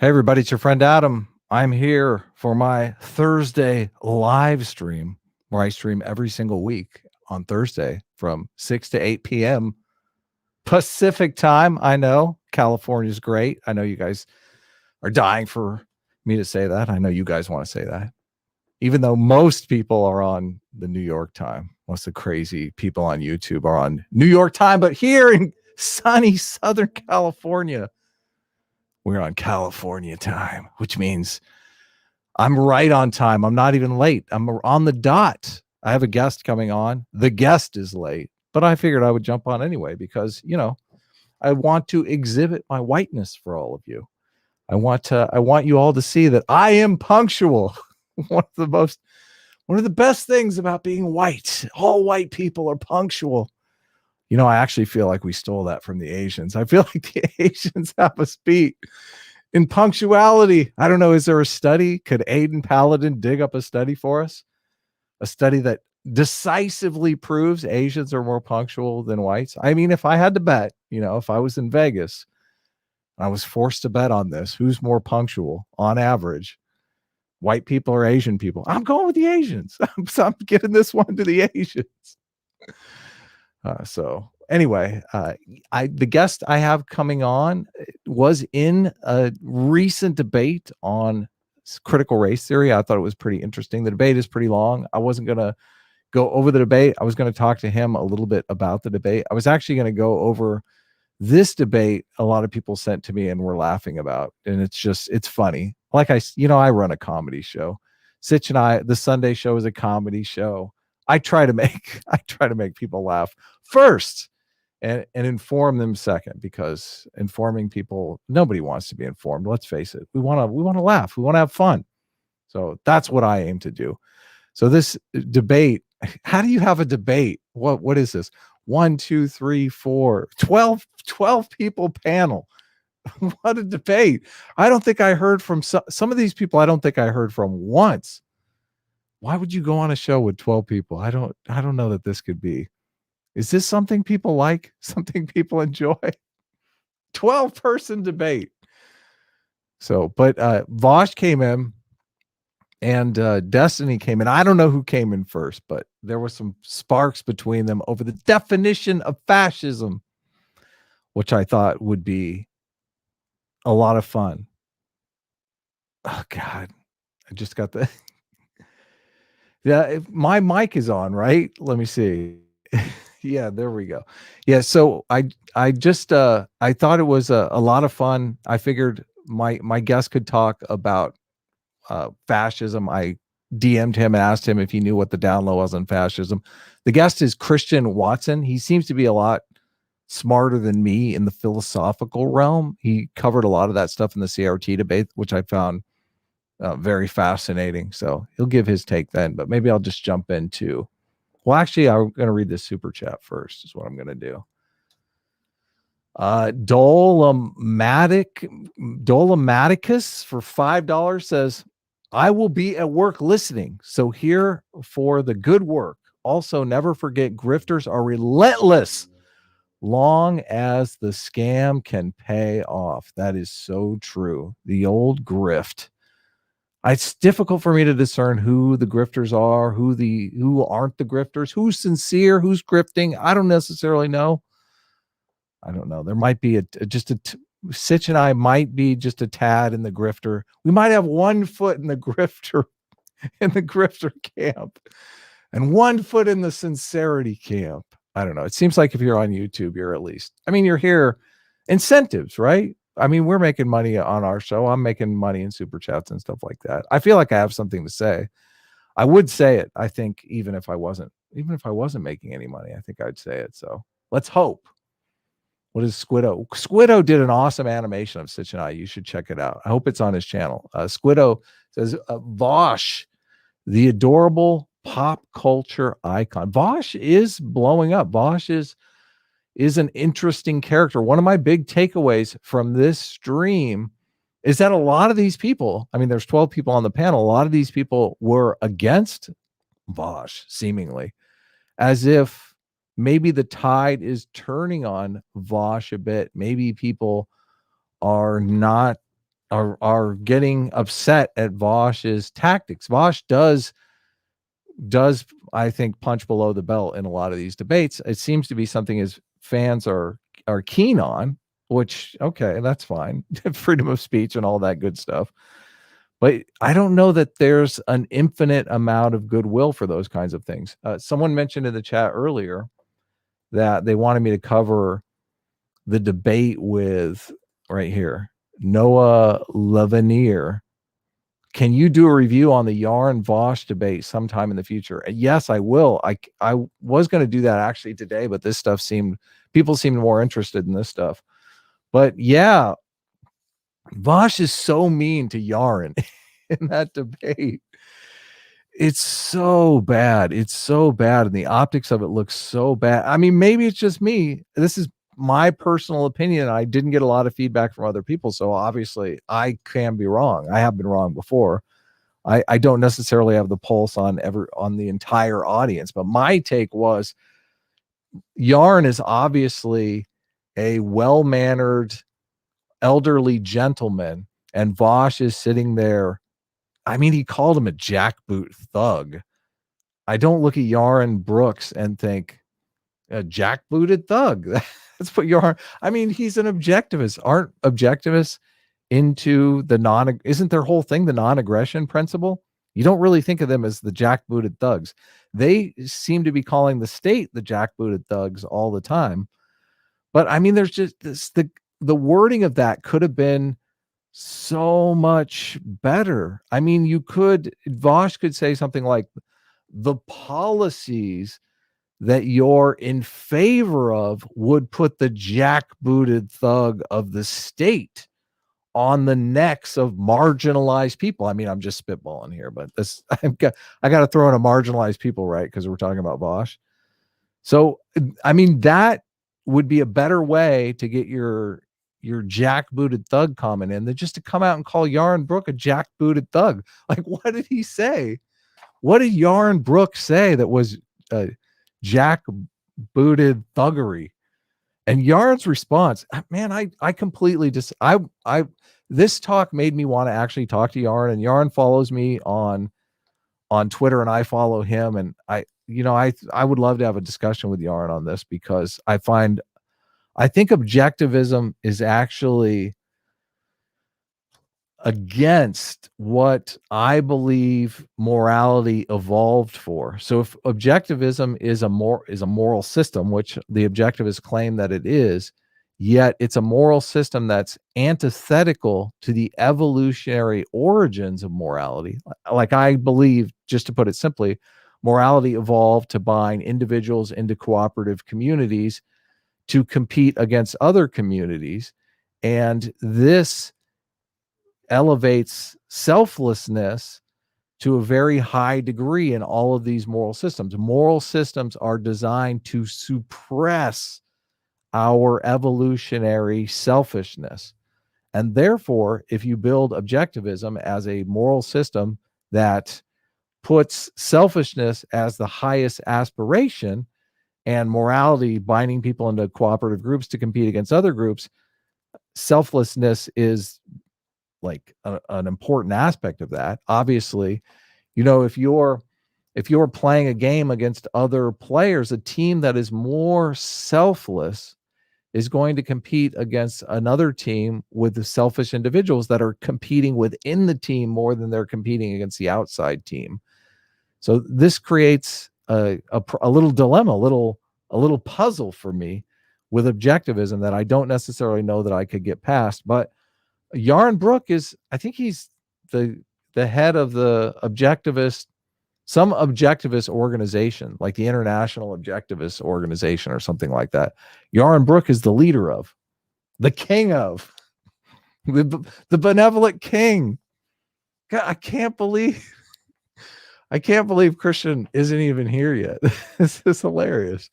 Hey, everybody, it's your friend Adam. I'm here for my Thursday live stream where I stream every single week on Thursday from 6 to 8 p.m. Pacific time. I know California's great. I know you guys are dying for me to say that. I know you guys want to say that, even though most people are on the New York time. Most of the crazy people on YouTube are on New York time. But here in sunny Southern California, we're on California time, which means I'm right on time. I'm not even late. I'm on the dot. I have a guest coming on. The guest is late, but I figured I would jump on anyway because, I want to exhibit my whiteness for all of you. I want you all to see that I am punctual. one of the best things about being white. All white people are punctual. I actually feel like we stole that from the Asians. I feel like the Asians have us beat in punctuality. I don't know. Is there a study? Could Aiden Paladin dig up a study for us? A study that decisively proves Asians are more punctual than whites? I mean, if I had to bet, if I was in Vegas, I was forced to bet on this, who's more punctual on average, white people or Asian people? I'm going with the Asians. I'm giving this one to the Asians. So anyway, the guest I have coming on was in a recent debate on critical race theory. I thought it was pretty interesting. The debate is pretty long. I wasn't going to go over the debate. I was going to talk to him a little bit about the debate. I was actually going to go over this debate a lot of people sent to me and were laughing about. And it's funny. Like I run a comedy show. Sitch and I, the Sunday show is a comedy show. I try to make people laugh first and inform them second, because informing people, nobody wants to be informed. Let's face it. We want to laugh. We want to have fun. So that's what I aim to do. So this debate, how do you have a debate? What is this? 1, 2, 3, 4, 12 people panel. What a debate. I don't think I heard from some of these people. I don't think I heard from once. Why would you go on a show with 12 people? I don't know that this could be. Is this something people like? Something people enjoy? 12-person debate. So, but Vaush came in and Destiny came in. I don't know who came in first, but there were some sparks between them over the definition of fascism, which I thought would be a lot of fun. Oh, God. I just got the... Yeah, my mic is on, right? Let me see. Yeah, there we go. Yeah, so I just I thought it was a lot of fun. I figured my guest could talk about fascism. I DM'd him and asked him if he knew what the down low was on fascism. The guest is Christian Watson. He seems to be a lot smarter than me in the philosophical realm. He covered a lot of that stuff in the CRT debate, which I found very fascinating. So he'll give his take then, but maybe I'll just jump into... Well, actually, I'm going to read this super chat first is what I'm going to do. Dolomaticus for $5 says, I will be at work listening, so here for the good work. Also, never forget grifters are relentless long as the scam can pay off. That is so true. The old grift. It's difficult for me to discern who the grifters are, who aren't the grifters, who's sincere, who's grifting. I don't necessarily know. I don't know. There might be Sitch and I might be just a tad in the grifter. We might have 1 foot in the grifter camp and 1 foot in the sincerity camp. I don't know. It seems like if you're on YouTube, you're at least, you're here. Incentives, right? We're making money on our show. I'm making money in super chats and stuff like that. I feel like I have something to say. I would say it. I think even if I wasn't making any money, I think I'd say it. So let's hope. What is Squiddo? Squiddo did an awesome animation of Sitch and I. You should check it out. I hope it's on his channel. Squiddo says, Vaush, the adorable pop culture icon. Vaush is blowing up. Vaush is an interesting character. One of my big takeaways from this stream is that a lot of these people, there's 12 people on the panel. A lot of these people were against Vaush, seemingly, as if maybe the tide is turning on Vaush a bit. Maybe people are not are getting upset at Vaush's tactics. Vaush does I think punch below the belt in a lot of these debates. It seems to be something his fans are keen on, which okay, that's fine. Freedom of speech and all that good stuff. But I don't know that there's an infinite amount of goodwill for those kinds of things. Someone mentioned in the chat earlier that they wanted me to cover the debate with right here, Noah Levenier. Can you do a review on the Yarn Vaush debate sometime in the future? Yes, I will. I was going to do that actually today, but this stuff people seemed more interested in this stuff. But yeah, Vaush is so mean to Yarn in that debate. It's so bad. It's so bad. And the optics of it looks so bad. I mean, maybe it's just me. This is my personal opinion. I didn't get a lot of feedback from other people. So obviously I can be wrong. I have been wrong before. I don't necessarily have the pulse on the entire audience, but my take was Yarn is obviously a well-mannered elderly gentleman, and Vaush is sitting there. I mean, he called him a jackboot thug. I don't look at Yarn Brooks and think a jackbooted thug. That's what Yarn. I mean, he's an objectivist. Aren't objectivists into isn't their whole thing the non-aggression principle? You don't really think of them as the jackbooted thugs. They seem to be calling the state the jackbooted thugs all the time. But I mean, there's just the wording of that could have been so much better. I mean, Vaush could say something like, the policies that you're in favor of would put the jackbooted thug of the state on the necks of marginalized people. I mean, I'm just spitballing here, but I got to throw in a marginalized people, right? Because we're talking about Vaush. So, I mean, that would be a better way to get your jackbooted thug comment in than just to come out and call Yarn Brook a jackbooted thug. Like, what did he say? What did Yarn Brook say that was jackbooted thuggery? And Yarn's response, man, I completely this talk made me want to actually talk to Yarn, and Yarn follows me on Twitter and I follow him. And I would love to have a discussion with Yarn on this, because I think objectivism is actually against what I believe morality evolved for. So if objectivism is a moral system, which the objectivists claim that it is, yet it's a moral system that's antithetical to the evolutionary origins of morality. Like, I believe, just to put it simply, morality evolved to bind individuals into cooperative communities to compete against other communities. And this elevates selflessness to a very high degree in all of these moral systems. Moral systems are designed to suppress our evolutionary selfishness. And therefore, if you build objectivism as a moral system that puts selfishness as the highest aspiration and morality binding people into cooperative groups to compete against other groups, selflessness is like an important aspect of that. Obviously, if you're playing a game against other players, a team that is more selfless is going to compete against another team with the selfish individuals that are competing within the team more than they're competing against the outside team. So this creates a little dilemma, a little puzzle for me with objectivism that I don't necessarily know that I could get past. But Yarn Brook I think he's the head of some objectivist organization, like the International Objectivist Organization or something like that. Yarn Brook is the leader of, the king of, the benevolent king. God, I can't believe Christian isn't even here yet. This is hilarious.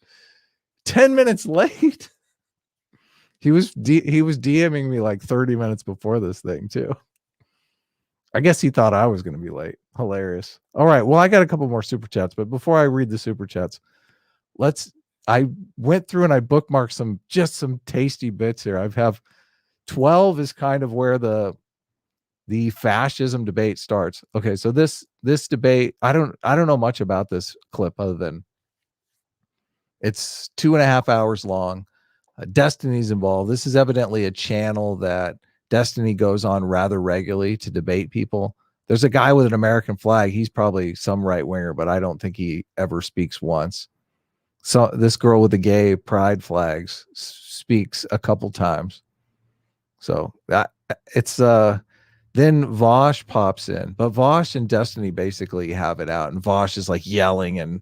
10 minutes late. He was DMing me like 30 minutes before this thing too. I guess he thought I was going to be late. Hilarious. All right. Well, I got a couple more super chats, but before I read the super chats, I went through and I bookmarked some tasty bits here. I have 12 is kind of where the the fascism debate starts. Okay, so this debate, I don't know much about this clip other than it's 2.5 hours long. Destiny's involved. This is evidently a channel that Destiny goes on rather regularly to debate people. There's a guy with an American flag. He's probably some right winger, but I don't think he ever speaks once. So this girl with the gay pride flags speaks a couple times. So that it's then Vaush pops in, but Vaush and Destiny basically have it out, and Vaush is like yelling and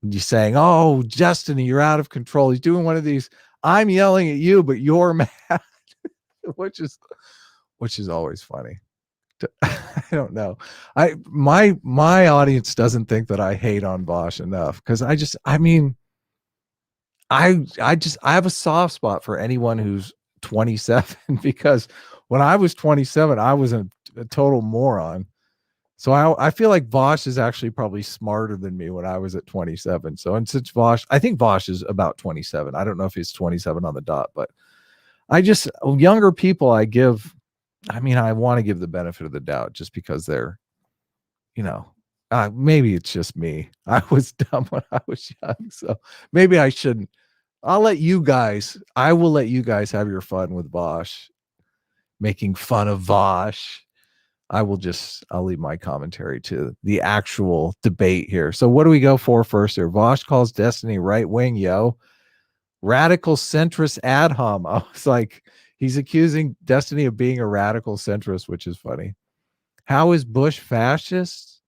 you saying, "Oh, Destiny, you're out of control." He's doing one of these, "I'm yelling at you, but you're mad," which is always funny. I don't know. My audience doesn't think that I hate on Vaush enough because I have a soft spot for anyone who's 27 because when I was 27, I was a total moron. So I feel like Vaush is actually probably smarter than me when I was at 27. So, and since I think Vaush is about 27. I don't know if he's 27 on the dot, but younger people I want to give the benefit of the doubt just because they're, maybe it's just me. I was dumb when I was young. So maybe I shouldn't. I will let you guys have your fun with Vaush, making fun of Vaush. I'll leave my commentary to the actual debate here. So what do we go for first here? Vaush calls Destiny right wing, radical centrist ad hom. I was like, he's accusing Destiny of being a radical centrist, which is funny. How is Bush fascist?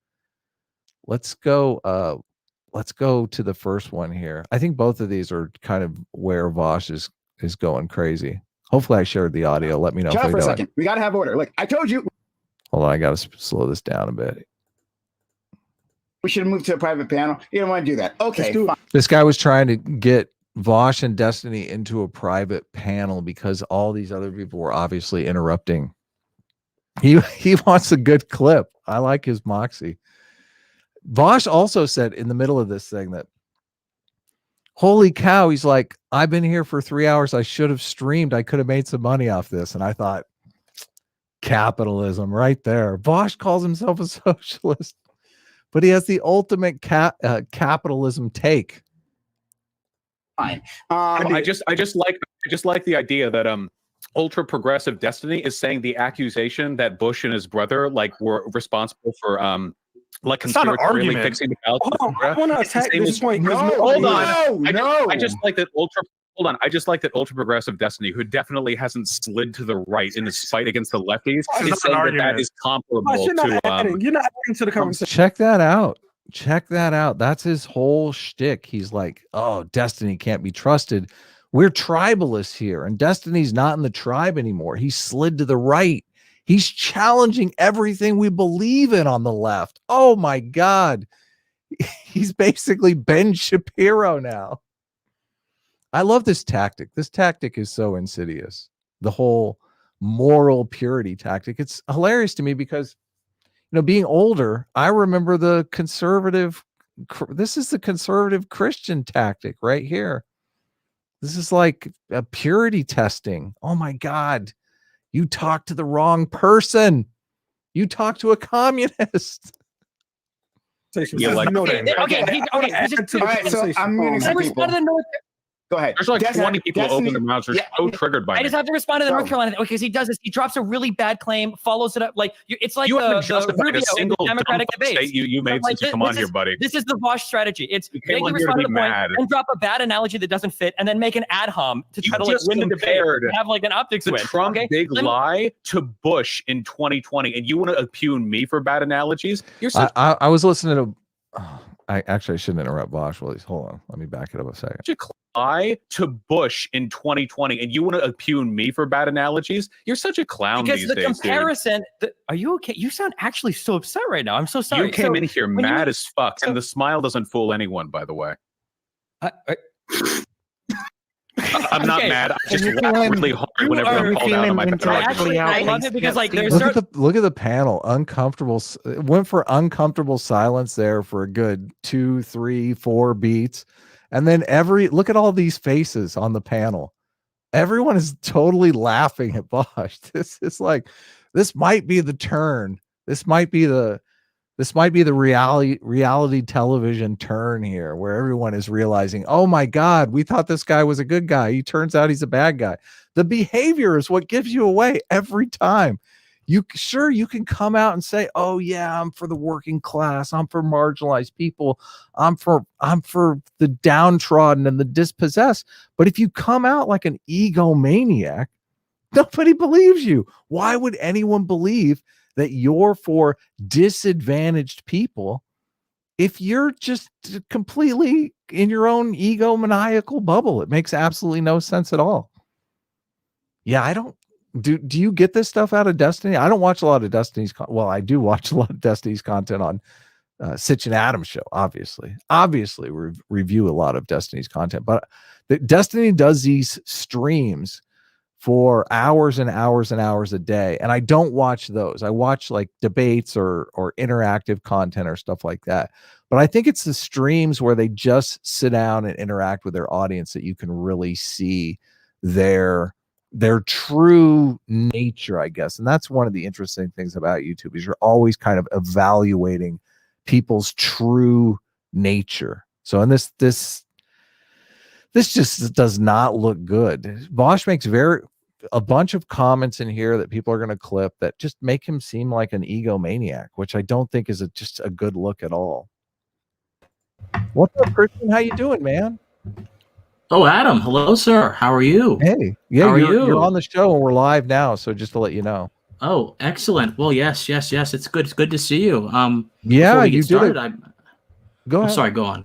Let's go to the first one here. I think both of these are kind of where Vaush is going crazy. Hopefully I shared the audio. Let me know. Shut up for a second. We got to have order. Look, I told you. Hold on, I got to slow this down a bit. We should have moved to a private panel. You don't want to do that. Okay. This guy was trying to get Vaush and Destiny into a private panel because all these other people were obviously interrupting. He wants a good clip. I like his moxie. Vaush also said in the middle of this thing that, holy cow, he's like, I've been here for 3 hours. I should have streamed. I could have made some money off this. And I thought, capitalism right there. Vaush calls himself a socialist, but he has the ultimate capitalism take. Fine. I just like the idea that ultra progressive Destiny is saying the accusation that Bush and his brother were responsible for conspiratorially fixing the ballot. I want to attack this point. Hold on. I just like that ultra. Hold on. I just like that ultra progressive Destiny, who definitely hasn't slid to the right in his fight against the lefties, is saying that is comparable to. You're not adding to the conversation. Check that out. That's his whole shtick. He's like, oh, Destiny can't be trusted. We're tribalists here, and Destiny's not in the tribe anymore. He slid to the right. He's challenging everything we believe in on the left. Oh my God. He's basically Ben Shapiro now. I love this tactic. This tactic is so insidious. The whole moral purity tactic. It's hilarious to me because, being older, I remember the conservative. This is the conservative Christian tactic right here. This is like a purity testing. Oh my God. You talked to the wrong person. You talked to a communist. Yeah, All right, so I'm muting some people. Go ahead. There's like 20 people open their mouths. They're so triggered by it. I just have to respond to the North Carolina thing because he does this. He drops a really bad claim, follows it up. It's like you haven't the justified Rubio a single Democratic debate you made since you come on here, buddy. This is the Vaush strategy. It's you make you respond to the point and drop a bad analogy that doesn't fit, and then make an ad hom to try to win the debate. Have an optics win. The Trump big lie to Bush in 2020, and you want to impugn me for bad analogies? You're such I was listening to. I shouldn't interrupt Vaush. Well, hold on. Let me back it up a second. Lie to Bush in 2020, and you want to impugn me for bad analogies? You're such a clown because these the days, comparison. Are you okay? You sound actually so upset right now. I'm so sorry. You came in here mad as fuck, and the smile doesn't fool anyone, by the way. I'm not mad. I just laugh really hard whenever I'm called out on my bad argument. I love it because look at the panel. Uncomfortable. It went for uncomfortable silence there for a good 2, 3, 4 beats, and then look at all these faces on the panel. everyone is totally laughing at Vaush. This might be the turn. This might be the reality television turn here, where everyone is realizing, oh my God, we thought this guy was a good guy. He turns out he's a bad guy. The behavior is what gives you away every time. You can come out and say, oh yeah, I'm for the working class, I'm for marginalized people, I'm for the downtrodden and the dispossessed. But if you come out like an egomaniac, nobody believes you. Why would anyone believe that you're for disadvantaged people if you're just completely in your own egomaniacal bubble? It makes absolutely no sense at all. Yeah, I don't. Do you get this stuff out of Destiny? I don't watch a lot of Destiny's. Well, I do watch a lot of Destiny's content on Sitch and Adam's show. Obviously, we review a lot of Destiny's content, but Destiny does these streams for hours and hours and hours a day, and I don't watch those. I watch like debates or interactive content or stuff like that. But I think it's the streams where they just sit down and interact with their audience that you can really see their true nature, I guess. And that's one of the interesting things about YouTube, is you're always kind of evaluating people's true nature. So in this just does not look good. Vaush makes a bunch of comments in here that people are going to clip that just make him seem like an egomaniac, which I don't think is just a good look at all. What's up, Christian? How you doing, man? Oh, Adam. Hello, sir. How are you? Hey. Yeah, How are you? You're on the show and we're live now, so just to let you know. Oh, excellent. Well, yes. It's good. It's good to see you. Yeah, you did it. Go ahead. Sorry, go on.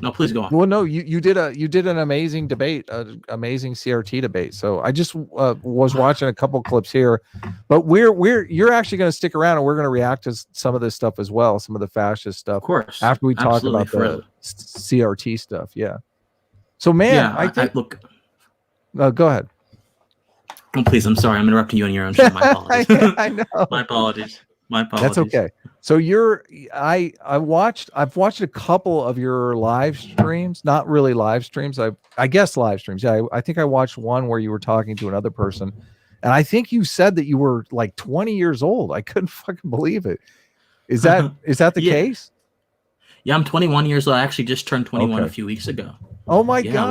No, please go on. Well, no, you did an amazing debate, amazing CRT debate. So I just was watching a couple clips here, but you're actually going to stick around and we're going to react to some of this stuff as well, some of the fascist stuff, of course, after we talk about the CRT stuff. Yeah. So, man, yeah, I think. Look. Go ahead. Oh, please, I'm sorry. I'm interrupting you on your own show. My apologies. I know. My apologies. That's okay. So I've watched a couple of your live streams, not really live streams. I guess live streams. Yeah, I think I watched one where you were talking to another person, and I think you said that you were like 20 years old. I couldn't fucking believe it. Is that the case? Yeah, I'm 21 years old. I actually just turned 21 a few weeks ago. Oh my God. A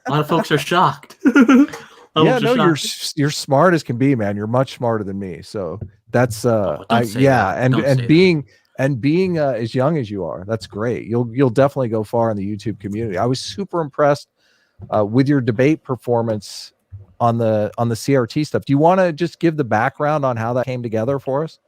lot of folks are shocked. Yeah, no, you're smart as can be, man. You're much smarter than me. So that's being as young as you are, that's great. You'll definitely go far in the YouTube community. I was super impressed with your debate performance on the CRT stuff. Do you want to just give the background on how that came together for us?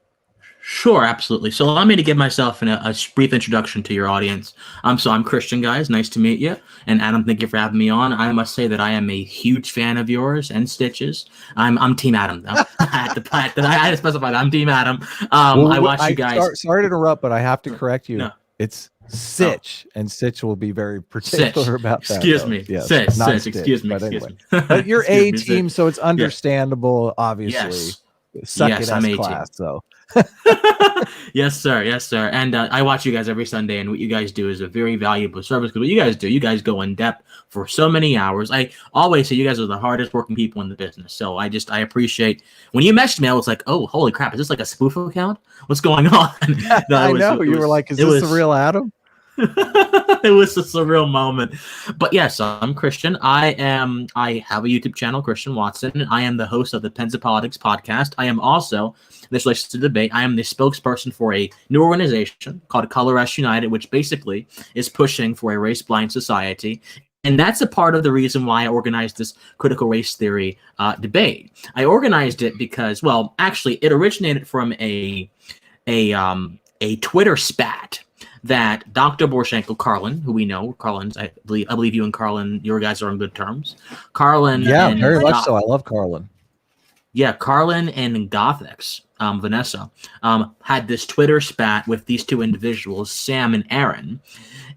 Sure, absolutely. So allow me to give myself a brief introduction to your audience. So I'm Christian, guys. Nice to meet you. And Adam, thank you for having me on. I must say that I am a huge fan of yours and Stitch's. I'm Team Adam, though. I had to specify that I'm Team Adam. I watch you guys. Sorry to interrupt, but I have to correct you. No. It's Sitch, and Sitch will be very particular about that. Excuse me. Yes, Sitch. Excuse me. But you're A team, so it's understandable, obviously. Yes, I'm A team. So. Yes, sir. And I watch you guys every Sunday, and what you guys do is a very valuable service, because what you guys go in depth for so many hours. I always say you guys are the hardest working people in the business. So I appreciate when you messaged me, I was like, oh, holy crap, is this like a spoof account? What's going on? No, you were like, is this the real Adam? It was a surreal moment. But yes, I'm Christian. I have a YouTube channel, Christian Watson. I am the host of the Pens of Politics podcast. I am also, this relates to debate, I am the spokesperson for a new organization called Color Us United, which basically is pushing for a race-blind society. And that's a part of the reason why I organized this critical race theory debate. I organized it because, well, actually, it originated from a Twitter spat that Dr. Borshenko, Carlin, who we know, Carlin's, I believe you and Carlin, your guys are on good terms. Carlin, yeah, very much so. I love Carlin. Yeah, Carlin and Gothix, Vanessa, had this Twitter spat with these two individuals, Sam and Aaron,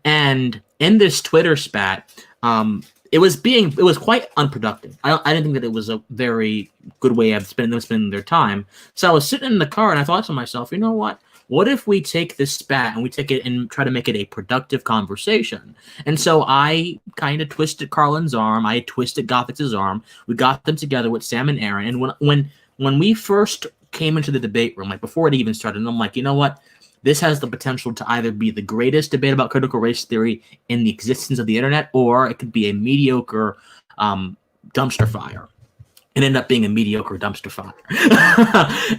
and in this Twitter spat, it was quite unproductive. I didn't think that it was a very good way of spending their time. So I was sitting in the car and I thought to myself, you know what? What if we take this spat and we take it and try to make it a productive conversation? And so I kind of twisted Carlin's arm. I twisted Gothix's arm. We got them together with Sam and Aaron. And when we first came into the debate room, like before it even started, I'm like, you know what? This has the potential to either be the greatest debate about critical race theory in the existence of the internet, or it could be a mediocre dumpster fire. It ended up being a mediocre dumpster fire.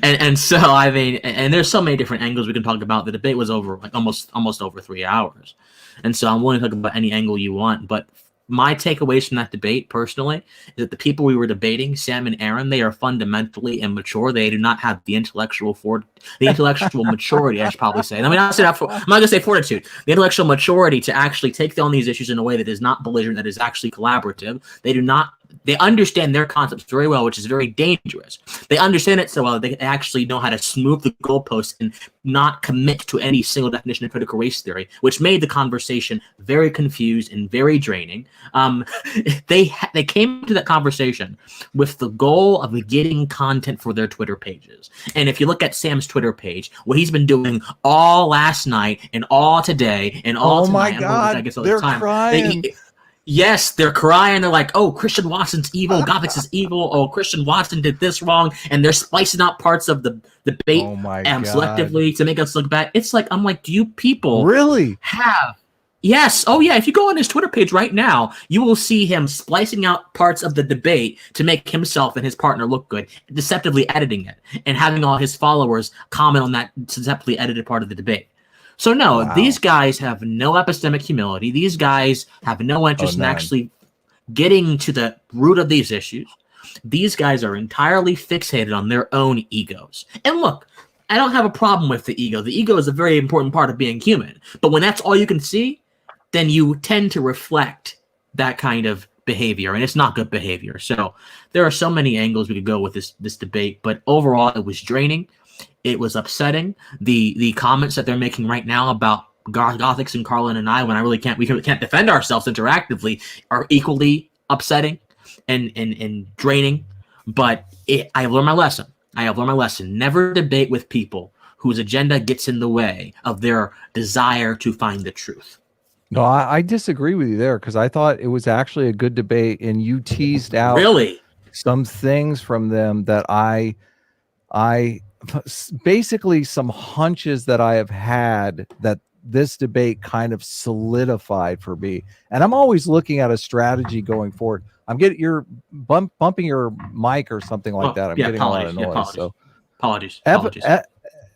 and so, I mean, and there's so many different angles we can talk about. The debate was over like almost over 3 hours. And so I'm willing to talk about any angle you want, but my takeaways from that debate, personally, is that the people we were debating, Sam and Aaron, they are fundamentally immature. They do not have the intellectual maturity, I should probably say. And I mean, I'm not going to say fortitude. The intellectual maturity to actually take on these issues in a way that is not belligerent, that is actually collaborative. They understand their concepts very well, which is very dangerous. They understand it so well that they actually know how to smooth the goalposts and not commit to any single definition of critical race theory, which made the conversation very confused and very draining. They came to that conversation with the goal of getting content for their Twitter pages. And if you look at Sam's Twitter page, what he's been doing all last night and all today and all tonight. Oh my God, they're crying. Yes, they're crying. They're like, oh, Christian Watson's evil. Gothix is evil. Oh, Christian Watson did this wrong. And they're splicing out parts of the debate selectively to make us look bad. It's like, I'm like, do you people really have? Yes. Oh, yeah. If you go on his Twitter page right now, you will see him splicing out parts of the debate to make himself and his partner look good, deceptively editing it and having all his followers comment on that deceptively edited part of the debate. So no, These guys have no epistemic humility. These guys have no interest in actually getting to the root of these issues. These guys are entirely fixated on their own egos. And look, I don't have a problem with the ego. The ego is a very important part of being human. But when that's all you can see, then you tend to reflect that kind of behavior, and it's not good behavior. So there are so many angles we could go with this debate, but overall it was draining. It was upsetting. The comments that they're making right now about Gothix and Carlin and I, when we can't defend ourselves interactively, are equally upsetting and draining. But I have learned my lesson. I have learned my lesson. Never debate with people whose agenda gets in the way of their desire to find the truth. No, I disagree with you there, because I thought it was actually a good debate, and you teased out some things from them that I basically some hunches that I have had that this debate kind of solidified for me. And I'm always looking at a strategy going forward. I'm getting you're bumping your mic or something like that. I'm getting a lot of noise. So apologies.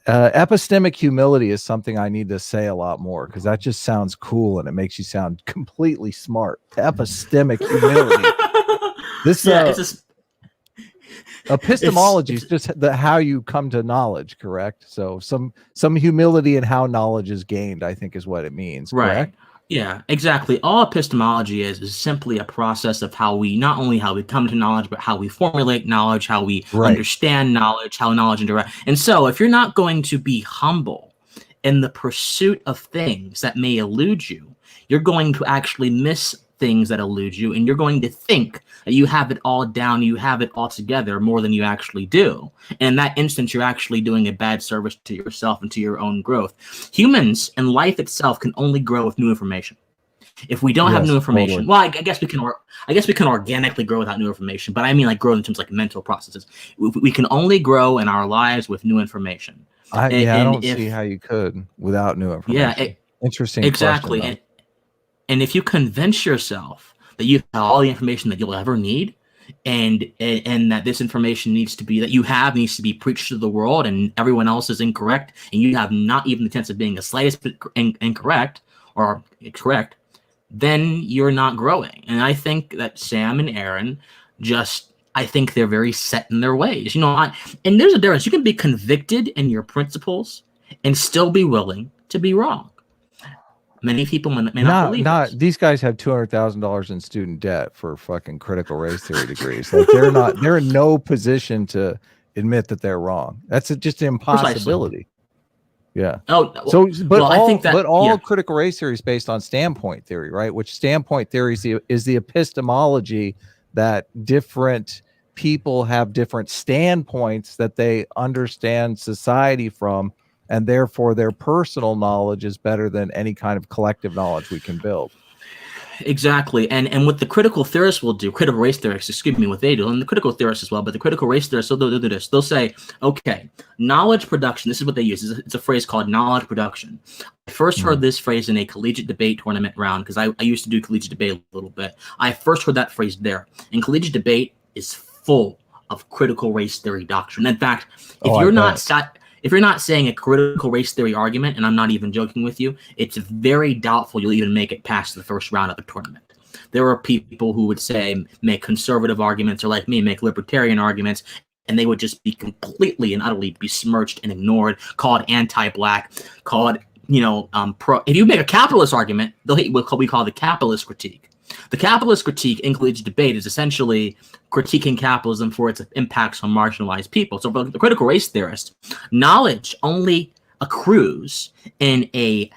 Epistemic humility is something I need to say a lot more, because that just sounds cool and it makes you sound completely smart. Epistemic humility. Epistemology is just how you come to knowledge, correct? So some humility in how knowledge is gained, I think, is what it means, correct? Right. Yeah, exactly. All epistemology is simply a process of how we come to knowledge, but how we formulate knowledge, how we understand knowledge, how knowledge interacts. And so if you're not going to be humble in the pursuit of things that may elude you, you're going to actually miss things that elude you, and you're going to think that you have it all down, you have it all together more than you actually do. And in that instance, you're actually doing a bad service to yourself and to your own growth. Humans and life itself can only grow with new information. If we don't have new information, well, I guess we can organically grow without new information, but I mean like grow in terms of like mental processes. We can only grow in our lives with new information. I don't see how you could without new information. Yeah, interesting. Exactly. Question, and if you convince yourself that you have all the information that you'll ever need, and that this information needs to be preached to the world, and everyone else is incorrect, and you have not even the chance of being the slightest bit incorrect or correct, then you're not growing. And I think that Sam and Aaron I think they're very set in their ways. And there's a difference. You can be convicted in your principles and still be willing to be wrong. Many people may not believe this. These guys have $200,000 in student debt for fucking critical race theory degrees. Like they're in no position to admit that they're wrong. That's just an impossibility. Yeah. All critical race theory is based on standpoint theory, right? Which standpoint theory is the epistemology that different people have different standpoints that they understand society from, and therefore their personal knowledge is better than any kind of collective knowledge we can build. Exactly. And what the critical theorists will do, critical race theorists, excuse me, what they do, and the critical theorists as well, but the critical race theorists, so they'll do this. They'll say, okay, knowledge production, this is what they use. It's a phrase called knowledge production. I first heard this phrase in a collegiate debate tournament round, because I used to do collegiate debate a little bit. I first heard that phrase there. And collegiate debate is full of critical race theory doctrine. In fact, if you're not saying a critical race theory argument, and I'm not even joking with you, it's very doubtful you'll even make it past the first round of the tournament. There are people who would say, make conservative arguments, or like me, make libertarian arguments, and they would just be completely and utterly besmirched and ignored, called anti-black, called, if you make a capitalist argument, they'll hate what we call the capitalist critique. The capitalist critique in collegiate debate is essentially critiquing capitalism for its impacts on marginalized people. So for the critical race theorist, knowledge only accrues in a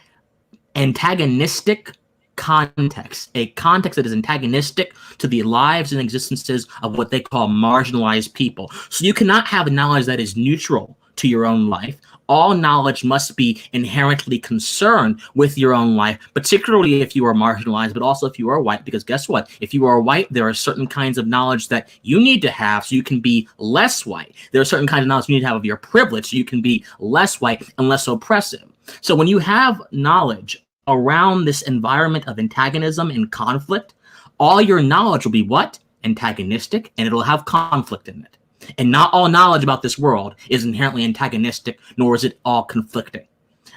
antagonistic context, a context that is antagonistic to the lives and existences of what they call marginalized people. So you cannot have knowledge that is neutral to your own life. All knowledge must be inherently concerned with your own life, particularly if you are marginalized, but also if you are white, because guess what? If you are white, there are certain kinds of knowledge that you need to have so you can be less white. There are certain kinds of knowledge you need to have of your privilege so you can be less white and less oppressive. So when you have knowledge around this environment of antagonism and conflict, all your knowledge will be what? Antagonistic, and it'll have conflict in it. And not all knowledge about this world is inherently antagonistic, nor is it all conflicting.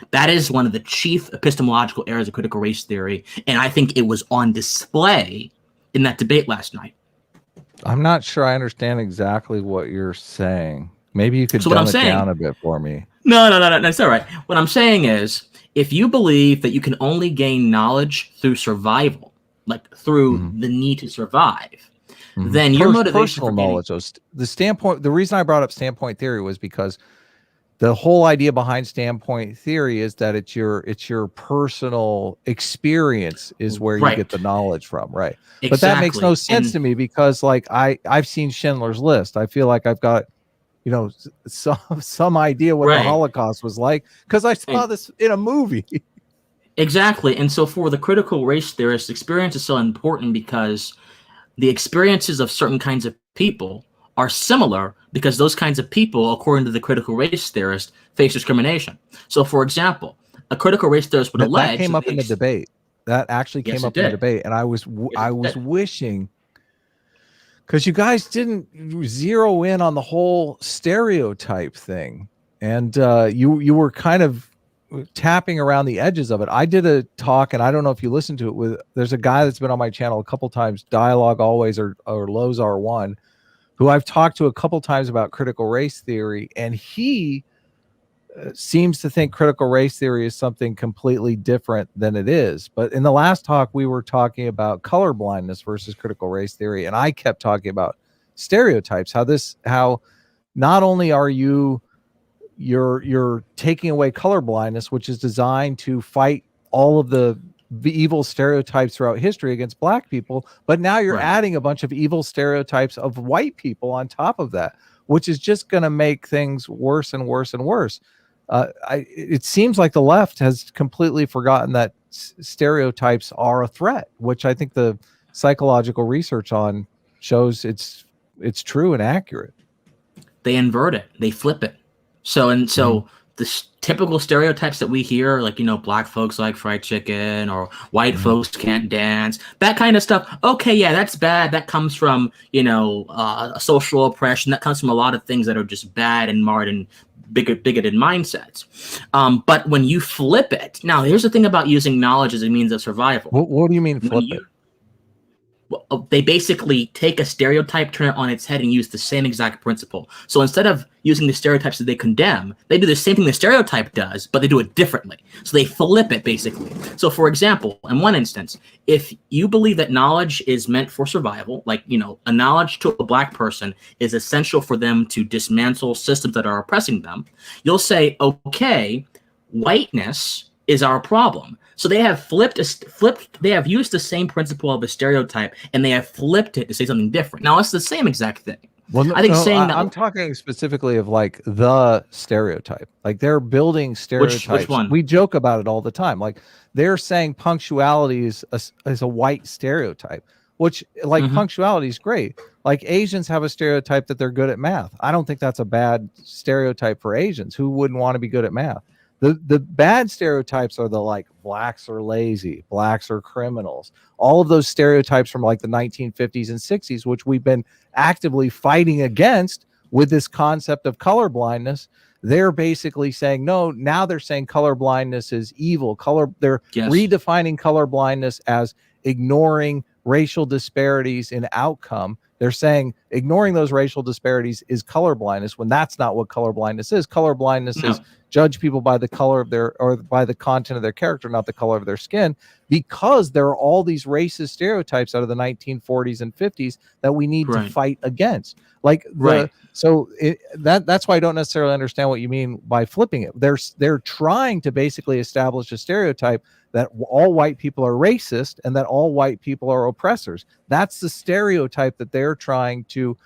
That is one of the chief epistemological errors of critical race theory, and I think it was on display in that debate last night. I'm not sure I understand exactly what you're saying. Maybe you could dumb it down a bit for me. No, that's all right. What I'm saying is, if you believe that you can only gain knowledge through survival, like through the need to survive, then your motivation personal knowledge. The reason I brought up standpoint theory was because the whole idea behind standpoint theory is that it's your personal experience is where you get the knowledge from, right? Exactly. But that makes no sense to me, because like I've seen Schindler's List. I feel like I've got some idea what the Holocaust was like because I saw this in a movie. Exactly. And so for the critical race theorist, experience is so important because the experiences of certain kinds of people are similar because those kinds of people, according to the critical race theorist, face discrimination. So, for example, a critical race theorist would allege... That came up in the debate. That actually came up in the debate. And I was wishing... Because you guys didn't zero in on the whole stereotype thing. And you were kind of tapping around the edges of it. I did a talk, and I don't know if you listened to it, there's a guy that's been on my channel a couple times, Dialogue Always or Lowe's R1, who I've talked to a couple times about critical race theory, and he seems to think critical race theory is something completely different than it is. But in the last talk, we were talking about color blindness versus critical race theory, and I kept talking about stereotypes, how not only are you're taking away color blindness, which is designed to fight all of the evil stereotypes throughout history against black people, but now you're adding a bunch of evil stereotypes of white people on top of that, which is just going to make things worse and worse and worse. It seems like the left has completely forgotten that stereotypes are a threat, which I think the psychological research on shows it's true and accurate. They invert it. They flip it. So the typical stereotypes that we hear, like, black folks like fried chicken or white folks can't dance, that kind of stuff. Okay, yeah, that's bad. That comes from, social oppression. That comes from a lot of things that are just bad and marred and bigoted mindsets. But when you flip it, now here's the thing about using knowledge as a means of survival. What do you mean flip it? Well, they basically take a stereotype, turn it on its head, and use the same exact principle. So instead of using the stereotypes that they condemn, they do the same thing the stereotype does, but they do it differently. So they flip it, basically. So, for example, in one instance, if you believe that knowledge is meant for survival, like, a knowledge to a black person is essential for them to dismantle systems that are oppressing them, you'll say, okay, whiteness is our problem. So they have they have used the same principle of a stereotype, and they have flipped it to say something different. Now, it's the same exact thing. Well, I think saying that I'm talking specifically of like the stereotype. Like they're building stereotypes. Which one? We joke about it all the time. Like they're saying punctuality is a white stereotype, which like punctuality is great. Like Asians have a stereotype that they're good at math. I don't think that's a bad stereotype for Asians. Who wouldn't want to be good at math? The bad stereotypes are the like blacks are lazy, blacks are criminals. All of those stereotypes from like the 1950s and 60s, which we've been actively fighting against with this concept of color blindness. They're basically saying no. Now they're saying color blindness is evil. They're redefining color blindness as ignoring racial disparities in outcome. They're saying ignoring those racial disparities is color blindness when that's not what color blindness is. Color blindness is judge people by the color of their or by the content of their character, not the color of their skin, because there are all these racist stereotypes out of the 1940s and 50s that we need to fight against. Like that's why I don't necessarily understand what you mean by flipping it. They're trying to basically establish a stereotype that all white people are racist and that all white people are oppressors. That's the stereotype that they're trying to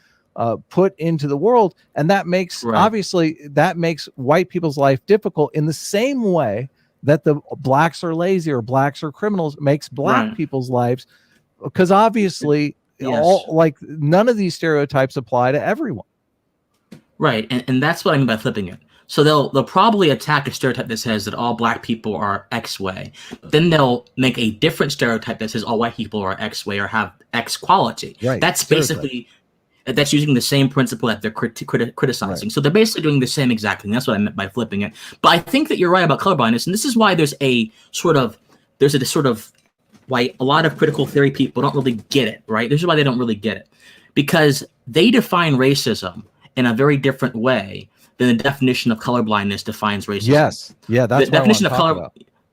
put into the world, and that makes obviously that makes white people's life difficult in the same way that the blacks are lazy or blacks are criminals makes black people's lives, because obviously all like none of these stereotypes apply to everyone. Right, and that's what I mean by flipping it. So they'll probably attack a stereotype that says that all black people are X way. Then they'll make a different stereotype that says all white people are X way or have X quality. Right. That's basically that's using the same principle that they're criticizing. So they're basically doing the same exact thing. That's what I meant by flipping it. But I think that you're right about colorblindness, and this is why there's a sort of why a lot of critical theory people don't really get it. Right. This is why they don't really get it, because they define racism in a very different way than the definition of colorblindness defines racism. Yes. Yeah, that's the definition of color.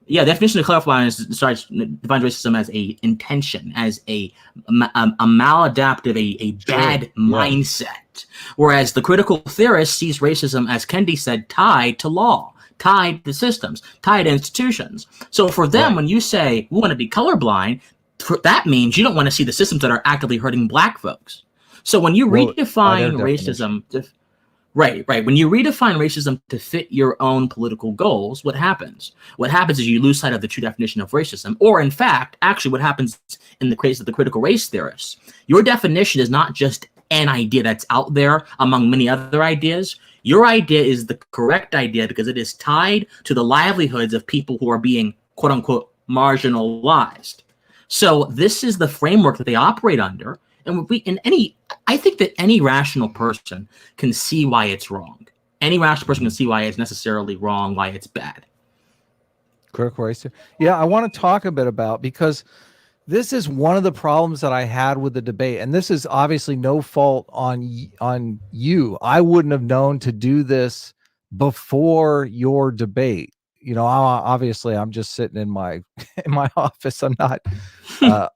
Yeah, the definition of colorblindness defines racism as a intention, as a maladaptive, a bad mindset. Whereas the critical theorist sees racism, as Kendi said, tied to law, tied to systems, tied to institutions. So for them, when you say we want to be colorblind, that means you don't want to see the systems that are actively hurting black folks. So when you redefine racism, when you redefine racism to fit your own political goals, what happens? What happens is you lose sight of the true definition of racism. Or in fact, actually what happens in the case of the critical race theorists, your definition is not just an idea that's out there among many other ideas. Your idea is the correct idea because it is tied to the livelihoods of people who are being, quote unquote, marginalized. So this is the framework that they operate under. And I think that any rational person can see why it's wrong. Any rational person can see why it's necessarily wrong, why it's bad. Critical race theory. Yeah, I want to talk a bit about, because this is one of the problems that I had with the debate, and this is obviously no fault on you. I wouldn't have known to do this before your debate. You know, obviously I'm just sitting in my office. I'm not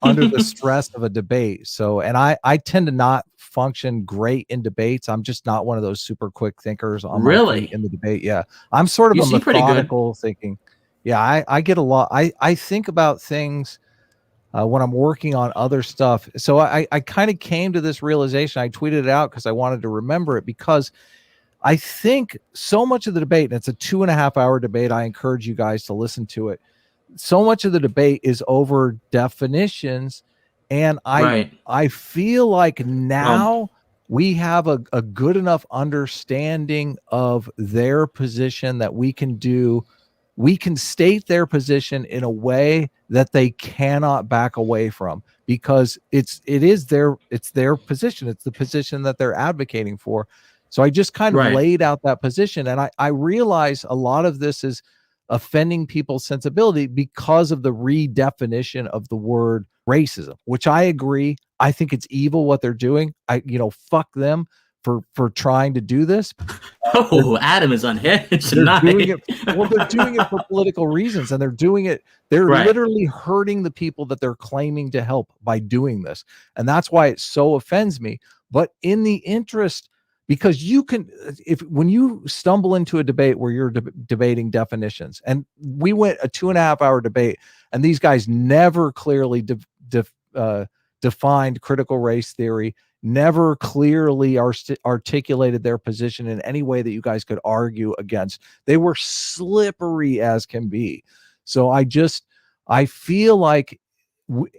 under the stress of a debate. So, and I tend to not function great in debates. I'm just not one of those super quick thinkers on my feet in the debate. Yeah. I'm sort of a methodical thinking. Yeah. I get a lot. I think about things when I'm working on other stuff. So I kind of came to this realization. I tweeted it out because I wanted to remember it, because I think so much of the debate, and it's a 2.5 hour debate. I encourage you guys to listen to it. So much of the debate is over definitions. And I feel like now we have a good enough understanding of their position that we can state their position in a way that they cannot back away from, because it's their position. It's the position that they're advocating for. So I just kind of laid out that position, and I realize a lot of this is offending people's sensibility because of the redefinition of the word racism, which I agree. I think it's evil what they're doing. Fuck them for trying to do this. Oh, Adam is unhinged. They're doing it for political reasons, and they're doing it. They're literally hurting the people that they're claiming to help by doing this, and that's why it so offends me. But in the interest, because when you stumble into a debate where you're debating definitions, and we went a 2.5 hour debate, and these guys never clearly defined critical race theory never clearly articulated their position in any way that you guys could argue against. They were slippery as can be. So I feel like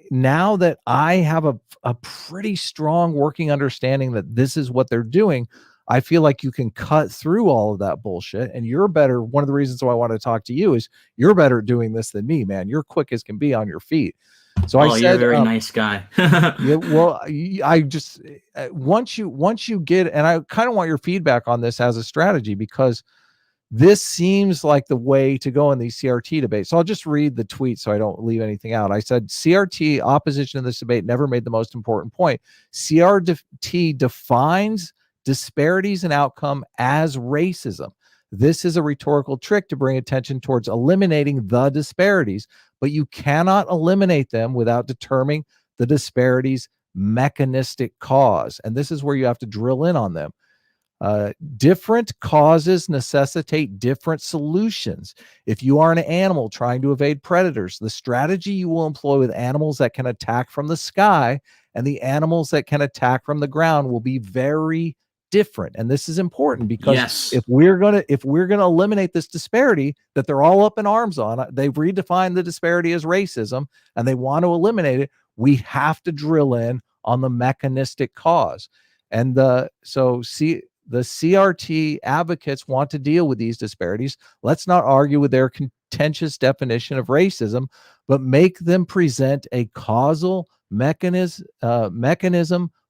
now that I have a pretty strong working understanding that this is what they're doing, I feel like you can cut through all of that bullshit, and you're better. One of the reasons why I want to talk to you is you're better at doing this than me, man. You're quick as can be on your feet. So I said, you're a very nice guy. yeah, well, I just once you get, and I kind of want your feedback on this as a strategy, because this seems like the way to go in these CRT debates. So I'll just read the tweet so I don't leave anything out. I said, CRT opposition in this debate never made the most important point. CRT defines disparities in outcome as racism. This is a rhetorical trick to bring attention towards eliminating the disparities, but you cannot eliminate them without determining the disparities' mechanistic cause. And this is where you have to drill in on them. Different causes necessitate different solutions. If you are an animal trying to evade predators, the strategy you will employ with animals that can attack from the sky and the animals that can attack from the ground will be very different. And this is important because if we're gonna eliminate this disparity that they're all up in arms on, they've redefined the disparity as racism and they want to eliminate it, we have to drill in on the mechanistic cause. And the CRT advocates want to deal with these disparities. Let's not argue with their contentious definition of racism, but make them present a causal mechanism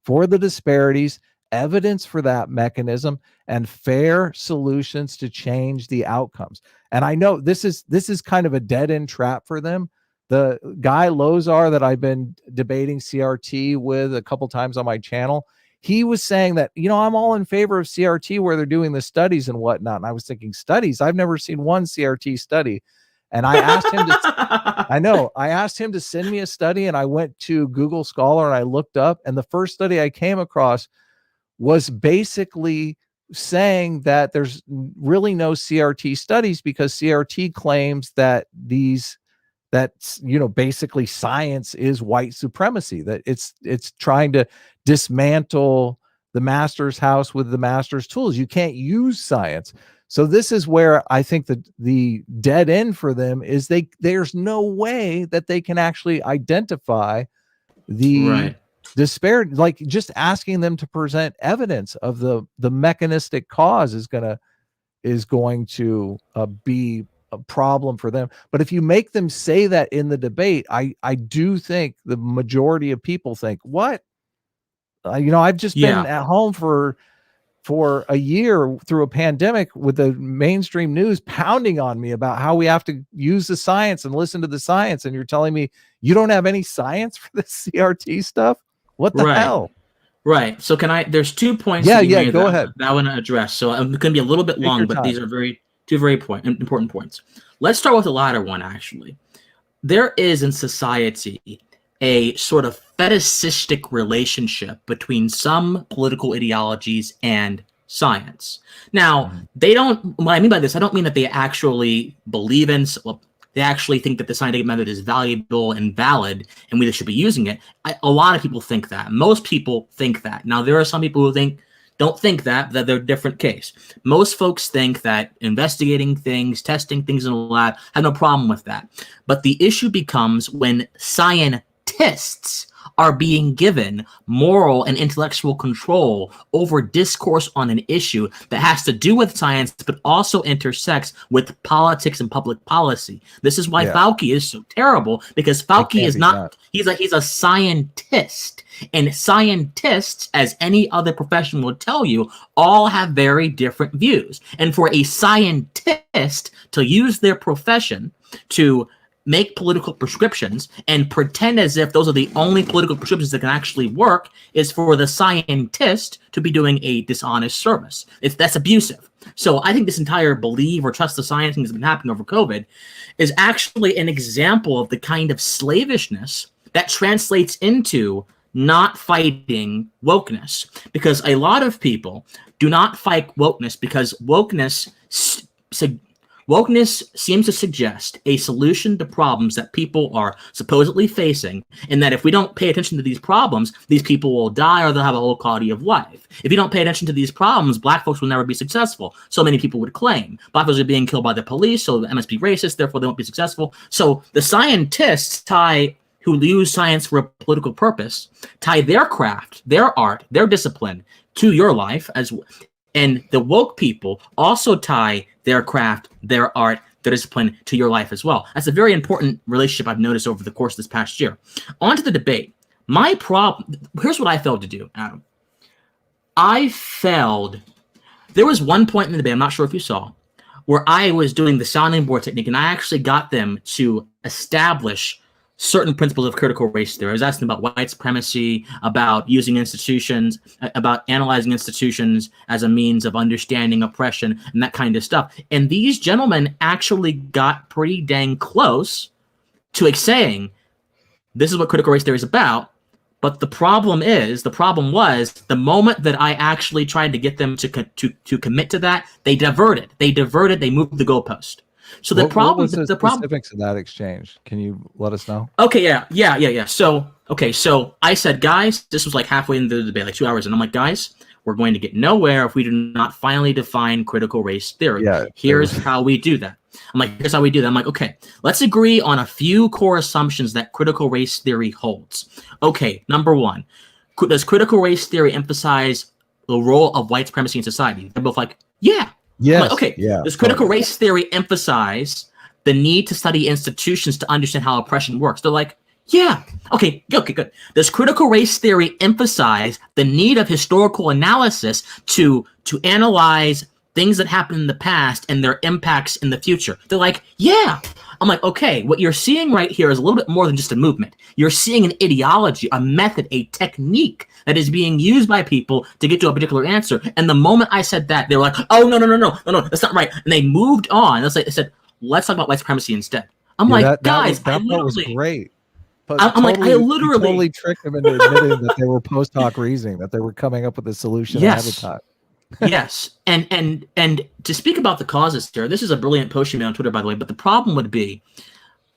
for the disparities, evidence for that mechanism, and fair solutions to change the outcomes. And I know this is kind of a dead-end trap for them. The guy Lozar that I've been debating CRT with a couple times on my channel, he was saying that, I'm all in favor of CRT where they're doing the studies and whatnot. And I was thinking, studies? I've never seen one CRT study. And I asked him to, I asked him to send me a study, and I went to Google Scholar and I looked up, and the first study I came across was basically saying that there's really no CRT studies because CRT claims that basically science is white supremacy, that it's trying to dismantle the master's house with the master's tools. You can't use science. So this is where I think that the dead end for them is there's no way that they can actually identify the disparity. Like just asking them to present evidence of the mechanistic cause is going to be a problem for them. But if you make them say that in the debate, I do think the majority of people think, what? I've just been at home for a year through a pandemic with the mainstream news pounding on me about how we have to use the science and listen to the science. And you're telling me you don't have any science for the CRT stuff? What the hell? Right. So there's 2 points. Go ahead. That I want to address. So I'm going to be a little bit long, but these are two very important points. Let's start with the latter one, actually. There is in society a sort of fetishistic relationship between some political ideologies and science. Now, what I mean by this, I don't mean that they actually believe in, they actually think that the scientific method is valuable and valid and we should be using it. A lot of people think that. Most people think that. Now, there are some people who don't think that they're a different case. Most folks think that investigating things, testing things in a lab, have no problem with that. But the issue becomes when scientists are being given moral and intellectual control over discourse on an issue that has to do with science, but also intersects with politics and public policy. This is why Fauci is so terrible, because Fauci is not, he's a scientist. And scientists, as any other profession will tell you, all have very different views. And for a scientist to use their profession to make political prescriptions and pretend as if those are the only political prescriptions that can actually work is for the scientist to be doing a dishonest service. That's abusive. So I think this entire believe or trust the science thing that's been happening over COVID is actually an example of the kind of slavishness that translates into not fighting wokeness, because a lot of people do not fight wokeness because wokeness Wokeness seems to suggest a solution to problems that people are supposedly facing, and that if we don't pay attention to these problems, these people will die or they'll have a low quality of life. If you don't pay attention to these problems, black folks will never be successful. So many people would claim. Black folks are being killed by the police, so they must be racist, therefore they won't be successful. So the scientists who use science for a political purpose tie their craft, their art, their discipline to your life and the woke people also tie their craft, their art, their discipline to your life as well. That's a very important relationship I've noticed over the course of this past year. On to the debate. My problem, here's what I failed to do, Adam. There was one point in the debate, I'm not sure if you saw, where I was doing the sounding board technique, and I actually got them to establish certain principles of critical race theory. I was asking about white supremacy, about using institutions, about analyzing institutions as a means of understanding oppression and that kind of stuff. And these gentlemen actually got pretty dang close to saying, this is what critical race theory is about. But the problem was the moment that I actually tried to get them to commit to that, they diverted, they moved the goalpost. So the problem was the specifics of that exchange? Can you let us know? Okay, yeah. So I said, guys, this was like halfway into the debate, like 2 hours, and I'm like, guys, we're going to get nowhere if we do not finally define critical race theory. Yeah, here's how we do that. I'm like, here's how we do that. I'm like, okay, let's agree on a few core assumptions that critical race theory holds. Okay, number one, does critical race theory emphasize the role of white supremacy in society? They're both like, yeah. Yes. Like, okay. Yeah. Does critical race theory emphasize the need to study institutions to understand how oppression works? They're like, yeah. Okay, good. Does critical race theory emphasize the need of historical analysis to analyze things that happened in the past and their impacts in the future? They're like, yeah. I'm like, okay, what you're seeing right here is a little bit more than just a movement. You're seeing an ideology, a method, a technique that is being used by people to get to a particular answer. And the moment I said that, they were like, oh, no, that's not right. And they moved on. They said, let's talk about white supremacy instead. I'm like, guys, that was great. But I'm like, I literally totally tricked them into admitting that they were post hoc reasoning, that they were coming up with a solution ahead of time. Yes, and to speak about the causes here, this is a brilliant post you made on Twitter, by the way, but the problem would be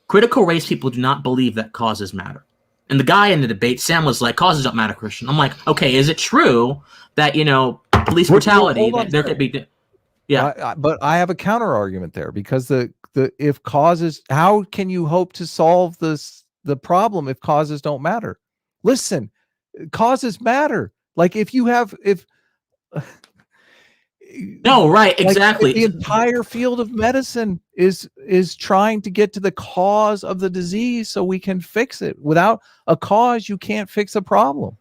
critical race people do not believe that causes matter. And the guy in the debate, Sam, was like, causes don't matter, Christian. I'm like, okay, is it true that, police brutality, there could be... Yeah. But I have a counter argument there, because if causes, how can you hope to solve the problem if causes don't matter? Listen, causes matter. Like no, right, exactly. The entire field of medicine is trying to get to the cause of the disease so we can fix it. Without a cause, you can't fix a problem.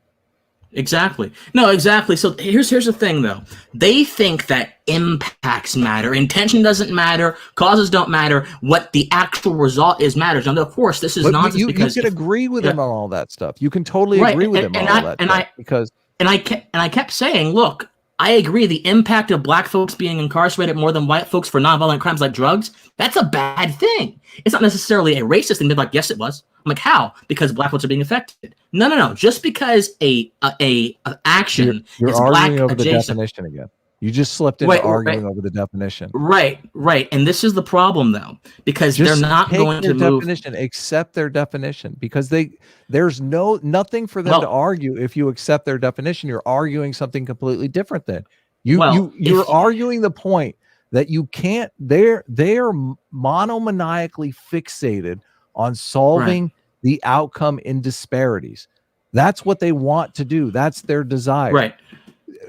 Exactly. No, exactly. So here's the thing, though. They think that impacts matter, intention doesn't matter, causes don't matter. What the actual result is matters. And of course, this is nonsense. You can agree with him on all that stuff. You can totally agree with him on all that stuff. I kept saying, look, I agree. The impact of black folks being incarcerated more than white folks for nonviolent crimes like drugs, that's a bad thing. It's not necessarily a racist thing. They're like, yes, it was. I'm like, how? Because black folks are being affected. No. Just because a action you're is arguing black over adjacent. The definition again. You just slipped into arguing over the definition. Right. And this is the problem, though, because they're not going to move. Accept their definition, because there's nothing for them to argue. If you accept their definition, you're arguing something completely different. Then you're arguing the point that you can't. They're monomaniacally fixated on solving the outcome in disparities. That's what they want to do. That's their desire. Right.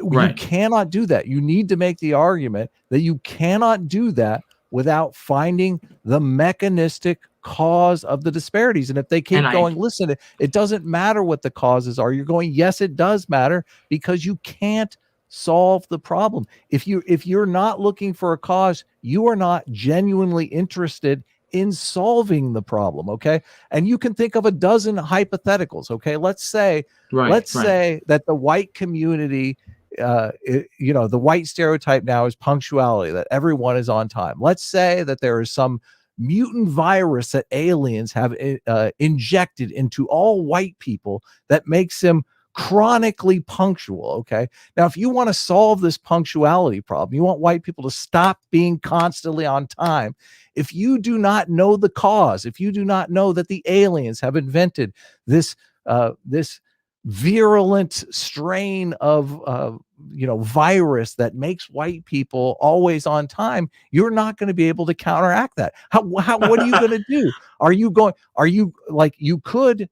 You cannot do that. You need to make the argument that you cannot do that without finding the mechanistic cause of the disparities. And if they keep going, listen, it doesn't matter what the causes are. You're going, yes, it does matter, because you can't solve the problem. If you're not looking for a cause, you are not genuinely interested in solving the problem. Okay. And you can think of a dozen hypotheticals. Okay. Let's say that the white community, the white stereotype now is punctuality, that everyone is on time. Let's say that there is some mutant virus that aliens have injected into all white people that makes them chronically punctual. Okay. Now, if you want to solve this punctuality problem, you want white people to stop being constantly on time. If you do not know the cause, if you do not know that the aliens have invented this virulent strain of virus that makes white people always on time, you're not going to be able to counteract that. What are you going to do? You could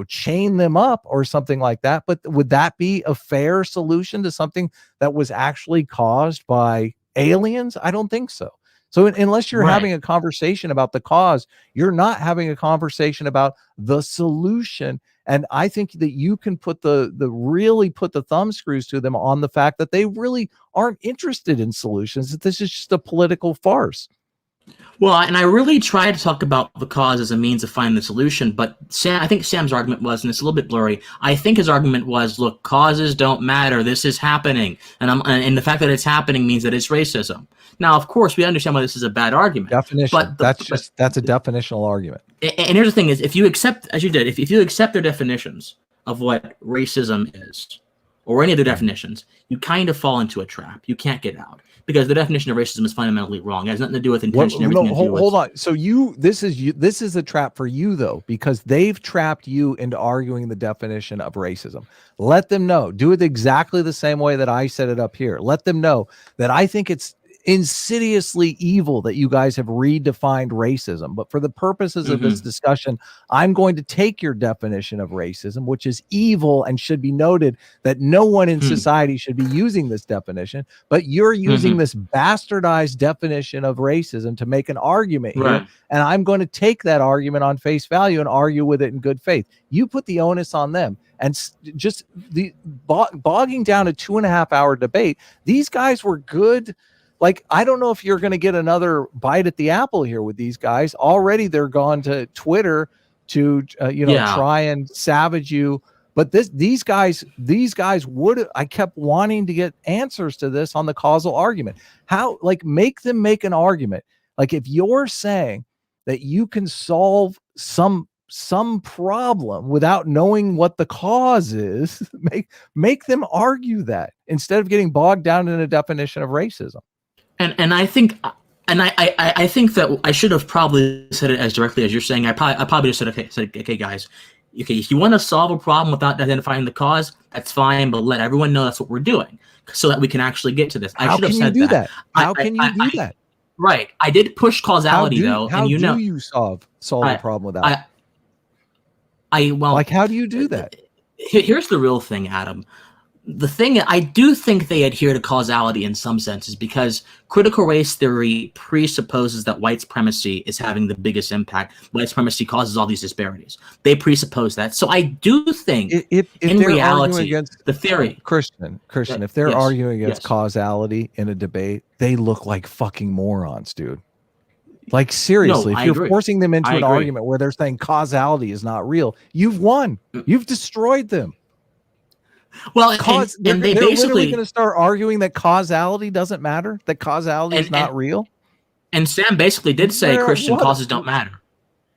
chain them up or something like that, but would that be a fair solution to something that was actually caused by aliens? I don't think so. So unless you're having a conversation about the cause, you're not having a conversation about the solution. And I think that you can really put the thumb screws to them on the fact that they really aren't interested in solutions, that this is just a political farce. Well, and I really tried to talk about the cause as a means of finding the solution, but I think Sam's argument was, and it's a little bit blurry, I think his argument was, look, causes don't matter, this is happening, and the fact that it's happening means that it's racism. Now, of course, we understand why this is a bad argument. Definition, but that's a definitional argument. And here's the thing is, if you accept, as you did, if you accept their definitions of what racism is, or any of their definitions, you kind of fall into a trap. You can't get out. Because the definition of racism is fundamentally wrong. It has nothing to do with intention. Hold on. So this is a trap for you though, because they've trapped you into arguing the definition of racism. Let them know. Do it exactly the same way that I set it up here. Let them know that I think it's insidiously evil that you guys have redefined racism. But for the purposes of this discussion, I'm going to take your definition of racism, which is evil, and should be noted that no one in society should be using this definition, but you're using this bastardized definition of racism to make an argument here. And I'm going to take that argument on face value and argue with it in good faith. You put the onus on them. And just the bogging down a 2.5 hour debate. These guys were good. Like, I don't know if you're going to get another bite at the apple here with these guys. Already they're gone to Twitter to, try and savage you. But these guys would, I kept wanting to get answers to this on the causal argument. How, make them make an argument. Like, if you're saying that you can solve some problem without knowing what the cause is, make them argue that instead of getting bogged down in a definition of racism. And I think, I think that I should have probably said it as directly as you're saying. I probably just said, okay, guys, okay, if you want to solve a problem without identifying the cause, that's fine, but let everyone know that's what we're doing so that we can actually get to this. How can you do that? How can you do that? Right. I did push causality though. How do you solve a problem without? How do you do that? Here's the real thing, Adam. The thing, I do think they adhere to causality in some senses because critical race theory presupposes that white supremacy is having the biggest impact. White supremacy causes all these disparities. They presuppose that. So I do think if in reality, against the theory. Christian, if they're arguing against causality in a debate, they look like fucking morons, dude. Like, seriously, if you're forcing them into an argument where they're saying causality is not real, you've won. You've destroyed them. Well, they're basically going to start arguing that causality doesn't matter, that causality is not real. And Sam basically did say Christian causes don't matter.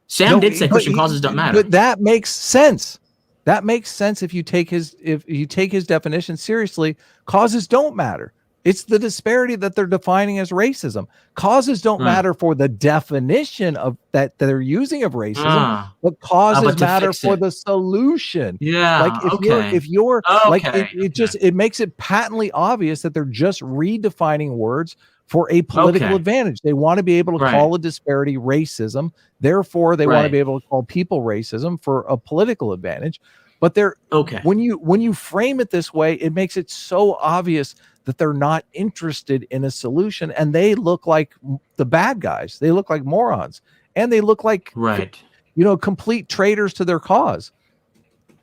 Sam did say Christian causes don't matter. But that makes sense. That makes sense if you take his definition seriously. Causes don't matter. It's the disparity that they're defining as racism. Causes don't matter for the definition of that they're using of racism, but causes matter for the solution. Yeah. Like if you're it makes it patently obvious that they're just redefining words for a political advantage. They want to be able to call a disparity racism. Therefore, they want to be able to call people racism for a political advantage. But they're when you frame it this way, it makes it so obvious that they're not interested in a solution, and they look like the bad guys. They look like morons, and they look like complete traitors to their cause.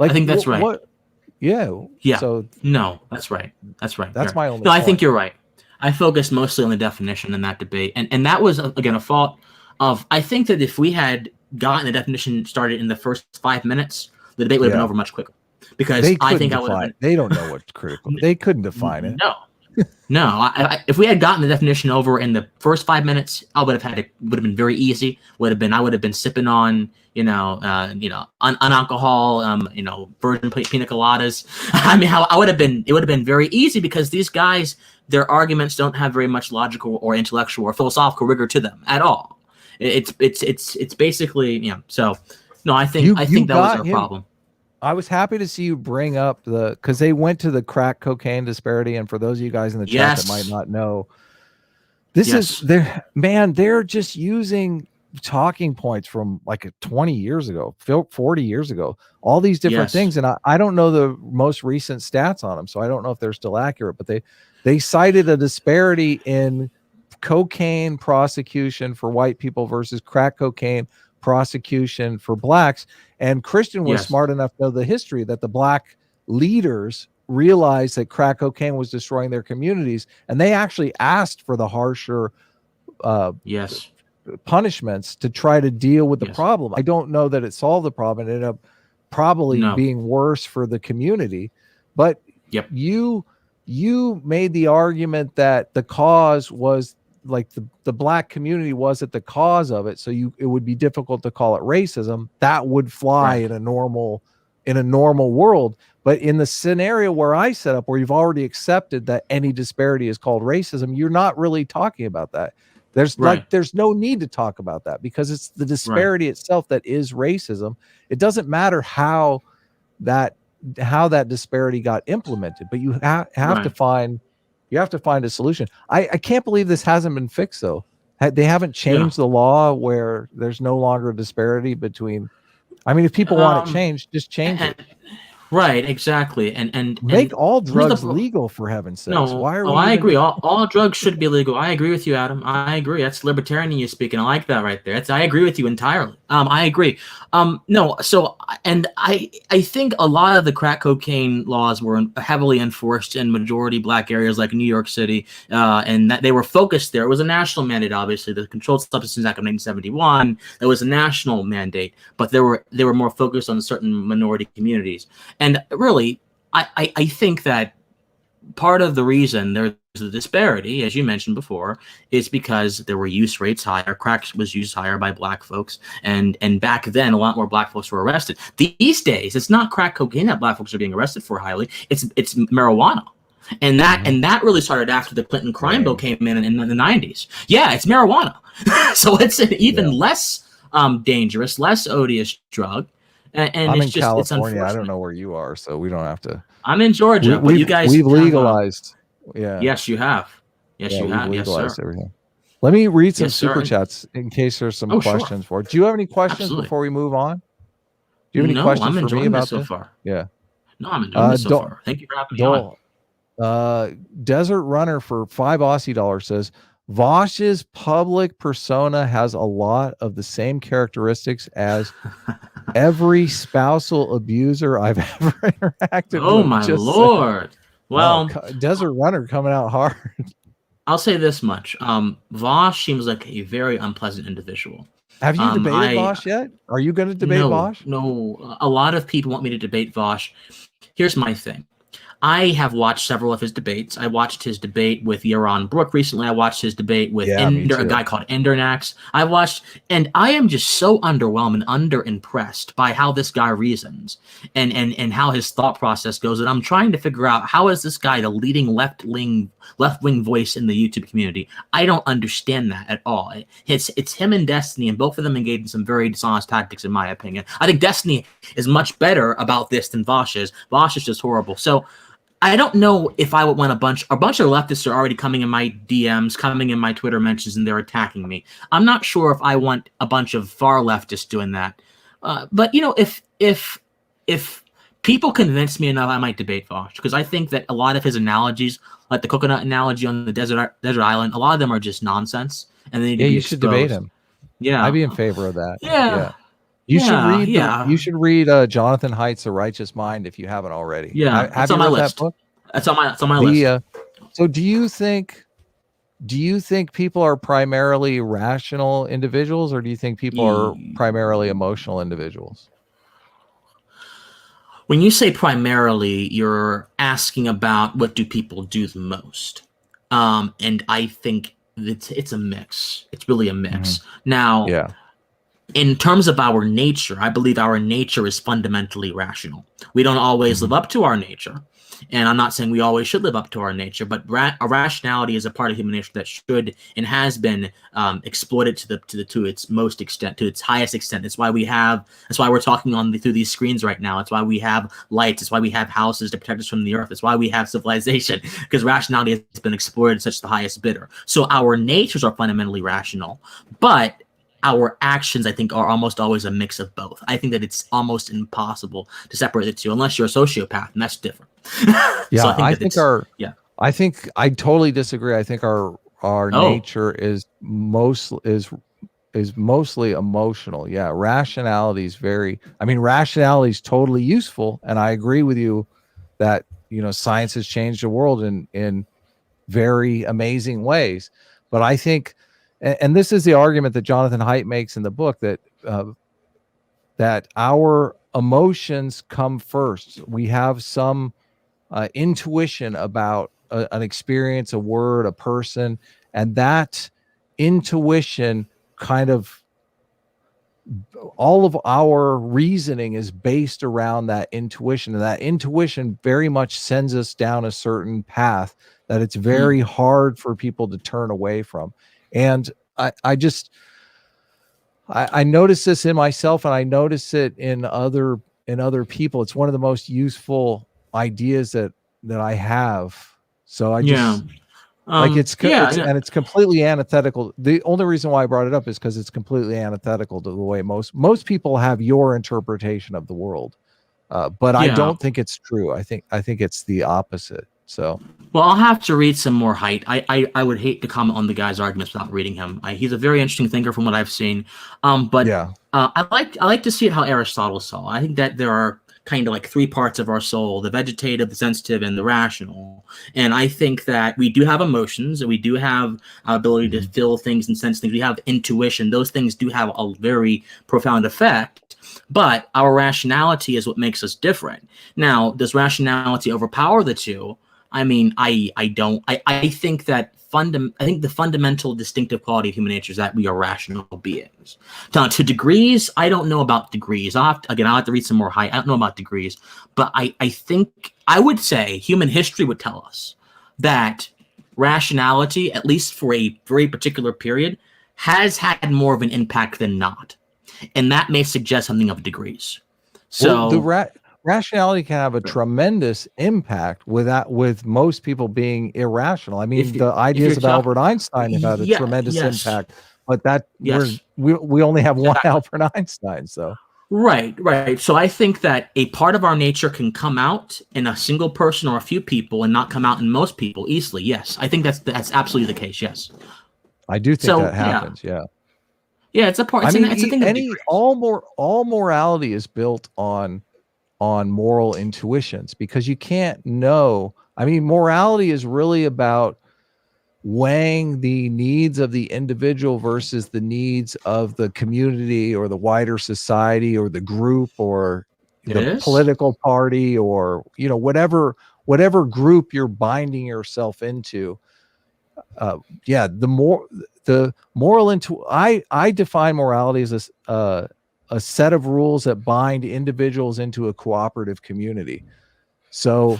Like, I think that's right. Yeah. So no, that's right. That's right. That's my only. No, I think you're right. I focused mostly on the definition in that debate, and that was again a fault of. I think that if we had gotten the definition started in the first 5 minutes, the debate would have been over much quicker. Because I think I would. They don't know what's critical. They couldn't define it. No, if we had gotten the definition over in the first 5 minutes, I would have had it. Would have been very easy. I would have been sipping on unalcohol, virgin pina coladas. I mean, it would have been very easy because these guys, their arguments don't have very much logical or intellectual or philosophical rigor to them at all. It's basically So no, I think that was our problem. I was happy to see you bring up because they went to the crack cocaine disparity. And for those of you guys in the chat that might not know, they're just using talking points from like 20 years ago, 40 years ago, all these different things. And I don't know the most recent stats on them, so I don't know if they're still accurate, but they cited a disparity in cocaine prosecution for white people versus crack cocaine prosecution for blacks. And Christian was smart enough to know the history that the black leaders realized that crack cocaine was destroying their communities, and they actually asked for the harsher punishments to try to deal with the problem. I don't know that it solved the problem. It ended up probably being worse for the community. But you made the argument that the cause was like the black community wasn't the cause of it, so it would be difficult to call it racism. That would fly in a normal world. But in the scenario where I set up, where you've already accepted that any disparity is called racism, you're not really talking about that. There's no need to talk about that because it's the disparity itself that is racism. It doesn't matter how that disparity got implemented, but you have to find a solution. I can't believe this hasn't been fixed though. They haven't changed the law where there's no longer a disparity between. I mean, if people want it changed, just change it. Right, exactly, and make all drugs legal, for heaven's sakes. No, why are I agree. All drugs should be legal. I agree with you, Adam. I agree. That's libertarian you speaking. I like that right there. I agree with you entirely. I agree. No, so and I think a lot of the crack cocaine laws were heavily enforced in majority black areas like New York City, and that they were focused there. It was a national mandate, obviously. The Controlled Substances Act of 1971. That was a national mandate, but they were more focused on certain minority communities. And really, I think that part of the reason there's a disparity, as you mentioned before, is because there were use rates higher. Crack was used higher by black folks. And back then, a lot more black folks were arrested. These days, it's not crack cocaine that black folks are being arrested for highly. It's marijuana. And that really started after the Clinton crime bill came in the 90s. Yeah, it's marijuana. So it's an even less dangerous, less odious drug. And I'm it's in just California. it's I don't know where you are, so we don't have to. I'm in Georgia, but you guys we've legalized. Yes, you have. Yes, you have. Yes, sir. Everything. Let me read some super chats in case there's some questions for it. Do you have any questions before we move on? Do you have any questions for me about this so far? Yeah. No, I'm enjoying this so far. Thank you for having me on. Desert Runner for $5 Aussie says Vaush's public persona has a lot of the same characteristics as every spousal abuser I've ever interacted with. Oh my lord. Well, Desert Runner coming out hard. I'll say this much. Vaush seems like a very unpleasant individual. Have you debated Vaush yet? Are you going to debate Vaush? No. A lot of people want me to debate Vaush. Here's my thing. I have watched several of his debates. I watched his debate with Yaron Brook recently. I watched his debate with a guy called Endernax. And I am just so underwhelmed and underimpressed by how this guy reasons and how his thought process goes. And I'm trying to figure out, how is this guy the leading left-wing voice in the YouTube community? I don't understand that at all. It's him and Destiny, and both of them engage in some very dishonest tactics, in my opinion. I think Destiny is much better about this than Vaush is. Vaush is just horrible. So I don't know if I would want a bunch of leftists are already coming in my DMs, coming in my Twitter mentions, and they're attacking me. I'm not sure if I want a bunch of far leftists doing that. But if people convince me enough, I might debate Vaush, because I think that a lot of his analogies, like the coconut analogy on the desert island, a lot of them are just nonsense. And they need to be you should debate him. Yeah, I'd be in favor of that. Yeah. You should read Jonathan Haidt's The Righteous Mind if you haven't already. Yeah, have you read that book? That's on my list. So do you think people are primarily rational individuals, or do you think people are primarily emotional individuals? When you say primarily, you're asking about what do people do the most, and I think it's a mix. It's really a mix. Now, in terms of our nature, I believe our nature is fundamentally rational. We don't always live up to our nature. And I'm not saying we always should live up to our nature, but a rationality is a part of human nature that should and has been exploited to its most extent, to its highest extent. That's why we're talking through these screens right now. It's why we have lights. It's why we have houses to protect us from the earth. It's why we have civilization, because rationality has been exploited to such the highest bidder. So our natures are fundamentally rational, but our actions, I think, are almost always a mix of both. I think that it's almost impossible to separate the two, unless you're a sociopath, and that's different. Yeah, So I think I totally disagree. I think our nature is mostly emotional. Yeah, rationality is rationality is totally useful, and I agree with you that science has changed the world in very amazing ways. But I think, and this is the argument that Jonathan Haidt makes in the book, that that our emotions come first. We have some intuition about an experience, a word, a person, and that intuition kind of, all of our reasoning is based around that intuition, and that intuition very much sends us down a certain path that it's very hard for people to turn away from. And I notice this in myself, and I notice it in other people. It's one of the most useful ideas that I have. So I just it's completely antithetical. The only reason why I brought it up is because it's completely antithetical to the way most people have your interpretation of the world. But I don't think it's true. I think it's the opposite. So, well, I'll have to read some more Haidt. I would hate to comment on the guy's arguments without reading him. He's a very interesting thinker from what I've seen. I like to see it how Aristotle saw. I think that there are kind of like three parts of our soul: the vegetative, the sensitive, and the rational. And I think that we do have emotions, and we do have our ability to feel things and sense things. We have intuition. Those things do have a very profound effect. But our rationality is what makes us different. Now, does rationality overpower the two? I mean, I think that the fundamental distinctive quality of human nature is that we are rational beings. Now, to degrees, I don't know about degrees. I'll have to read some more Haidt. I don't know about degrees, but I think I would say human history would tell us that rationality, at least for a very particular period, has had more of an impact than not. And that may suggest something of degrees. So rationality can have a tremendous impact with most people being irrational. I mean, the ideas of Albert Einstein have had a tremendous impact, but we only have one Albert Einstein. So right. So I think that a part of our nature can come out in a single person or a few people and not come out in most people easily. Yes, I think that's absolutely the case. Yes, I do think that happens. Yeah. Yeah, it's a part. It's a thing. All morality is built on moral intuitions, because you can't know. I mean, morality is really about weighing the needs of the individual versus the needs of the community or the wider society or the group or the political party or whatever group you're binding yourself into. The moral I define morality as a set of rules that bind individuals into a cooperative community. So,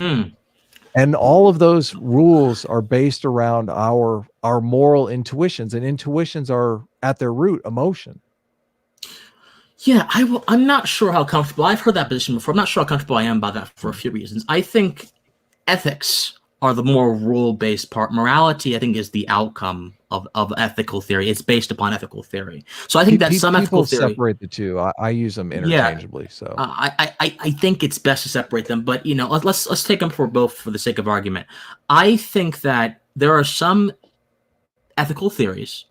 and all of those rules are based around our moral intuitions, and intuitions are at their root emotion. Yeah, I'm not sure how comfortable. I've heard that position before. I'm not sure how comfortable I am about that for a few reasons. I think ethics are the more rule-based part. Morality, I think, is the outcome of ethical theory. It's based upon ethical theory. So I think that some ethical theory separate the two. I use them interchangeably. So I think it's best to separate them. But let's take them for both for the sake of argument. I think that there are some ethical theories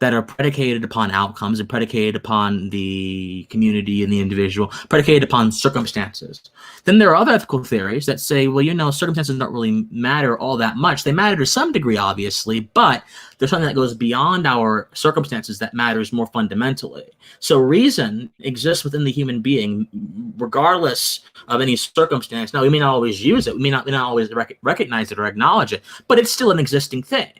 that are predicated upon outcomes and predicated upon the community and the individual, predicated upon circumstances. Then there are other ethical theories that say, well, you know, circumstances don't really matter all that much. They matter to some degree, obviously, but there's something that goes beyond our circumstances that matters more fundamentally. So reason exists within the human being, regardless of any circumstance. Now, we may not always use it. We may not always recognize it or acknowledge it, but it's still an existing thing.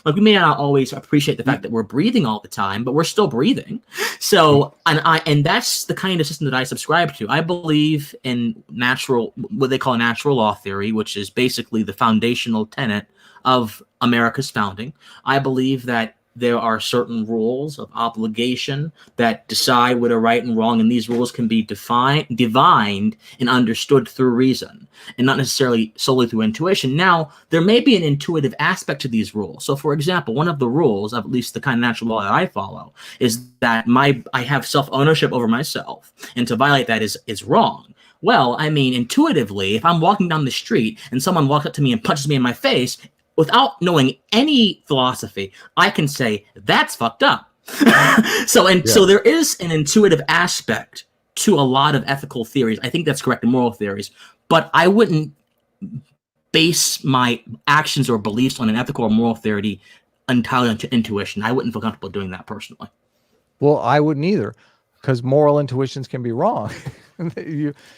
Like, we may not always appreciate the fact that we're breathing all the time, but we're still breathing. So, and that's the kind of system that I subscribe to. I believe in what they call natural law theory, which is basically the foundational tenet of America's founding. I believe that there are certain rules of obligation that decide what are right and wrong, and these rules can be divined and understood through reason, and not necessarily solely through intuition. Now, there may be an intuitive aspect to these rules. So, for example, one of the rules, of at least the kind of natural law that I follow, is that I have self-ownership over myself, and to violate that is wrong. Well, I mean, intuitively, if I'm walking down the street and someone walks up to me and punches me in my face, without knowing any philosophy, I can say that's fucked up. So there is an intuitive aspect to a lot of ethical theories. I think that's correct in moral theories, but I wouldn't base my actions or beliefs on an ethical or moral theory entirely on intuition. I wouldn't feel comfortable doing that personally. Well, I wouldn't either, because moral intuitions can be wrong.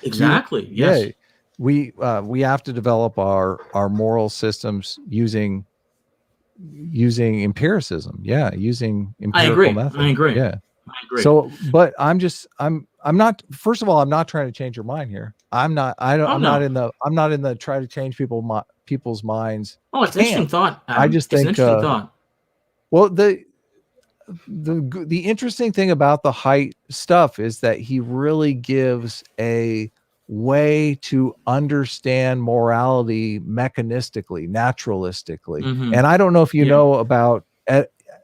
Exactly. Yes. Yeah, we have to develop our moral systems using empiricism. Yeah, using empirical methods. I agree. Yeah, I agree. So, but I'm not. First of all, I'm not trying to change your mind here. I'm not in the try to change people's minds. Oh, it's an interesting thought. I just think it's an interesting thought. Well, the interesting thing about the Haidt stuff is that he really gives a way to understand morality mechanistically, naturalistically. Mm-hmm. And I don't know if you know about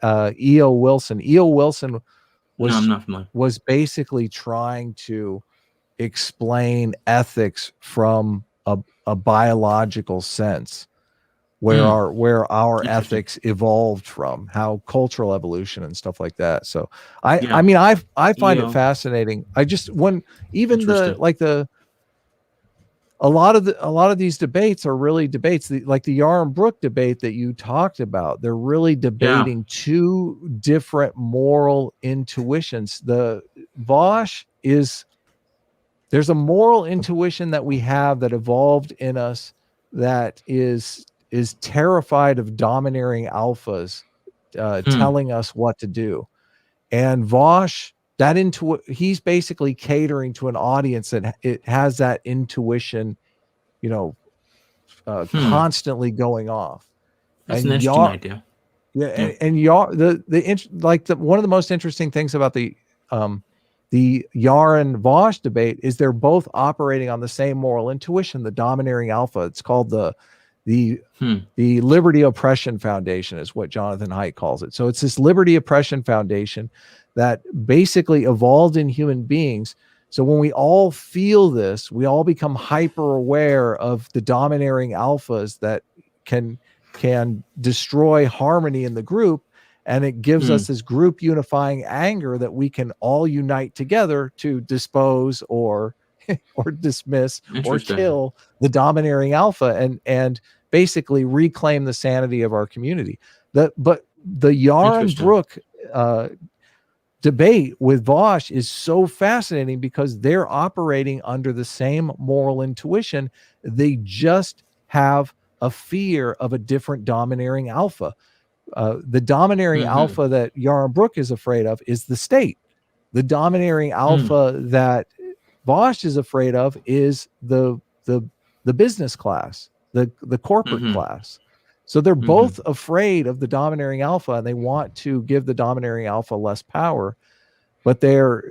E.O. Wilson. E.O. Wilson was basically trying to explain ethics from a biological sense, where our ethics evolved from, how cultural evolution and stuff like that. So I find it fascinating. I just a lot of these debates are really debates like the Yarn Brook debate that you talked about. They're really debating two different moral intuitions. The Vaush there's a moral intuition that we have that evolved in us that is terrified of domineering alphas telling us what to do. And Vaush, he's basically catering to an audience that it has that intuition, constantly going off. That's an interesting idea. Yeah, and one of the most interesting things about the Yarn Vaush debate is they're both operating on the same moral intuition, the domineering alpha. It's called the Liberty Oppression Foundation is what Jonathan Haidt calls it. So it's this Liberty Oppression Foundation that basically evolved in human beings. So when we all feel this, we all become hyper aware of the domineering alphas that can destroy harmony in the group. And it gives us this group unifying anger that we can all unite together to dispose or dismiss or kill the domineering alpha and basically reclaim the sanity of our community. But the Yarn Brook debate with Vaush is so fascinating because they're operating under the same moral intuition. They just have a fear of a different domineering alpha. The domineering alpha that Yarn Brook is afraid of is the state. The domineering alpha that Vaush is afraid of is the business class, the corporate class. So they're both afraid of the domineering alpha, and they want to give the domineering alpha less power. But their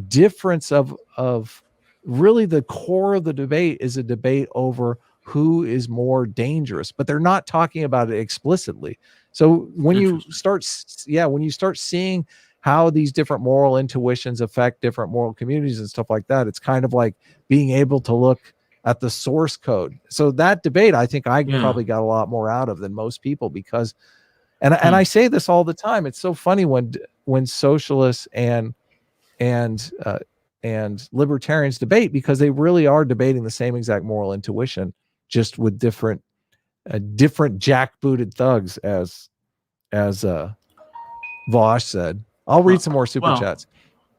difference of really the core of the debate is a debate over who is more dangerous. But they're not talking about it explicitly. So when you start seeing how these different moral intuitions affect different moral communities and stuff like that, it's kind of like being able to look at the source code. So that debate, I think I probably got a lot more out of than most people, because And I say this all the time. It's so funny when socialists and libertarians debate, because they really are debating the same exact moral intuition, just with different jackbooted thugs, as Vaush said. I'll read some more super chats.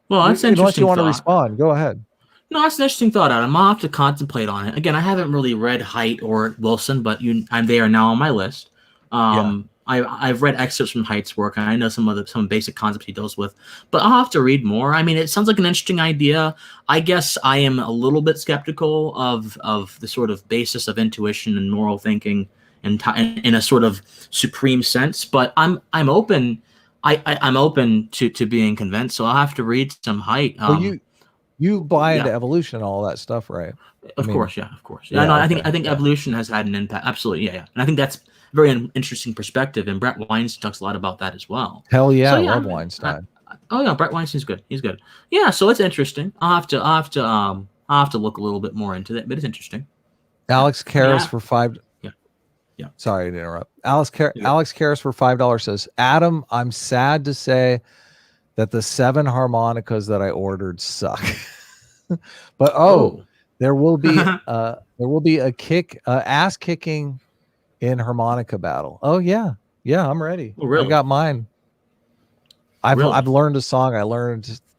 Well, that's interesting. Unless you want to respond, go ahead. No, that's an interesting thought, Adam. I'll have to contemplate on it. Again, I haven't really read Haidt or Wilson, but they are now on my list. I've read excerpts from Haidt's work, and I know some basic concepts he deals with, but I'll have to read more. I mean, it sounds like an interesting idea. I guess I am a little bit skeptical of the sort of basis of intuition and moral thinking in a sort of supreme sense, but I'm open. I'm open to being convinced, so I'll have to read some Haidt. Well, you buy into evolution, all that stuff, right? Of course. Yeah, no, I think evolution has had an impact. Absolutely, yeah. And I think that's a very interesting perspective, and Brett Weinstein talks a lot about that as well. Hell yeah, I love Weinstein. Brett Weinstein's good. He's good. Yeah, so it's interesting. I'll have to look a little bit more into that, but it's interesting. Alex Karras for $5. Yeah. Sorry to interrupt. Alex Karras for $5 says, Adam, I'm sad to say that the 7 harmonicas that I ordered suck. But there will be a ass kicking in harmonica battle. Oh yeah, I'm ready. Oh, really? I got mine. I've learned a song.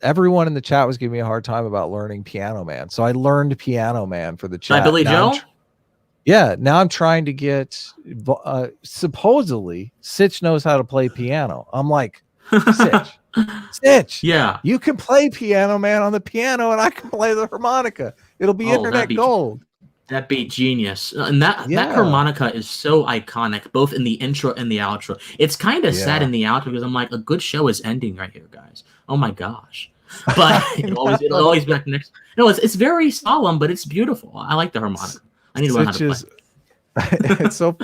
Everyone in the chat was giving me a hard time about learning Piano Man, so I learned Piano Man for the chat. Billy Joe. Now I'm trying to get. Supposedly, Sitch knows how to play piano. I'm like, Sitch. Yeah, you can play Piano Man on the piano, and I can play the harmonica. It'll be internet gold. That'd be genius. And that harmonica is so iconic, both in the intro and the outro. It's kind of sad in the outro because I'm like, a good show is ending right here, guys. Oh my gosh. But it'll always be back next. No, it's very solemn, but it's beautiful. I like the harmonica. I need to learn how to play. It's so.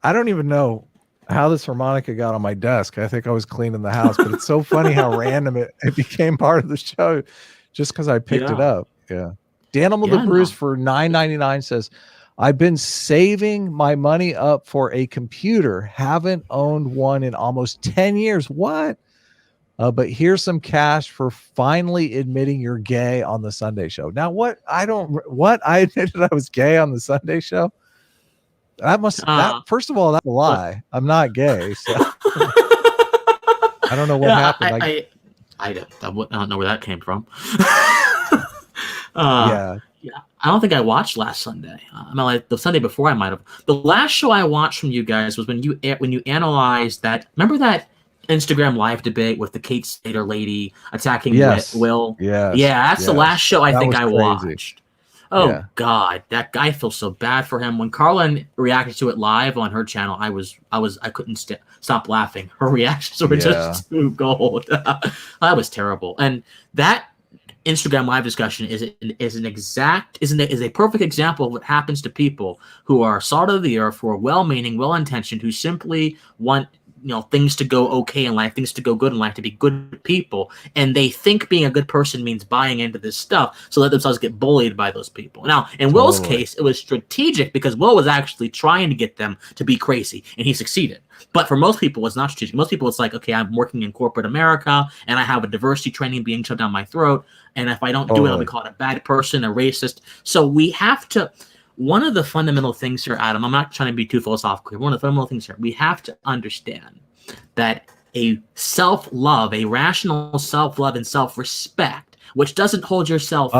I don't even know how this harmonica got on my desk. I think I was cleaning the house, but it's so funny how random it became part of the show just because I picked it up. Yeah. Danimal the Bruce for $9.99 says, I've been saving my money up for a computer. Haven't owned one in almost 10 years. What? But here's some cash for finally admitting you're gay on the Sunday show. Now, I admitted I was gay on the Sunday show. First of all, that's a lie. I'm not gay. So. I don't know what happened. I don't know where that came from. Yeah. I don't think I watched last Sunday. Like the Sunday before I might have. The last show I watched from you guys was when you analyzed that. Remember that Instagram live debate with the Kate Slater lady attacking Will? Yeah. That's the last show I think I watched. Oh God, that guy feels so bad for him. When Carlin reacted to it live on her channel, I couldn't stop laughing. Her reactions were just too gold. That was terrible. And that Instagram live discussion is a perfect example of what happens to people who are salt of the earth, who are well-meaning, well-intentioned, who simply want things to go okay in life, things to go good in life, to be good people, and they think being a good person means buying into this stuff, so let themselves get bullied by those people. Now, in Will's case, it was strategic because Will was actually trying to get them to be crazy, and he succeeded. But for most people, it's not strategic. Most people, it's like, okay, I'm working in corporate America, and I have a diversity training being shoved down my throat, and if I don't do it, I'll be called a bad person, a racist. So we have to. One of the fundamental things here, Adam, I'm not trying to be too philosophical. One of the fundamental things here, we have to understand that a self-love, a rational self-love and self-respect, which doesn't hold yourself.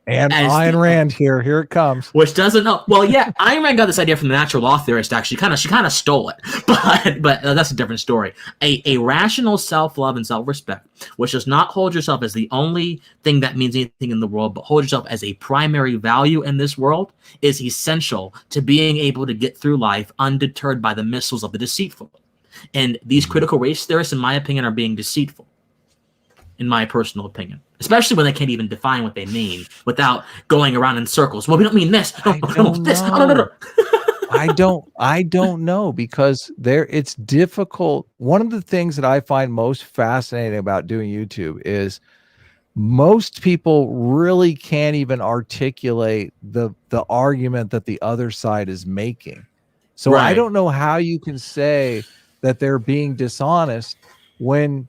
And Ayn Rand here it comes. Which doesn't know. Well, yeah, Ayn Rand got this idea from the natural law theorist. Actually, she kind of stole it, but that's a different story. A rational self-love and self-respect, which does not hold yourself as the only thing that means anything in the world, but hold yourself as a primary value in this world, is essential to being able to get through life undeterred by the missiles of the deceitful. And these critical race theorists, in my opinion, are being deceitful. In my personal opinion, especially when they can't even define what they mean without going around in circles. Well, we don't mean this. No. I don't know, because it's difficult. One of the things that I find most fascinating about doing YouTube is most people really can't even articulate the argument that the other side is making. So I don't know how you can say that they're being dishonest when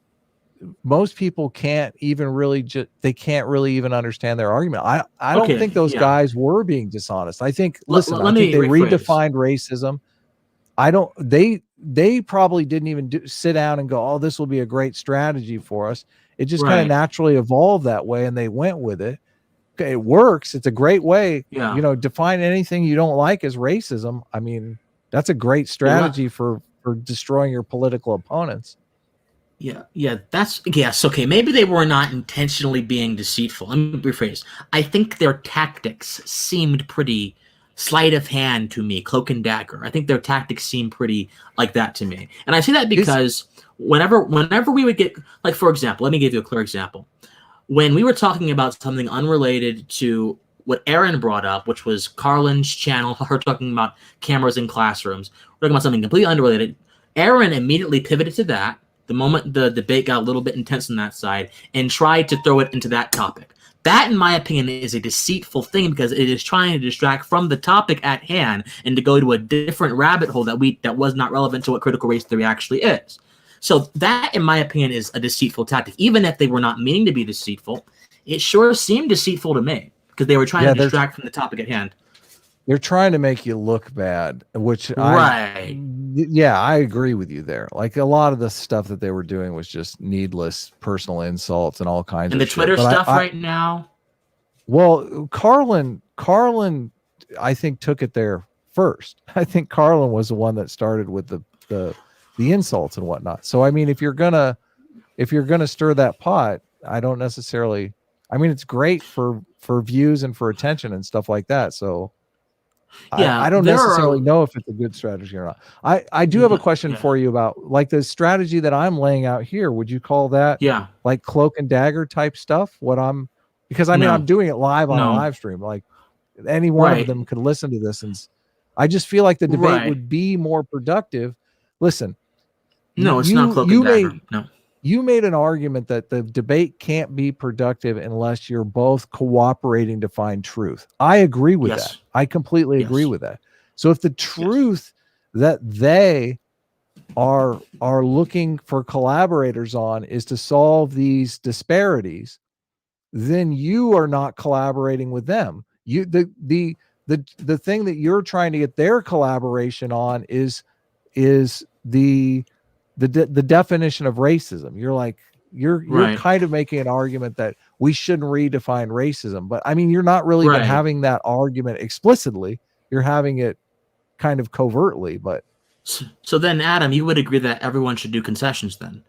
most people can't even really they can't really even understand their argument. I don't think those guys were being dishonest. I think I think they redefined racism. They probably didn't even sit down and go, oh, this will be a great strategy for us. It just kind of naturally evolved that way, and they went with it. Okay, it works. It's a great way. Define anything you don't like as racism. I mean, that's a great strategy for destroying your political opponents. Yes, okay. Maybe they were not intentionally being deceitful. Let me rephrase. I think their tactics seemed pretty sleight of hand to me, cloak and dagger. I think their tactics seemed pretty like that to me. And I say that because whenever we would get, like, for example, let me give you a clear example. When we were talking about something unrelated to what Aaron brought up, which was Carlin's channel, her talking about cameras in classrooms, we're talking about something completely unrelated. Aaron immediately pivoted to that the moment the debate got a little bit intense on that side and tried to throw it into that topic. That, in my opinion, is a deceitful thing because it is trying to distract from the topic at hand and to go to a different rabbit hole that was not relevant to what critical race theory actually is. So that, in my opinion, is a deceitful tactic. Even if they were not meaning to be deceitful, it sure seemed deceitful to me because they were trying to distract from the topic at hand. They're trying to make you look bad, which I agree with you there. Like, a lot of the stuff that they were doing was just needless personal insults and all kinds of shit. And the Twitter stuff right now. Well, Carlin, I think took it there first. I think Carlin was the one that started with the insults and whatnot. So, I mean, if you're gonna stir that pot, I don't necessarily. I mean, it's great for views and for attention and stuff like that. So. I don't necessarily know if it's a good strategy or not. I do have a question for you about, like, the strategy that I'm laying out here. Would you call that like cloak and dagger type stuff? Because I'm doing it live on a live stream. Like, any one of them could listen to this, and I just feel like the debate would be more productive. Listen, it's not cloak and dagger. You made an argument that the debate can't be productive unless you're both cooperating to find truth. I agree with that. I completely agree with that. So if the truth that they are looking for collaborators on is to solve these disparities, then you are not collaborating with them. The thing that you're trying to get their collaboration on is the definition of racism. You're kind of making an argument that we shouldn't redefine racism, but I mean, you're not really even having that argument explicitly. You're having it kind of covertly. But so then, Adam, you would agree that everyone should do concessions then,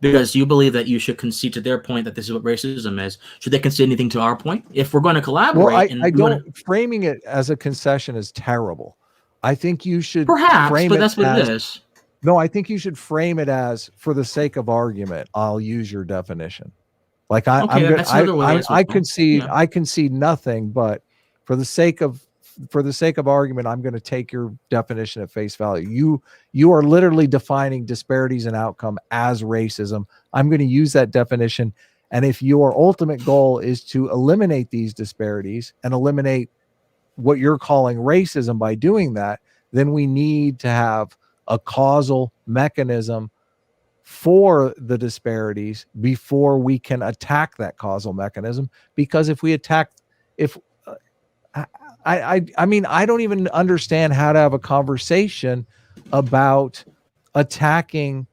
because you believe that you should concede to their point that this is what racism is. Should they concede anything to our point if we're going to collaborate? Well, framing it as a concession is terrible. I think you should perhaps, but that's what it is. No, I think you should frame it as, for the sake of argument, I'll use your definition. Like, I concede nothing, but for the sake of argument, I'm going to take your definition at face value. You are literally defining disparities in outcome as racism. I'm going to use that definition, and if your ultimate goal is to eliminate these disparities and eliminate what you're calling racism by doing that, then we need to have a causal mechanism for the disparities before we can attack that causal mechanism. Because if we attack, I mean, I don't even understand how to have a conversation about attacking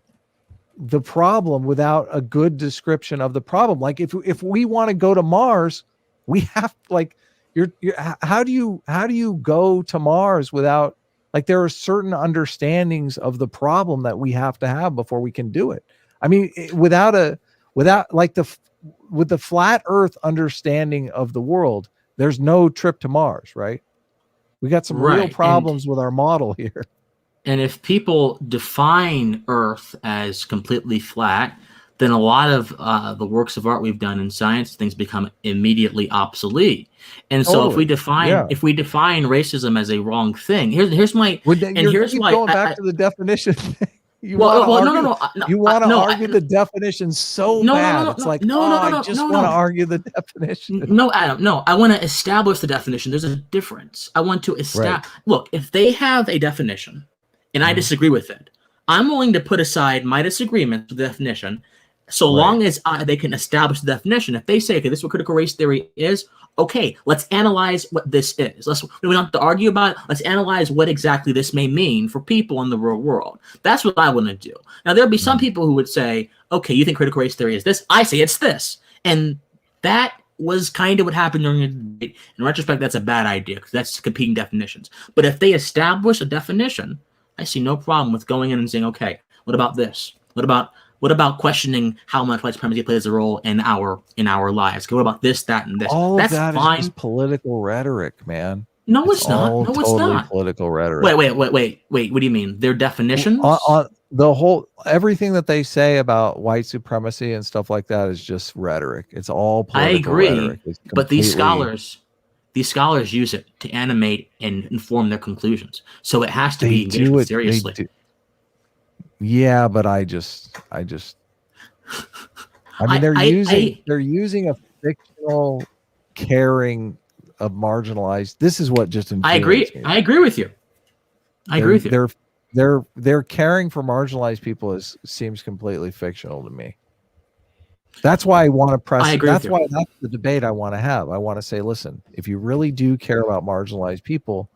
the problem without a good description of the problem. Like, if we want to go to Mars, we have, like, how do you go to Mars without, like, there are certain understandings of the problem that we have to have before we can do it. I mean, with the flat Earth understanding of the world, there's no trip to Mars, right? We got some real problems with our model here. And if people define Earth as completely flat, then a lot of the works of art we've done in science, things become immediately obsolete. And so if we define racism as a wrong thing, here's my here's why going back to the definition. You want to argue the definition so bad. It's like, I just want to argue the definition. No, Adam, no. I want to establish the definition. There's a difference. I want to establish. Look, if they have a definition and I disagree with it, I'm willing to put aside my disagreement with the definition, so long as they can establish the definition. If they say, okay, this is what critical race theory is, okay, let's analyze what this is. We don't have to argue about it. Let's analyze what exactly this may mean for people in the real world. That's what I want to do. Now, there'll be some people who would say, okay, you think critical race theory is this? I say it's this. And that was kind of what happened during the debate. In retrospect, that's a bad idea because that's competing definitions. But if they establish a definition, I see no problem with going in and saying, okay, what about this? What about questioning how much white supremacy plays a role in our lives? What about this, that, and this? That's fine. Is just political rhetoric, man. No, it's not. No, it's not. Political rhetoric. Wait. What do you mean? Their definitions? Everything that they say about white supremacy and stuff like that is just rhetoric. It's all political rhetoric. But these scholars use it to animate and inform their conclusions. So it has to be engaged seriously. Yeah, but I mean, they're using a fictional caring of marginalized. This is what just I agree. Me. I agree with you. They're caring for marginalized people seems completely fictional to me. That's why I want to press. That's the debate I want to have. I want to say, listen, if you really do care about marginalized people,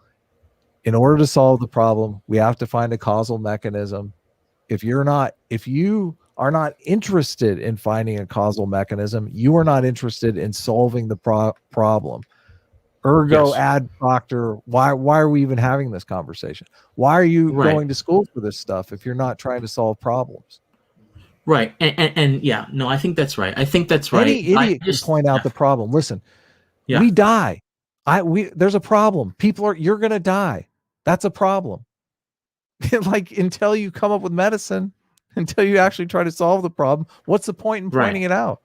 in order to solve the problem, we have to find a causal mechanism. If you are not interested in finding a causal mechanism, you are not interested in solving the problem. Ergo ad proctor. Why are we even having this conversation? Why are you going to school for this stuff if you're not trying to solve problems? Right. And yeah, no, I think that's right. Any idiot can point out the problem. Listen, we die. There's a problem. You're going to die. That's a problem. Like, until you come up with medicine, until you actually try to solve the problem, what's the point in pointing it out?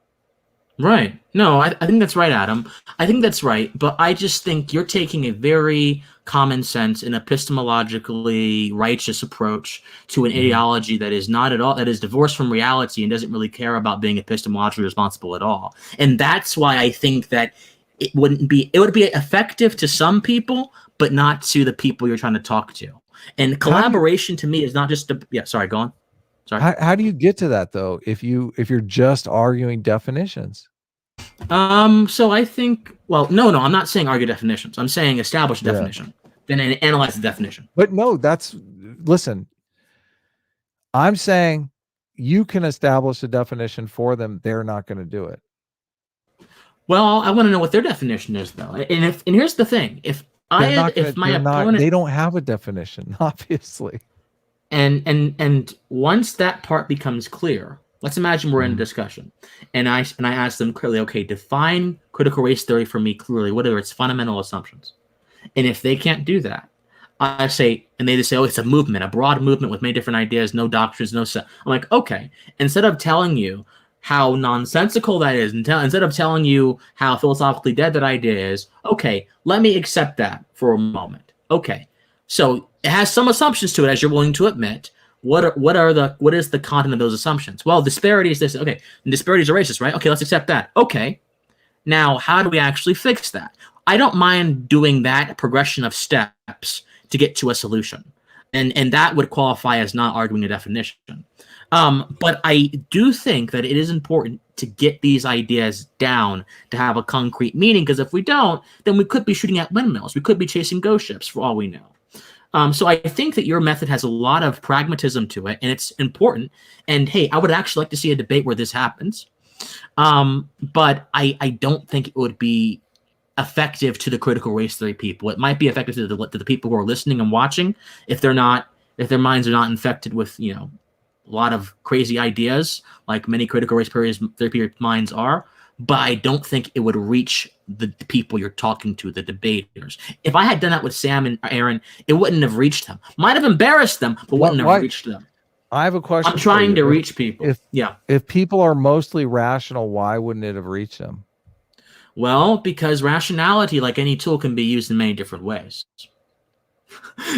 Right. No, I think that's right, Adam. I think that's right. But I just think you're taking a very common sense and epistemologically righteous approach to an ideology that is not at all, that is divorced from reality and doesn't really care about being epistemologically responsible at all. And that's why I think that it would be effective to some people, but not to the people you're trying to talk to. And collaboration to me is not just sorry, go on. Sorry. How do you get to that though? If you're just arguing definitions? So I think, no, I'm not saying argue definitions. I'm saying establish a definition, then analyze the definition. But no, listen, I'm saying you can establish a definition for them. They're not going to do it. Well, I want to know what their definition is though. And here's the thing, they don't have a definition, obviously. And once that part becomes clear, let's imagine we're in a discussion, and I ask them clearly, okay, define critical race theory for me clearly. What are its fundamental assumptions? And if they can't do that, I say, and they just say, oh, it's a movement, a broad movement with many different ideas, no doctrines, no set. I'm like, okay, instead of telling you how nonsensical that is, instead of telling you how philosophically dead that idea is, okay, let me accept that for a moment. Okay, so it has some assumptions to it, as you're willing to admit. What is the content of those assumptions? Well, disparity is this. Okay, and disparities are racist, right? Okay, let's accept that. Okay, now how do we actually fix that? I don't mind doing that progression of steps to get to a solution, and that would qualify as not arguing a definition. But I do think that it is important to get these ideas down to have a concrete meaning, because if we don't, then we could be shooting at windmills. We could be chasing ghost ships for all we know. So I think that your method has a lot of pragmatism to it, and it's important. And hey, I would actually like to see a debate where this happens. But I don't think it would be effective to the critical race theory people. It might be effective to the people who are listening and watching, if their minds are not infected with, a lot of crazy ideas like many critical race theory minds are. But I don't think it would reach the people you're talking to, the debaters. If I had done that with Sam and Aaron, it wouldn't have reached them. Might have embarrassed them, but wouldn't have reached them. I have a question. I'm trying to reach people. If people are mostly rational, why wouldn't it have reached them? Well, because rationality, like any tool, can be used in many different ways.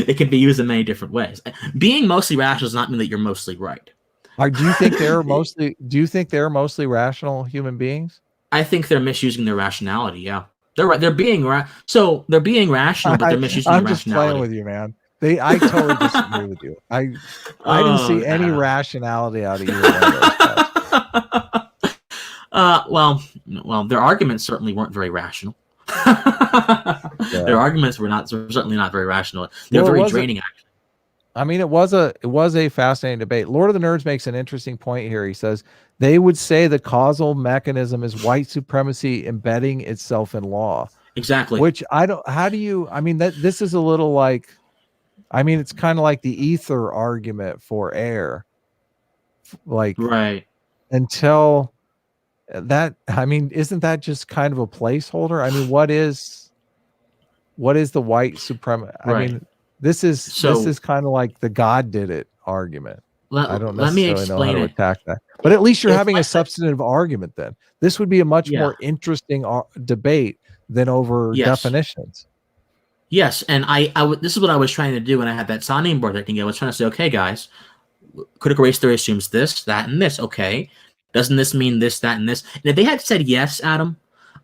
It can be used in many different ways. Being mostly rational does not mean that you're mostly right. Do you think they're mostly? Do you think they're mostly rational human beings? I think they're misusing their rationality. Yeah, they're right. They're being rational, but they're misusing their rationality. I'm just playing with you, man. I totally disagree with you. I didn't see any rationality out of either one of those guys. Well, their arguments certainly weren't very rational. Their arguments were certainly not very rational. They were very draining, actually. I mean, it was a fascinating debate. Lord of the Nerds makes an interesting point here. He says they would say the causal mechanism is white supremacy embedding itself in law. Exactly. Which I don't. How do you? I mean, this is a little like. I mean, it's kind of like the ether argument for air. Like, right. Until that, I mean, isn't that just kind of a placeholder? I mean, what is the white supremacy? I mean, this is kind of like the God did it argument. I don't necessarily know how to attack that, but at least you're having a substantive argument. Then this would be a much more interesting debate than over definitions. Yes, and this is what I was trying to do when I had that sounding board. I was trying to say, okay, guys, critical race theory assumes this, that, and this. Okay, doesn't this mean this, that, and this? And if they had said yes, Adam,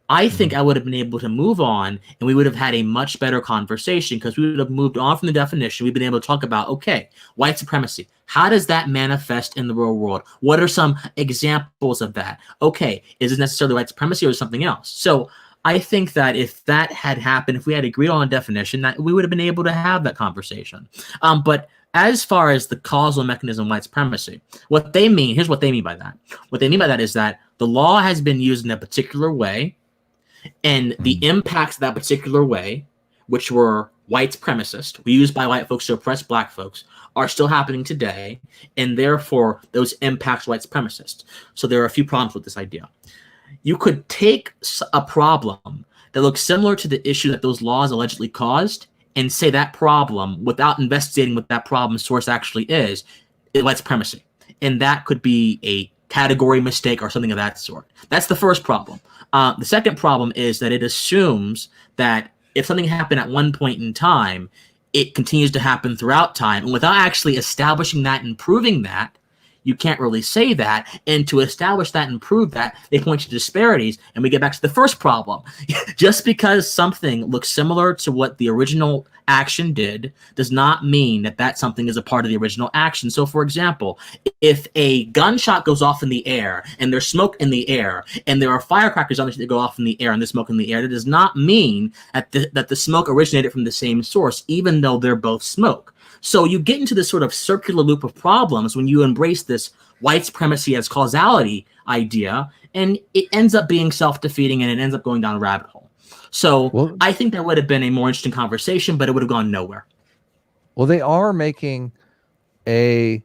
I think I would have been able to move on, and we would have had a much better conversation because we would have moved on from the definition. We've been able to talk about, okay, white supremacy. How does that manifest in the real world? What are some examples of that? Okay, is it necessarily white supremacy or something else? So I think that if that had happened, if we had agreed on a definition, that we would have been able to have that conversation. But as far as the causal mechanism of white supremacy, here's what they mean by that. What they mean by that is that the law has been used in a particular way, and the impacts of that particular way, which were white supremacist, were used by white folks to oppress black folks, are still happening today, and therefore those impacts white supremacists. So there are a few problems with this idea. You could take a problem that looks similar to the issue that those laws allegedly caused and say that problem, without investigating what that problem source actually is white supremacy. And that could be a category mistake or something of that sort. That's the first problem. The second problem is that it assumes that if something happened at one point in time, it continues to happen throughout time. And without actually establishing that and proving that, you can't really say that. And to establish that and prove that, they point to disparities. And we get back to the first problem. Just because something looks similar to what the original action did does not mean that that something is a part of the original action. So, for example, if a gunshot goes off in the air and there's smoke in the air and there are firecrackers on the that go off in the air and there's smoke in the air, that does not mean that the smoke originated from the same source, even though they're both smoke. So you get into this sort of circular loop of problems when you embrace this white supremacy as causality idea, and it ends up being self-defeating and it ends up going down a rabbit hole. So I think that would have been a more interesting conversation, but it would have gone nowhere. Well, they are making a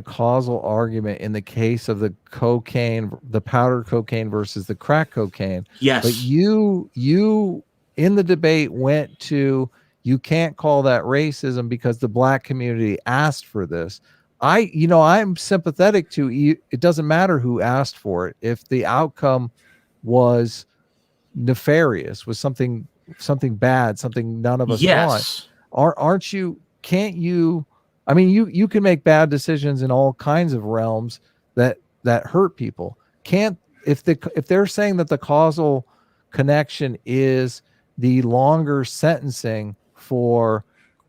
causal argument in the case of the cocaine, the powder cocaine versus the crack cocaine. Yes. But you in the debate went to, you can't call that racism because the black community asked for this. I'm sympathetic to you. It doesn't matter who asked for it. If the outcome was nefarious, was something bad, something none of us want, aren't you? Can't you? I mean, you can make bad decisions in all kinds of realms that hurt people. Can't if they're saying that the causal connection is the longer sentencing for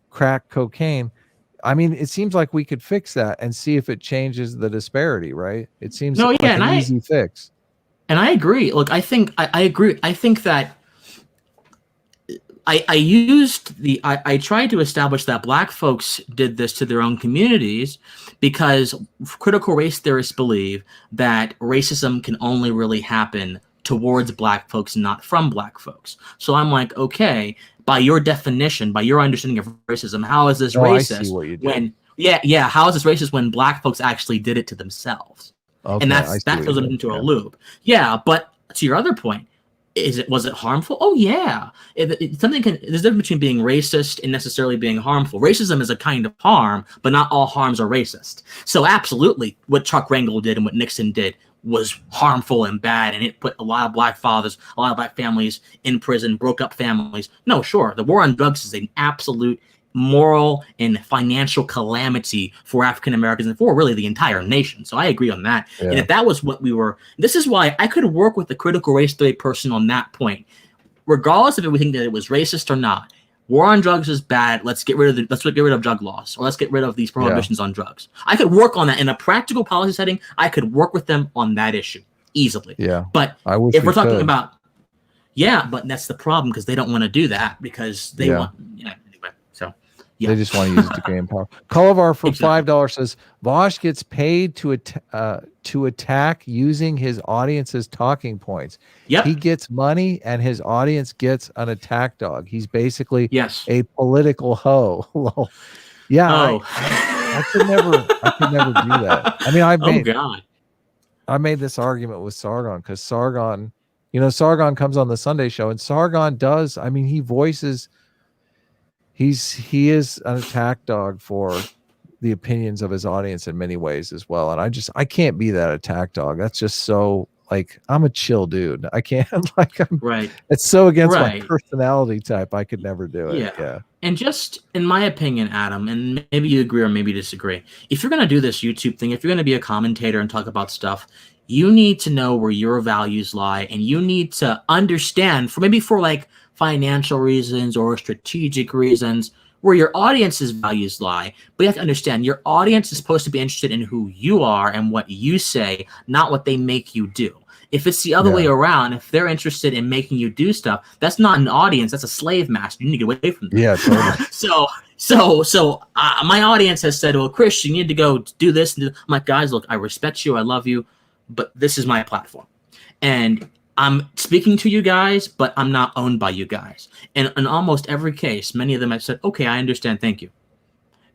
crack cocaine, I mean, it seems like we could fix that and see if it changes the disparity, right? It seems like an easy fix. And I agree. Look, I think I agree. I think that I tried to establish that black folks did this to their own communities because critical race theorists believe that racism can only really happen towards black folks, not from black folks. So I'm like, okay, by your definition, by your understanding of racism, how is this racist? I see what you did. When how is this racist when black folks actually did it to themselves? Okay, and that throws them into a loop. Yeah, but to your other point, was it harmful? Oh yeah. There's a difference between being racist and necessarily being harmful. Racism is a kind of harm, but not all harms are racist. So absolutely, what Chuck Rangel did and what Nixon did was harmful and bad, and it put a lot of black fathers, a lot of black families in prison, broke up families. No, sure, the war on drugs is an absolute moral and financial calamity for African Americans and for really the entire nation. So I agree on that. Yeah. And if that was what we were, this is why I could work with the critical race theory person on that point. Regardless of if we think that it was racist or not, War on drugs is bad. Let's get rid of drug laws, or let's get rid of these prohibitions on drugs. I could work on that in a practical policy setting. I could work with them on that issue easily. Yeah. But if we're talking about, but that's the problem, because they don't want to do that because they want, anyway. So they just want to use it to gain power. Cullivar for $5 says Vaush gets paid to attack using his audience's talking points. Yep. He gets money and his audience gets an attack dog. He's basically a political hoe. Well, I could never do that. I mean, I made this argument with Sargon, because Sargon, Sargon comes on the Sunday show, and Sargon does, I mean, he voices, he is an attack dog for the opinions of his audience in many ways as well. And I can't be that attack dog. That's just so, like, I'm a chill dude. I can't, like, it's so against my personality type. I could never do it. Yeah. And just in my opinion, Adam, and maybe you agree or maybe disagree, if you're going to do this YouTube thing, if you're going to be a commentator and talk about stuff, you need to know where your values lie, and you need to understand, for like financial reasons or strategic reasons, where your audience's values lie. But you have to understand, your audience is supposed to be interested in who you are and what you say, not what they make you do. If it's the other way around, if they're interested in making you do stuff, that's not an audience. That's a slave master. You need to get away from them. Yeah, totally. So my audience has said, well, Chris, you need to go do this. I'm like, guys, look, I respect you. I love you. But this is my platform. And I'm speaking to you guys, but I'm not owned by you guys. And in almost every case, many of them have said, okay, I understand. Thank you.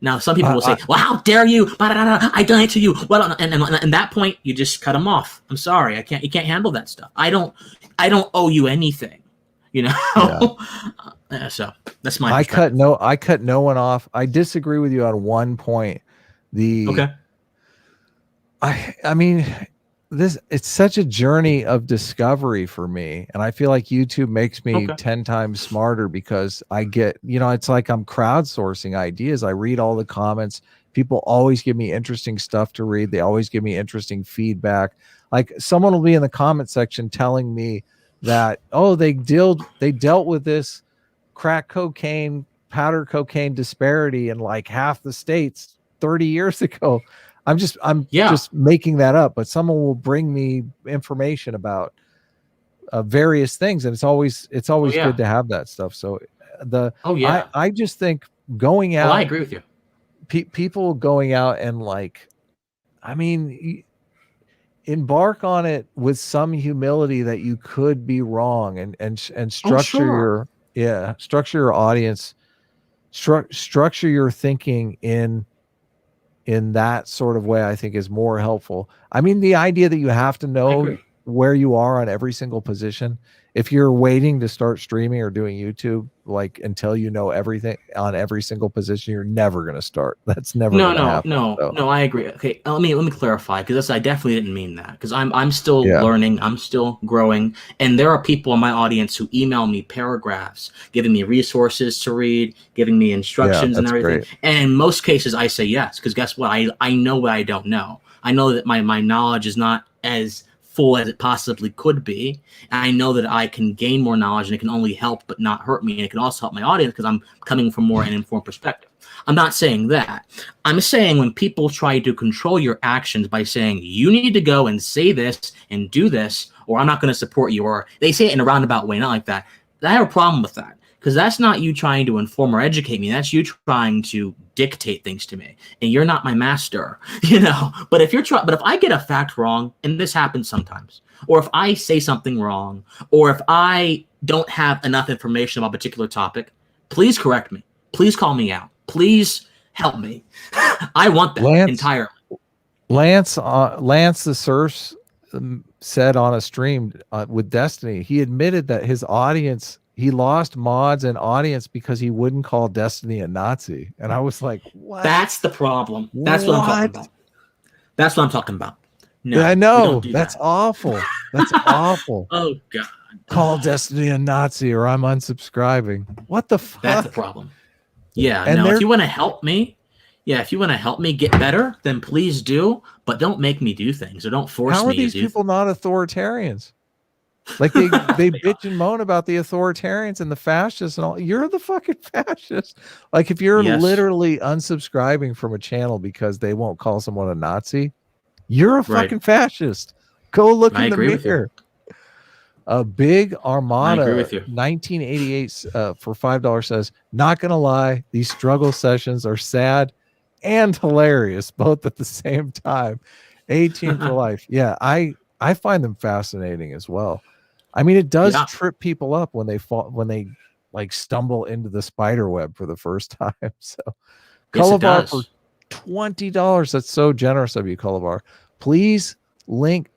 Now, some people will say, well, how dare you? I done it to you. Well, and at that point, you just cut them off. I'm sorry. You can't handle that stuff. I don't owe you anything, So that's my I cut no one off. I disagree with you on one point. I mean, it's such a journey of discovery for me, and I feel like YouTube makes me 10 times smarter, because I get, it's like I'm crowdsourcing ideas. I read all the comments. People always give me interesting stuff to read. They always give me interesting feedback. Like, someone will be in the comment section telling me that, they dealt with this crack cocaine, powder cocaine disparity in like half the states 30 years ago. I'm just making that up, but someone will bring me information about various things, and it's always good to have that stuff. So I just think going out. I agree with you. People going out and, like, I mean, embark on it with some humility that you could be wrong, and structure structure your audience, structure your thinking in that sort of way, I think is more helpful. I mean, the idea that you have to know where you are on every single position, if you're waiting to start streaming or doing YouTube, like, until you know everything on every single position, you're never going to start. That's never going to happen. No, I agree. Okay, let me clarify, because I definitely didn't mean that, because I'm still learning, I'm still growing, and there are people in my audience who email me paragraphs, giving me resources to read, giving me instructions and everything. Great. And in most cases, I say yes, because guess what? I know what I don't know. I know that my knowledge is not as full as it possibly could be. And I know that I can gain more knowledge, and it can only help but not hurt me. And it can also help my audience, because I'm coming from more an informed perspective. I'm not saying that. I'm saying when people try to control your actions by saying, you need to go and say this and do this, or I'm not going to support you, or they say it in a roundabout way, not like that. I have a problem with that. Because that's not you trying to inform or educate me. That's you trying to dictate things to me, and you're not my master, But if but if I get a fact wrong, and this happens sometimes, or if I say something wrong, or if I don't have enough information about a particular topic, please correct me. Please call me out. Please help me. I want that entirely. Lance the Surf said on a stream with Destiny, he admitted that his audience. He lost mods and audience because he wouldn't call Destiny a Nazi. And I was like, what? That's the problem. That's what I'm talking about. That's what I'm talking about. No, I know. That's awful. That's awful. Oh, God. Call Destiny a Nazi or I'm unsubscribing. What the fuck? That's the problem. Yeah. And if you want to help me, get better, then please do. But don't make me do things, or don't force me to do. How are these people not authoritarians? Like they bitch and moan about the authoritarians and the fascists and all. You're the fucking fascist. Like if you're literally unsubscribing from a channel because they won't call someone a Nazi, you're a fucking fascist. Go look in the mirror. A Big Armada 1988 for $5 says, not gonna lie, these struggle sessions are sad and hilarious both at the same time. 18 for life. Yeah, I find them fascinating as well. I mean, it does trip people up when they fall, when they like stumble into the spider web for the first time. So Cullivar for $20. That's so generous of you, Cullivar. Please link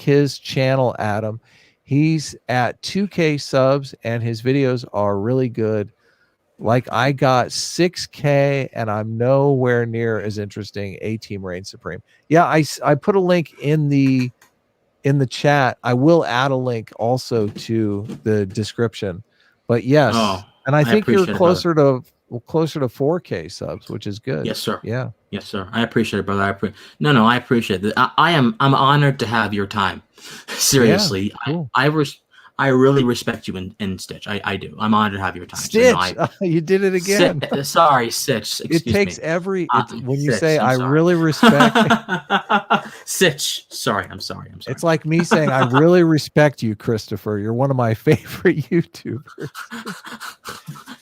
his channel, Adam. He's at 2K subs and his videos are really good. Like I got 6K and I'm nowhere near as interesting. A-Team Reign Supreme. Yeah, I put a link in the chat. I will add a link also to the description. But yes, and I think you're closer to 4K subs, which is good. Yes, sir. Yeah. Yes, sir. I appreciate it, brother. I appreciate it. I'm honored to have your time. Seriously. Yeah, cool. I really respect you in Stitch. I do. I'm honored to have your time. Stitch, so, you did it again. Sorry, Stitch. It takes me. When you say I really respect Stitch. Sorry, I'm sorry. It's like me saying I really respect you, Christopher. You're one of my favorite YouTubers.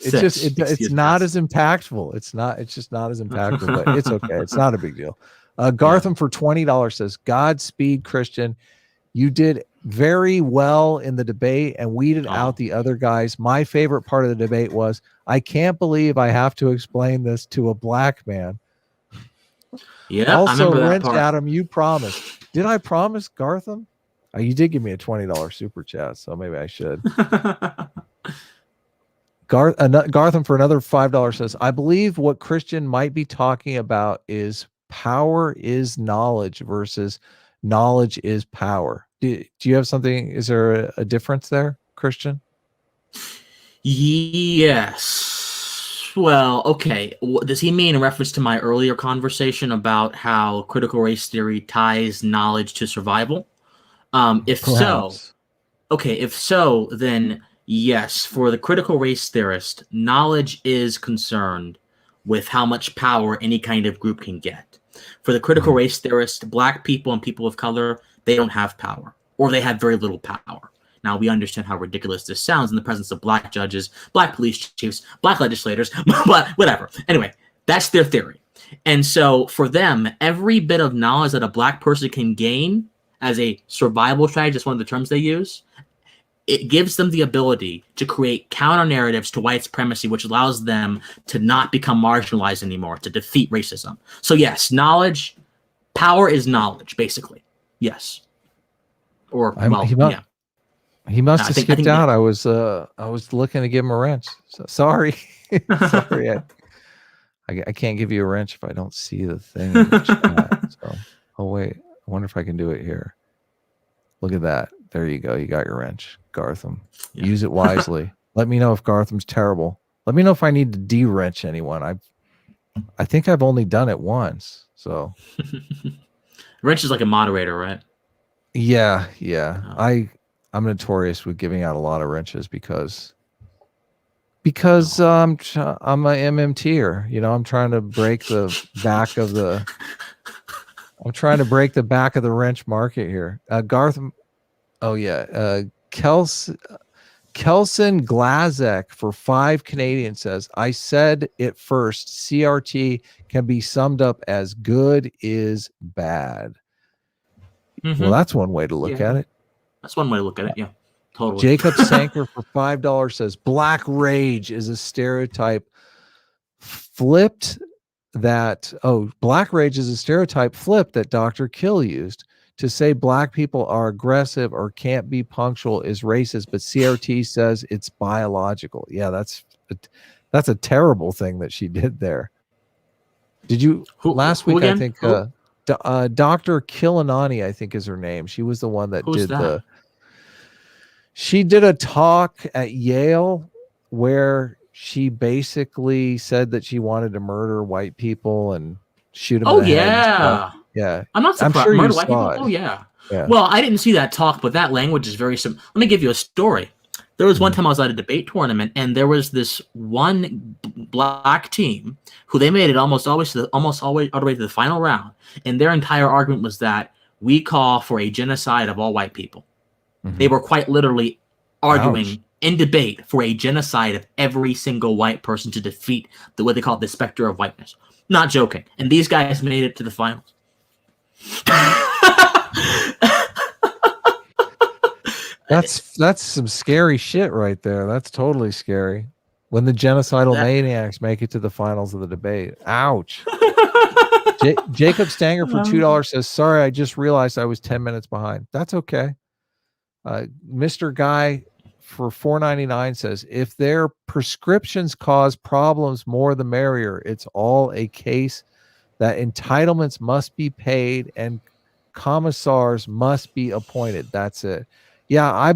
It's not as impactful. It's just not as impactful, but it's okay. It's not a big deal. Gartham for $20 says, Godspeed, Christian. You did very well in the debate and weeded out the other guys. My favorite part of the debate was, I can't believe I have to explain this to a black man. Yeah. Also, Rent Adam, you promised. Did I promise, Gartham? You did give me a $20 super chat, so maybe I should. Gartham for another $5 says, I believe what Christian might be talking about is power is knowledge versus knowledge is power. Do you have something? Is there a difference there, Christian? Yes. Well, okay. Does he mean in reference to my earlier conversation about how critical race theory ties knowledge to survival? If so, then yes, for the critical race theorist, knowledge is concerned with how much power any kind of group can get. For the critical race theorist, black people and people of color, they don't have power, or they have very little power. Now, we understand how ridiculous this sounds in the presence of black judges, black police chiefs, black legislators, but whatever. Anyway, that's their theory. And so for them, every bit of knowledge that a black person can gain as a survival strategy, that's one of the terms they use, it gives them the ability to create counter narratives to white supremacy, which allows them to not become marginalized anymore, to defeat racism. So yes, knowledge, power is knowledge, basically. Yes. Or yeah. He must have skipped out. I was looking to give him a wrench. So, sorry. Sorry. I can't give you a wrench if I don't see the thing in the chat. So, oh wait, I wonder if I can do it here. Look at that. There you go. You got your wrench, Gartham. Yeah. Use it wisely. Let me know if Gartham's terrible. Let me know if I need to de-wrench anyone. I think I've only done it once. So wrench is like a moderator, right? Yeah. Oh. I'm notorious with giving out a lot of wrenches because I'm a MMTer. You know, I'm trying to break the back of the wrench market here. Gartham. Oh yeah. Kelson Glazek for 5 Canadian says, I said it first, CRT can be summed up as good is bad. Mm-hmm. Well, that's one way to look at it. That's one way to look at it. Yeah, totally. Jacob Sanker for $5 says, black rage is a stereotype flipped that Dr. Kill used. To say black people are aggressive or can't be punctual is racist, but CRT says it's biological. Yeah, that's a terrible thing that she did there. Did you last week? I think Dr. Kilanani, I think is her name. She was the one that she did a talk at Yale where she basically said that she wanted to murder white people and shoot them in the head. Yeah. I'm not surprised. I'm sure murder you white saw people? it. Oh yeah. Yeah. Well, I didn't see that talk, but that language is very similar. Let me give you a story. There was one time I was at a debate tournament, and there was this one black team who they made it almost always all the way to the final round, and their entire argument was that we call for a genocide of all white people. They were quite literally arguing in debate for a genocide of every single white person to defeat what they call the specter of whiteness. Not joking. And these guys made it to the finals. That's some scary shit right there. That's totally scary. When the genocidal maniacs make it to the finals of the debate. Ouch. Jacob Stanger for $2 says, sorry, I just realized I was 10 minutes behind. That's okay. Mr. Guy for $4.99 says, if their prescriptions cause problems, more the merrier. It's all a case that entitlements must be paid and commissars must be appointed. That's it. Yeah, I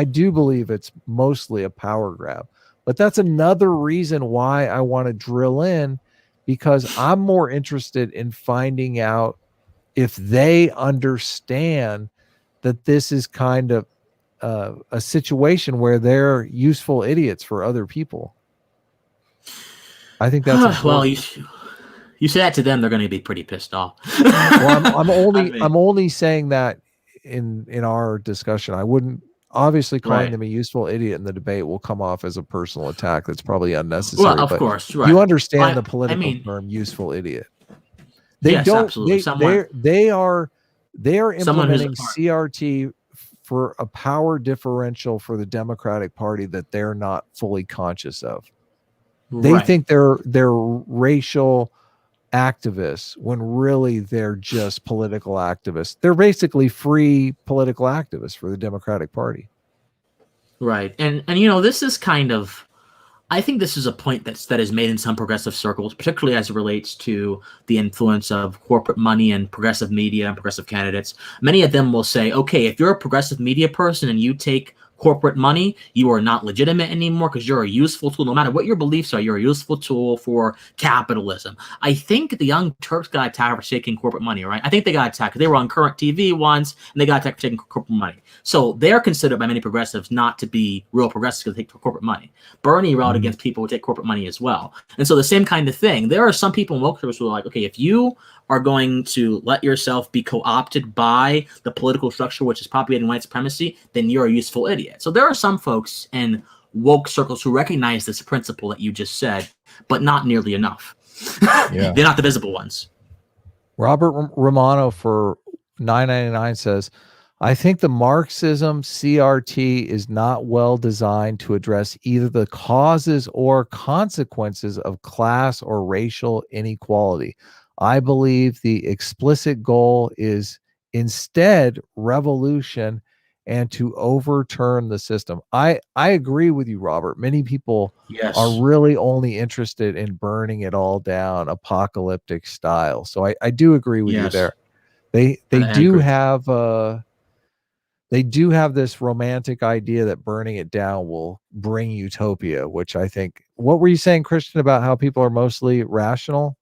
do believe it's mostly a power grab. But that's another reason why I want to drill in, because I'm more interested in finding out if they understand that this is kind of a situation where they're useful idiots for other people. I think that's well, you say that to them, they're going to be pretty pissed off. Well, I'm only saying that in our discussion. I wouldn't obviously calling them a useful idiot in the debate will come off as a personal attack. That's probably unnecessary. Well, of course, right. You understand the political term "useful idiot." They don't. Absolutely. They are implementing CRT for a power differential for the Democratic Party that they're not fully conscious of. They think they're racial activists when really they're just political activists. They're basically free political activists for the Democratic Party. Right. And you know, this is kind of, I think this is a point that is made in some progressive circles, particularly as it relates to the influence of corporate money and progressive media and progressive candidates. Many of them will say, okay, if you're a progressive media person and you take corporate money, you are not legitimate anymore because you're a useful tool. No matter what your beliefs are, you're a useful tool for capitalism. I think the Young Turks got attacked for taking corporate money, right? I think they got attacked because they were on current TV once, and they got attacked for taking corporate money. So they're considered by many progressives not to be real progressives because they take corporate money. Bernie routed against people who take corporate money as well. And so the same kind of thing. There are some people in woke circles who are like, okay, if you are going to let yourself be co-opted by the political structure which is propagating white supremacy, then you're a useful idiot. So there are some folks in woke circles who recognize this principle that you just said, but not nearly enough. They're not the visible ones. Robert Romano for $9.99 says, I think the Marxism CRT is not well designed to address either the causes or consequences of class or racial inequality. I believe the explicit goal is instead revolution and to overturn the system. I agree with you, Robert. Many people are really only interested in burning it all down, apocalyptic style. So I do agree with you there. They do have this romantic idea that burning it down will bring utopia, which I think. What were you saying, Christian, about how people are mostly rational?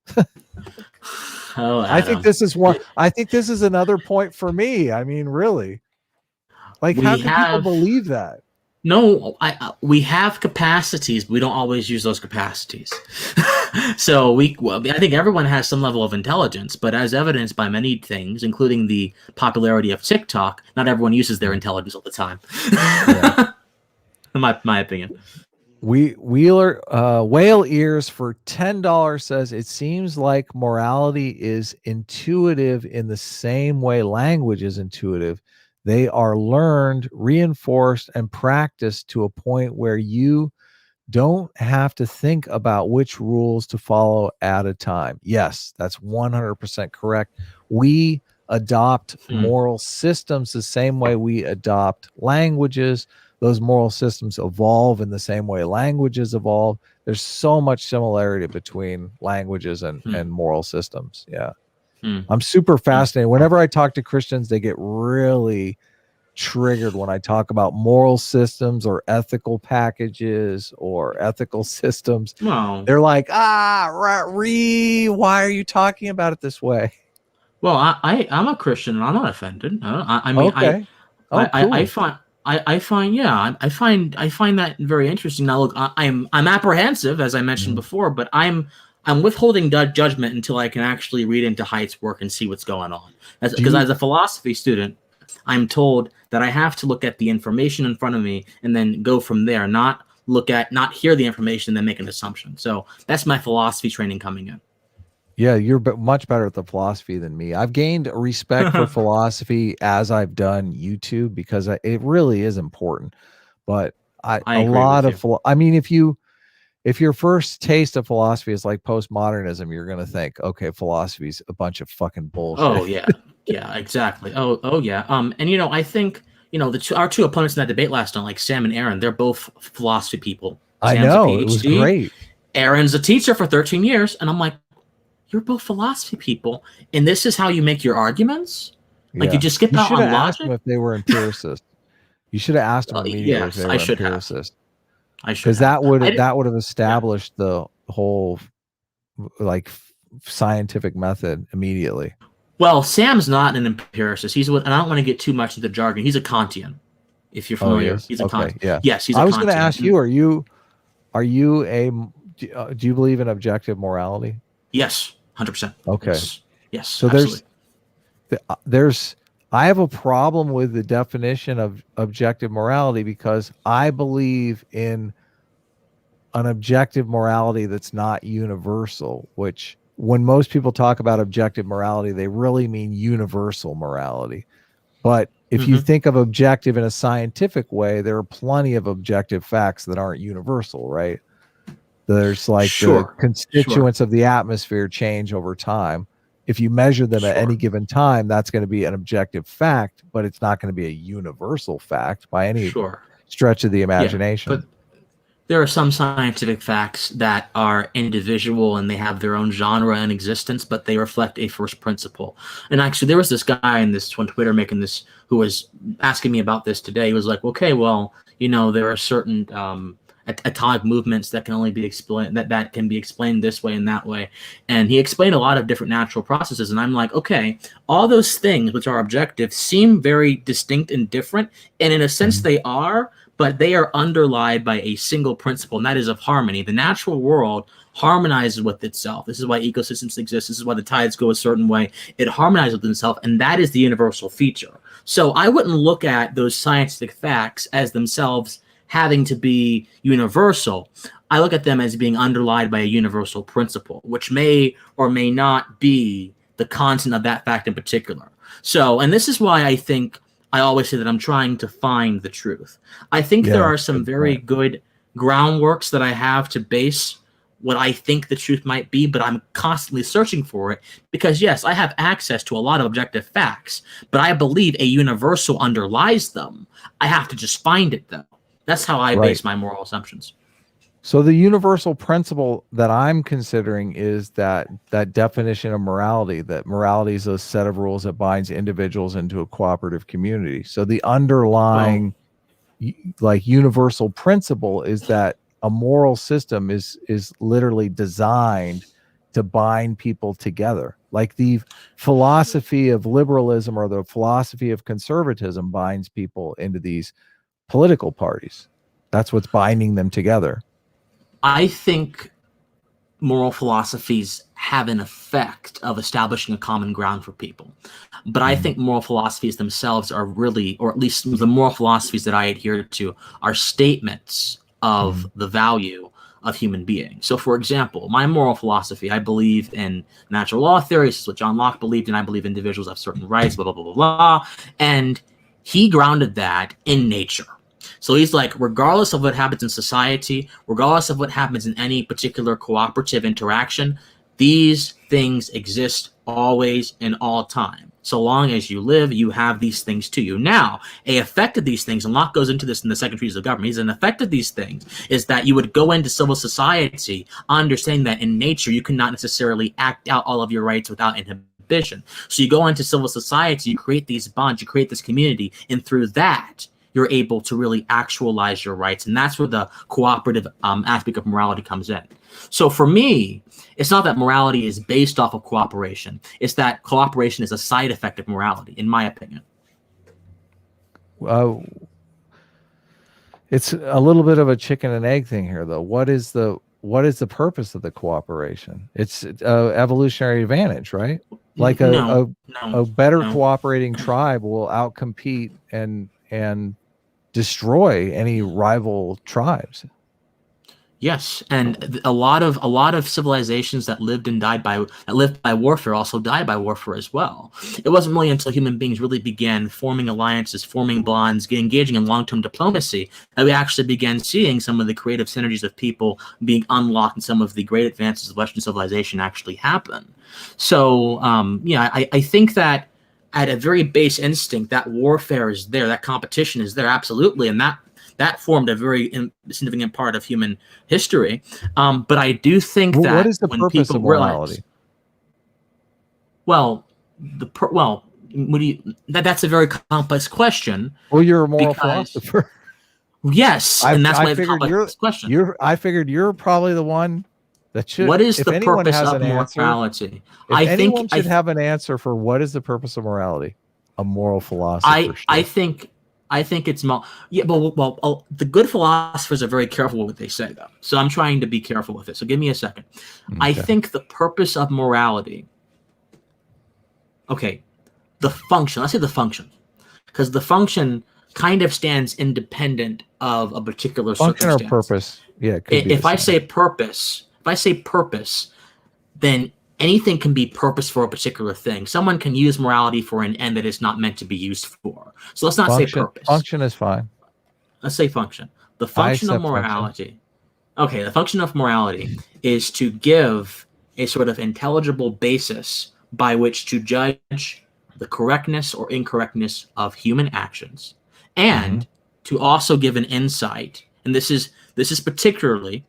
I think this is one. I think this is another point for me. I mean, really, like, how can people believe that? No, we have capacities, but we don't always use those capacities. So I think everyone has some level of intelligence, but as evidenced by many things, including the popularity of TikTok, not everyone uses their intelligence all the time. In my opinion. Whale Ears for $10 says, it seems like morality is intuitive in the same way language is intuitive. They are learned, reinforced, and practiced to a point where you don't have to think about which rules to follow at a time. Yes, that's 100% correct. We adopt moral systems the same way we adopt languages. Those moral systems evolve in the same way languages evolve. There's so much similarity between languages and moral systems. Yeah. I'm super fascinated. Whenever I talk to Christians, they get really triggered when I talk about moral systems or ethical packages or ethical systems. Well, they're like, why are you talking about it this way? Well, I'm a Christian and I'm not offended. I mean, Okay. I find that very interesting. Now, look, I'm apprehensive, as I mentioned before, but I'm withholding judgment until I can actually read into Haidt's work and see what's going on. Because as a philosophy student, I'm told that I have to look at the information in front of me and then go from there, not hear the information and then make an assumption. So that's my philosophy training coming in. Yeah, you're much better at the philosophy than me. I've gained a respect for philosophy as I've done YouTube because it really is important. But I mean, if your first taste of philosophy is like postmodernism, you're gonna think, okay, philosophy's a bunch of fucking bullshit. Oh yeah, yeah, exactly. Oh yeah. And I think our two opponents in that debate last night, like Sam and Aaron, they're both philosophy people. I know, it was great. Aaron's a teacher for 13 years, and I'm like, you're both philosophy people, and this is how you make your arguments? Like you just skip out on logic? If they were empiricists. You should have asked them immediately if they were empiricists. I should, because that would have established the whole like scientific method immediately. Well, Sam's not an empiricist. And I don't want to get too much into jargon. He's a Kantian. If you're familiar, he's a Kantian. Yeah. Yes, he's a Kantian. I was going to ask you, do you believe in objective morality? Yes, 100%. Okay. Yes. So absolutely. I have a problem with the definition of objective morality because I believe in an objective morality that's not universal, which when most people talk about objective morality, they really mean universal morality. But if you think of objective in a scientific way, there are plenty of objective facts that aren't universal, right? There's like the constituents of the atmosphere change over time. If you measure them at any given time, that's going to be an objective fact, but it's not going to be a universal fact by any stretch of the imagination. Yeah, but there are some scientific facts that are individual and they have their own genre and existence, but they reflect a first principle. And actually, there was this guy on Twitter making this who was asking me about this today. He was like, okay, well, there are certain atomic movements that can only be explained that can be explained this way and that way, and he explained a lot of different natural processes, and I'm like, okay, all those things which are objective seem very distinct and different, and in a sense they are, but they are underlied by a single principle, and that is of harmony. The natural world harmonizes with itself. This is why ecosystems exist. This is why the tides go a certain way. It harmonizes with itself, and that is the universal feature. So I wouldn't look at those scientific facts as themselves having to be universal. I look at them as being underlied by a universal principle, which may or may not be the content of that fact in particular. So, and this is why I think I always say that I'm trying to find the truth. I think there are some very good groundworks that I have to base what I think the truth might be, but I'm constantly searching for it because, yes, I have access to a lot of objective facts, but I believe a universal underlies them. I have to just find it, though. That's how I base my moral assumptions. So the universal principle that I'm considering is that definition of morality, that morality is a set of rules that binds individuals into a cooperative community. So the underlying like universal principle is that a moral system is literally designed to bind people together. Like the philosophy of liberalism or the philosophy of conservatism binds people into these political parties. That's what's binding them together. I think moral philosophies have an effect of establishing a common ground for people. But I think moral philosophies themselves are really, or at least the moral philosophies that I adhere to, are statements of the value of human beings. So, for example, my moral philosophy, I believe in natural law theory. This is what John Locke believed in. I believe individuals have certain rights, blah, blah, blah, blah, blah. And he grounded that in nature. So he's like, regardless of what happens in society, regardless of what happens in any particular cooperative interaction, these things exist always and all time. So long as you live, you have these things to you. Now, a effect of these things, and Locke goes into this in the Second Treatise of Government, an effect of these things is that you would go into civil society understanding that in nature you cannot necessarily act out all of your rights without inhibition. So you go into civil society, you create these bonds, you create this community, and through that, you're able to really actualize your rights. And that's where the cooperative aspect of morality comes in. So for me, it's not that morality is based off of cooperation. It's that cooperation is a side effect of morality, in my opinion. It's a little bit of a chicken and egg thing here, though. What is the purpose of the cooperation? It's evolutionary advantage, right? Like a better cooperating tribe will outcompete and destroy any rival tribes. Yes, and a lot of civilizations that lived by warfare also died by warfare as well. It wasn't really until human beings really began forming alliances, forming bonds, engaging in long-term diplomacy that we actually began seeing some of the creative synergies of people being unlocked and some of the great advances of Western civilization actually happen. So, I think that at a very base instinct, that warfare is there, that competition is there, absolutely, and that formed a very significant part of human history. But I do think that what is the purpose of morality? That's a very complex question. Well, you're a moral philosopher. Yes, and that's why it's a complex question. I figured you're probably the one that should. What is the purpose of morality? If anyone should have an answer for what is the purpose of morality, a moral philosopher. I think it's well, the good philosophers are very careful with what they say, though. So I'm trying to be careful with it. So give me a second. Okay. I think the purpose of morality. Okay, the function. Let's say the function, because the function kind of stands independent of a particular function circumstance. Or purpose. Yeah. If I say purpose, then anything can be purpose for a particular thing. Someone can use morality for an end that it's not meant to be used for. So let's not say purpose. Function is fine. Let's say function. The function of morality. Function. Okay, the function of morality is to give a sort of intelligible basis by which to judge the correctness or incorrectness of human actions, and to also give an insight. And this is particularly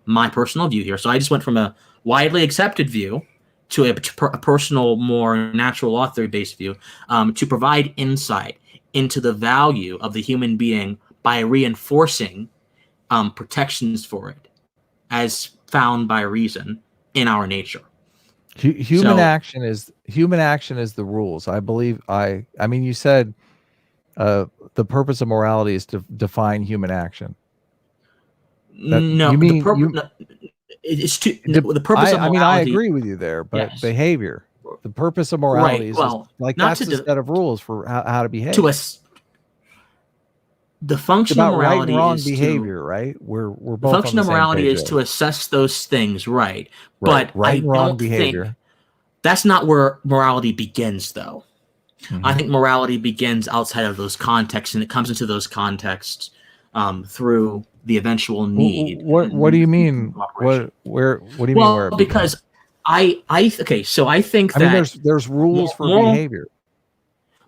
my personal view here. So I just went from a widely accepted view to a personal, more natural law theory-based view, to provide insight into the value of the human being by reinforcing protections for it, as found by reason in our nature. Human action is the rules. I believe. I mean, you said the purpose of morality is to define human action. It's the purpose of morality. I mean, I agree with you there, but yes. Behavior. The purpose of morality is that's a set of rules for how to behave. The function of morality right and wrong is behavior, right? We're both. The function of morality is to assess those things, right? But right and wrong behavior. Think that's not where morality begins, though. Mm-hmm. I think morality begins outside of those contexts, and it comes into those contexts through the eventual need. What do you mean? What do you mean? Well, because I think that there's rules for behavior.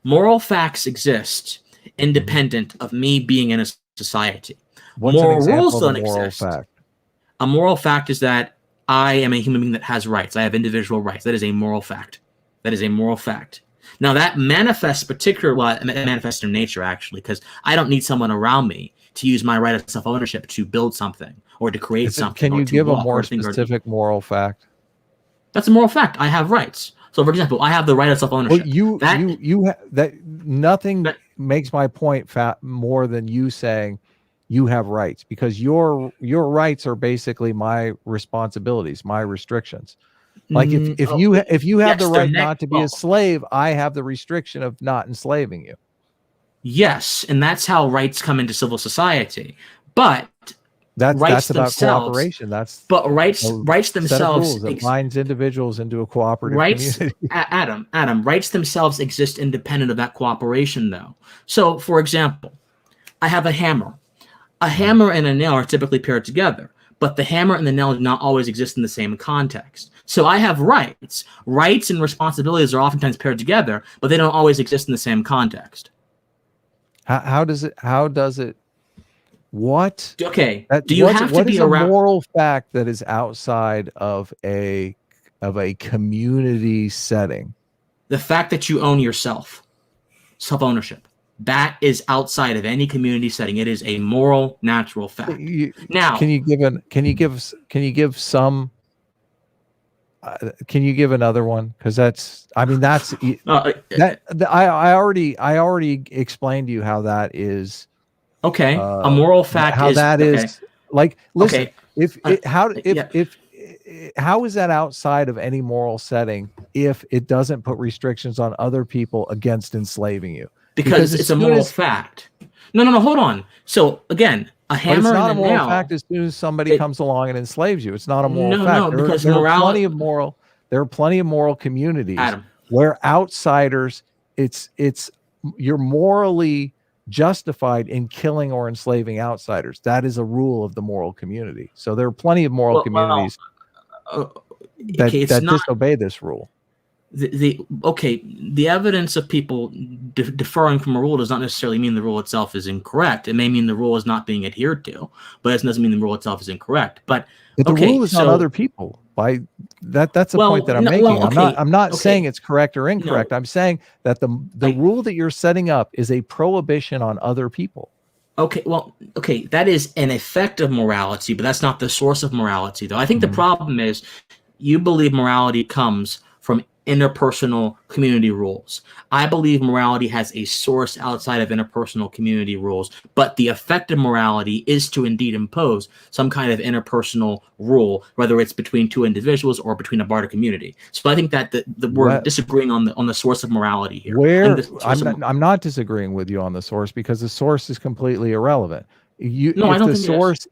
Moral facts exist independent of me being in a society. What's moral an rules don't moral exist. Fact? A moral fact is that I am a human being that has rights. I have individual rights. That is a moral fact. Now that manifests manifests in nature, actually, because I don't need someone around me to use my right of self-ownership to build something or to create something. Can you give a more specific moral fact? That's a moral fact. I have rights. So, for example, I have the right of self-ownership. Well, nothing makes my point more than you saying you have rights, because your rights are basically my responsibilities, my restrictions. Like if you have the right not to be a slave, I have the restriction of not enslaving you. Yes, and that's how rights come into civil society. But that's about cooperation. Rights themselves it binds individuals into a cooperative community. Adam, rights themselves exist independent of that cooperation, though. So, for example, I have a hammer. A hammer and a nail are typically paired together, but the hammer and the nail do not always exist in the same context. So I have rights. Rights and responsibilities are oftentimes paired together, but they don't always exist in the same context. How does it? What? Okay. Do you have to be around? What is a moral fact that is outside of a community setting? The fact that you own yourself, self-ownership. That is outside of any community setting. It is a moral, natural fact. Now, can you give another one? Because I already explained to you how that is. Okay, a moral fact how is that okay. is like. Listen, okay. How is that outside of any moral setting if it doesn't put restrictions on other people against enslaving you? Because it's a moral fact. No, hold on. So again, a hammer it's not and a moral nail, fact as soon as somebody comes along and enslaves you. It's not a moral fact. Because there are plenty of moral communities where outsiders, you're morally justified in killing or enslaving outsiders. That is a rule of the moral community. So there are plenty of moral communities that disobey this rule. The evidence of people deferring from a rule does not necessarily mean the rule itself is incorrect. It may mean the rule is not being adhered to, but it doesn't mean the rule itself is incorrect. But the rule is on other people. That's the point that I'm making. I'm not saying it's correct or incorrect. I'm saying that the rule that you're setting up is a prohibition on other people. That is an effect of morality, but that's not the source of morality, though. I think the problem is you believe morality comes from interpersonal community rules. I believe morality has a source outside of interpersonal community rules, but the effect of morality is to indeed impose some kind of interpersonal rule, whether it's between two individuals or between a broader community. So I think that we're disagreeing on the source of morality here. I'm not disagreeing with you on the source, because the source is completely irrelevant. I don't think source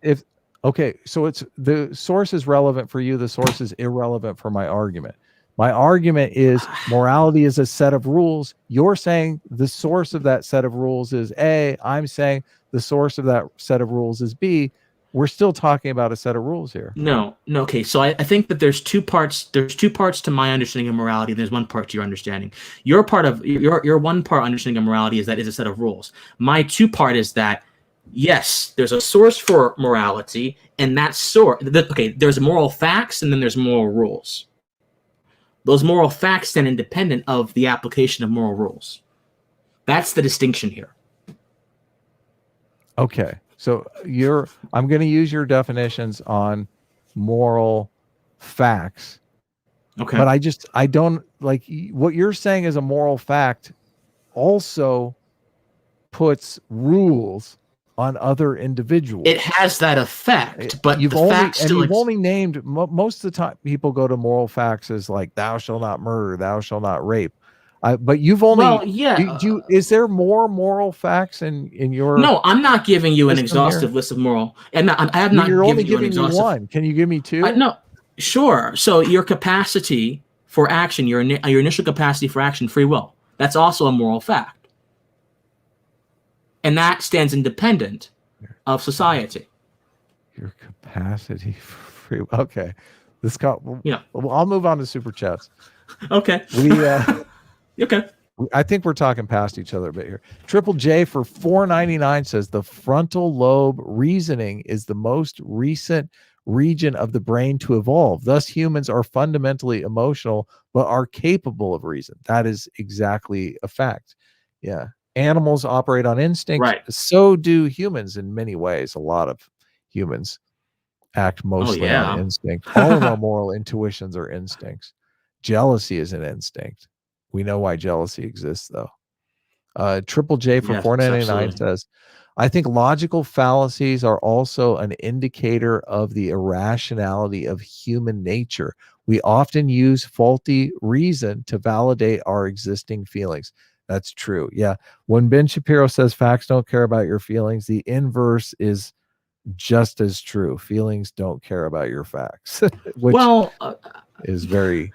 so it's the source is relevant for you, the source is irrelevant for my argument. My argument is morality is a set of rules. You're saying the source of that set of rules is A. I'm saying the source of that set of rules is B. We're still talking about a set of rules here. No. Okay. So I think that there's two parts. There's two parts to my understanding of morality. And there's one part to your understanding. Your one part understanding of morality is that it's a set of rules. My two part is that, yes, there's a source for morality, and that source. There's moral facts, and then there's moral rules. Those moral facts stand independent of the application of moral rules. That's the distinction here. Okay. So I'm going to use your definitions on moral facts. Okay. But I don't like what you're saying is a moral fact also puts rules on other individuals. It has that effect, but you've only named most of the time people go to moral facts as like thou shalt not murder, thou shalt not rape. But you've only is there more moral facts in your? No, I'm not giving you an exhaustive list of moral, and I have not. You're only giving me one. Can you give me two? No, sure. So your capacity for action, your initial capacity for action, free will, that's also a moral fact. And that stands independent of society. Your capacity for free. Okay. I'll move on to super chats. Okay. Okay. I think we're talking past each other a bit here. Triple J for $4.99 says the frontal lobe reasoning is the most recent region of the brain to evolve. Thus, humans are fundamentally emotional, but are capable of reason. That is exactly a fact. Yeah. Animals operate on instinct. Right. So do humans in many ways. A lot of humans act mostly on instinct. All of our moral intuitions are instincts. Jealousy is an instinct. We know why jealousy exists, though. Triple J for $4.99 says, I think logical fallacies are also an indicator of the irrationality of human nature. We often use faulty reason to validate our existing feelings. That's true. Yeah. When Ben Shapiro says facts don't care about your feelings, the inverse is just as true. Feelings don't care about your facts, which is very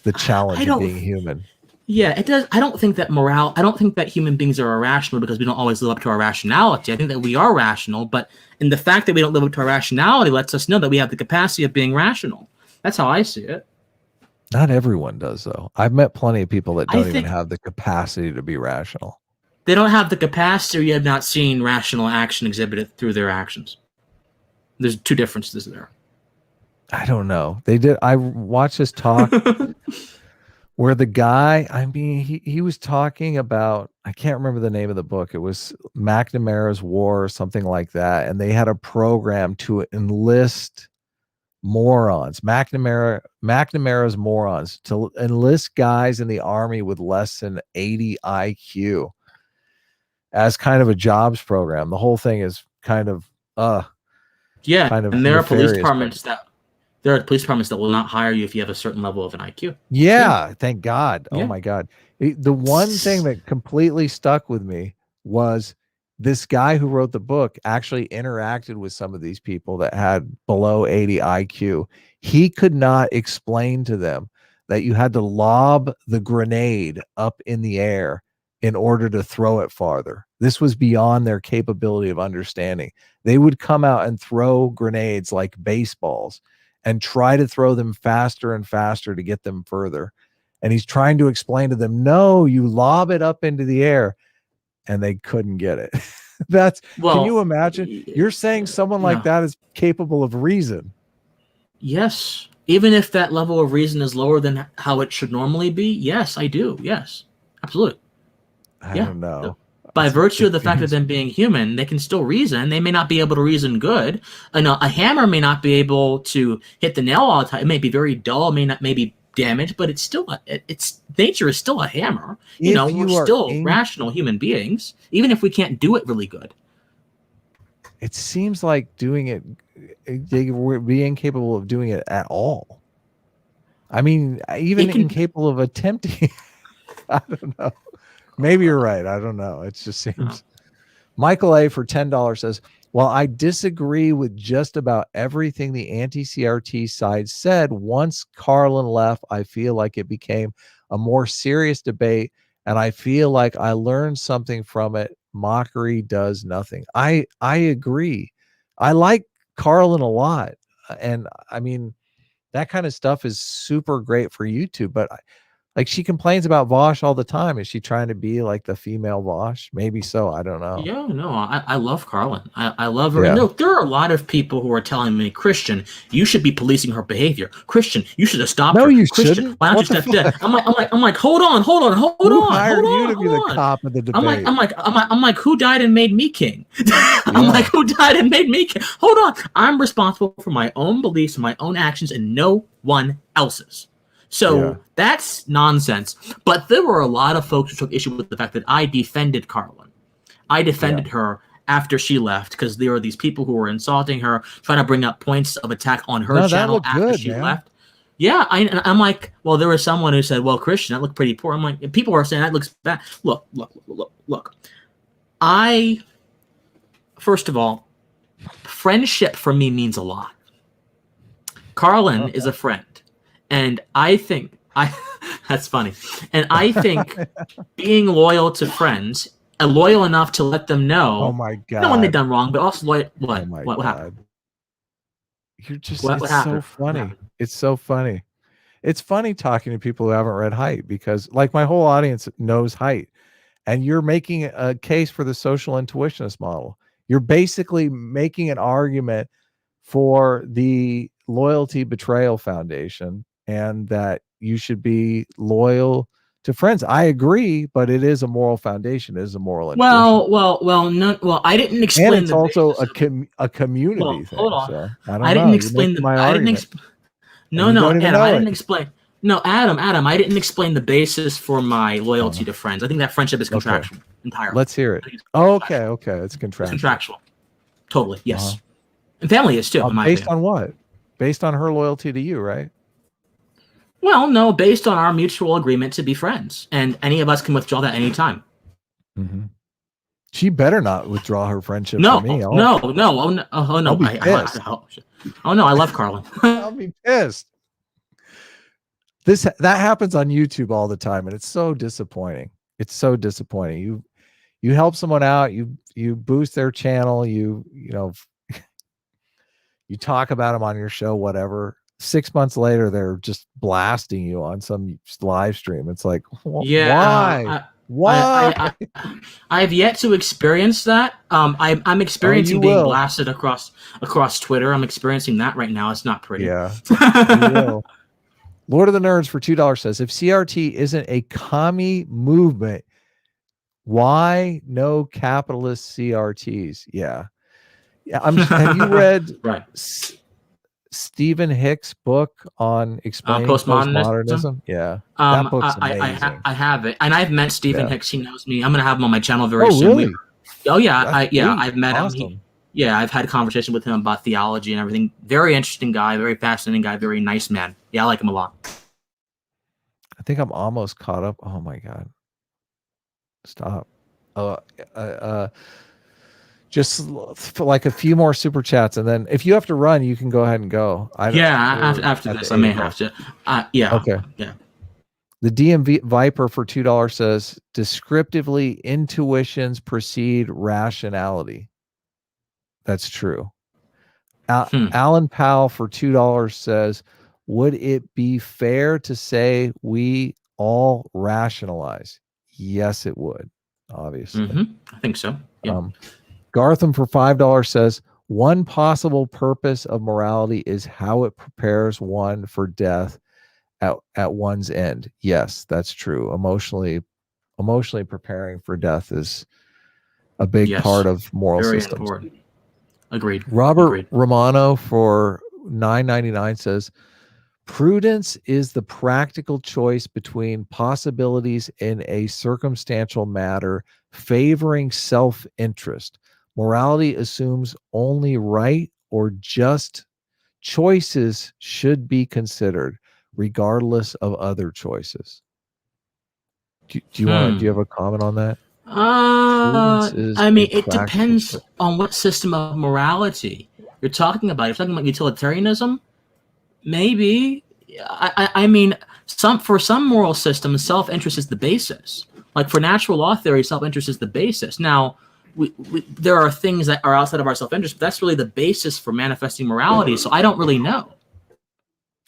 the challenge of being human. Yeah, it does. I don't think that human beings are irrational because we don't always live up to our rationality. I think that we are rational, but in the fact that we don't live up to our rationality lets us know that we have the capacity of being rational. That's how I see it. Not everyone does, though. I've met plenty of people that don't even have the capacity to be rational. They don't have the capacity, or you have not seen rational action exhibited through their actions. There's two differences there. I don't know. They did. I watched this talk where the guy, I mean, he was talking about, I can't remember the name of the book. It was McNamara's War or something like that. And they had a program to enlist morons, McNamara's morons, to enlist guys in the army with less than 80 IQ as kind of a jobs program. The whole thing is kind of and there are police departments that will not hire you if you have a certain level of an IQ. Thank God. Oh my God. The one thing that completely stuck with me was this guy who wrote the book actually interacted with some of these people that had below 80 IQ. He could not explain to them that you had to lob the grenade up in the air in order to throw it farther. This was beyond their capability of understanding. They would come out and throw grenades like baseballs and try to throw them faster and faster to get them further. And he's trying to explain to them, no, you lob it up into the air, and they couldn't get it. Can you imagine? You're saying someone like that is capable of reason. Yes. Even if that level of reason is lower than how it should normally be. Yes, I do. Yes, absolutely. I don't know. By virtue of the fact of them being human, they can still reason. They may not be able to reason good. A hammer may not be able to hit the nail all the time. It may be very dull, may be damaged, but it's still its nature is still a hammer. We're still rational human beings, even if we can't do it really good. It seems like doing it, they were being capable of doing it at all. I mean, even incapable of attempting. I don't know. Maybe you're right. I don't know. It just seems. Michael A. for $10 says, while I disagree with just about everything the anti-CRT side said, once Carlin left, I feel like it became a more serious debate, and I feel like I learned something from it. Mockery does nothing. I agree. I like Carlin a lot. And I mean, that kind of stuff is super great for YouTube, but like she complains about Vaush all the time. Is she trying to be like the female Vaush? Maybe so. I don't know. Yeah, no, I love Carlin. I love her. Yeah. No, there are a lot of people who are telling me, Christian, you should be policing her behavior. Christian, you should have stopped her. No, you Christian, shouldn't. Why don't you step dead? I'm like, hold on. Who hired you to be the cop of the debate? I'm like, who died and made me king? I'm like, who died and made me king? Hold on. I'm responsible for my own beliefs and my own actions and no one else's. So that's nonsense. But there were a lot of folks who took issue with the fact that I defended Carlin. I defended her after she left because there were these people who were insulting her, trying to bring up points of attack on her channel after she left. Yeah, I'm like, well, there was someone who said, well, Christian, that looked pretty poor. I'm like, people are saying that looks bad. Look. First of all, friendship for me means a lot. Carlin is a friend. And I think that's funny. And I think being loyal to friends, loyal enough to let them know. Oh my God! Not when they've done wrong, but also loyal. What? Oh my what God. happened? You're just. What happened? So funny. It's so funny. It's funny talking to people who haven't read Height because, like, my whole audience knows Height, and you're making a case for the social intuitionist model. You're basically making an argument for the Loyalty Betrayal Foundation. And that you should be loyal to friends. I agree, but it is a moral foundation. It is a moral intuition. Well, I didn't explain. And it's also a community thing. Hold on. So, I didn't explain the. I didn't. Adam, I didn't explain. No, Adam, I didn't explain the basis for my loyalty to friends. I think that friendship is contractual entirely. Let's hear it. Okay, it's contractual. It's contractual. Totally, yes. And family is too. Based on what? Based on her loyalty to you, right? Well, no, based on our mutual agreement to be friends, and any of us can withdraw that anytime. Mm-hmm. She better not withdraw her friendship from me. No. Oh no! I'll be pissed. Oh no! I love Carlin. I'll be pissed. That happens on YouTube all the time, and it's so disappointing. It's so disappointing. You help someone out, you boost their channel, you talk about them on your show, whatever. 6 months later, they're just blasting you on some live stream. It's like, why? Why? I've yet to experience that. I'm experiencing being blasted across Twitter. I'm experiencing that right now. It's not pretty. Yeah, you will. Lord of the Nerds for $2 says, if CRT isn't a commie movement, why no capitalist CRTs? Yeah. Have you read Stephen Hicks' book on explaining postmodernism? Yeah. That book's amazing. I have it. And I've met Stephen Hicks. He knows me. I'm going to have him on my channel very soon. Really? I've met awesome. him. I've had a conversation with him about theology and everything. Very interesting guy, very fascinating guy, very nice man. Yeah, I like him a lot. I think I'm almost caught up. Oh my God. Stop. Just for like a few more super chats, and then if you have to run, you can go ahead and go. After this, I may have to. Okay. Yeah. The DMV Viper for $2 says, descriptively, intuitions precede rationality. That's true. Alan Powell for $2 says, would it be fair to say we all rationalize? Yes, it would. Obviously. I think so. Yeah. Gartham for $5 says, one possible purpose of morality is how it prepares one for death at one's end. Yes, that's true. Emotionally preparing for death is a big part of moral systems. Important. Agreed. Robert Romano for $9.99 says, prudence is the practical choice between possibilities in a circumstantial matter favoring self-interest. Morality assumes only right or just choices should be considered, regardless of other choices. Do you have a comment on that? I mean, it depends on what system of morality you're talking about. You're talking about utilitarianism? Maybe. I mean, for some moral systems, self-interest is the basis. Like for natural law theory, self-interest is the basis. Now, there are things that are outside of our self-interest, but that's really the basis for manifesting morality. So I don't really know.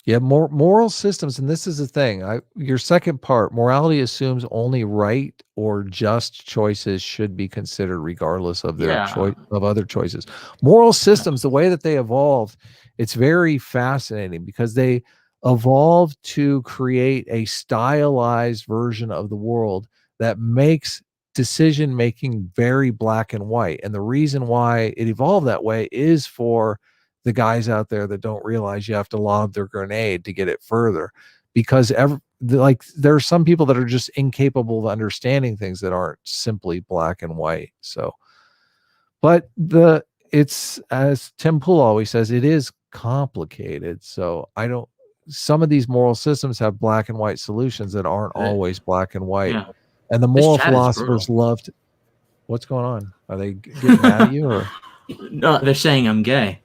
Yeah, moral systems, and this is the thing. Your second part, morality assumes only right or just choices should be considered, regardless of their choice of other choices. Moral systems, the way that they evolved, it's very fascinating because they evolved to create a stylized version of the world that makes decision making very black and white. And the reason why it evolved that way is for the guys out there that don't realize you have to lob their grenade to get it further, because there are some people that are just incapable of understanding things that aren't simply black and white. So, but it's, as Tim Pool always says, it is complicated. So some of these moral systems have black and white solutions that aren't always black and white. Yeah. And the moral philosophers loved. What's going on? Are they getting mad at you, or? No, they're saying I'm gay.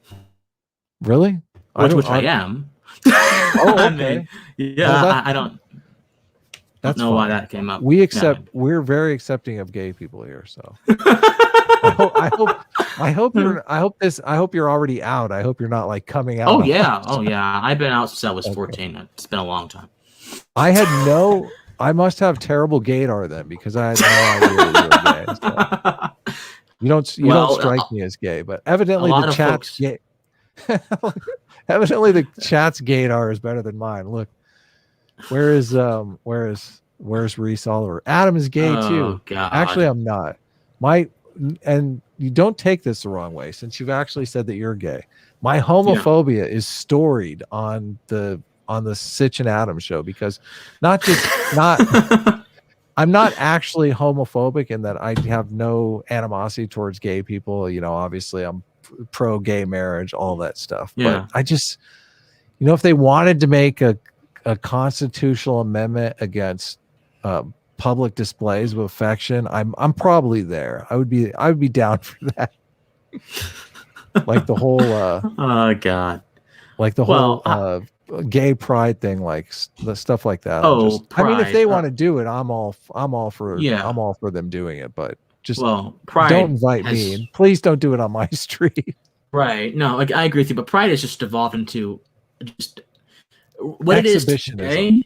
Really? Which I am. Oh, okay. I mean, yeah, I don't know why that came up. We're very accepting of gay people here, so I hope you're already out. I hope you're not like coming out. Oh yeah. I've been out since I was 14. It's been a long time. I must have terrible gaydar then, because I had no idea you were gay. So. You don't strike me as gay, but evidently the chat's gay. Evidently the chat's gaydar is better than mine. Look, where's Reese Oliver? Adam is gay too. God. Actually, I'm not. And you don't take this the wrong way, since you've actually said that you're gay. My homophobia is storied on the Sitch and Adam show, because I'm not actually homophobic in that I have no animosity towards gay people. Obviously I'm pro gay marriage, all that stuff. Yeah. But I just, if they wanted to make a constitutional amendment against public displays of affection, I'm probably there. I would be down for that. Like the whole oh God. Like the whole gay pride thing, like the stuff like that. I mean, if they want to do it, I'm all for them doing it, but just pride don't invite me, and please don't do it on my street. Right. No, I agree with you, but pride has just evolved into just what it is today.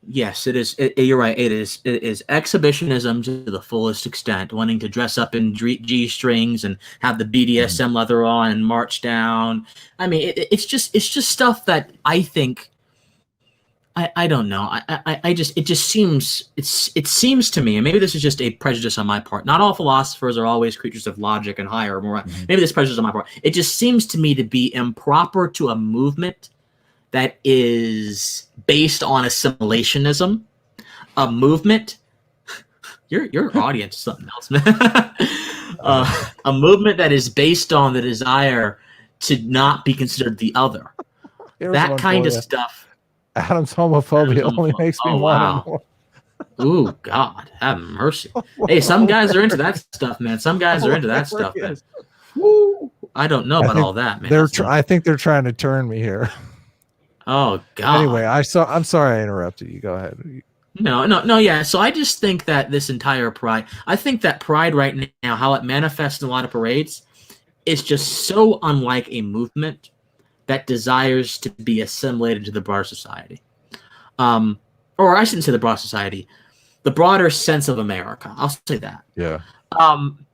Yes, it is. You're right. It is exhibitionism to the fullest extent, wanting to dress up in G-strings and have the BDSM leather on and march down. I mean, it's just stuff that I think I don't know. I just it seems to me, and maybe this is just a prejudice on my part. Not all philosophers are always creatures of logic and higher or more. Mm-hmm. Maybe this prejudice on my part. It just seems to me to be improper to a movement that is based on assimilationism, a movement. Your audience is something else, man. A movement that is based on the desire to not be considered the other. That kind of stuff. Adam's homophobia only makes me want more. Ooh, God, have mercy. Hey, some guys are into that stuff, man. Some guys are into that stuff, man. I don't know about all that, man. I think they're trying to turn me here. Oh, God. Anyway, I'm sorry I interrupted you. Go ahead. No, yeah. So I just think that this entire pride, I think that pride right now, how it manifests in a lot of parades, is just so unlike a movement that desires to be assimilated to the broader society. Or I shouldn't say the broader society, the broader sense of America. I'll say that. Yeah.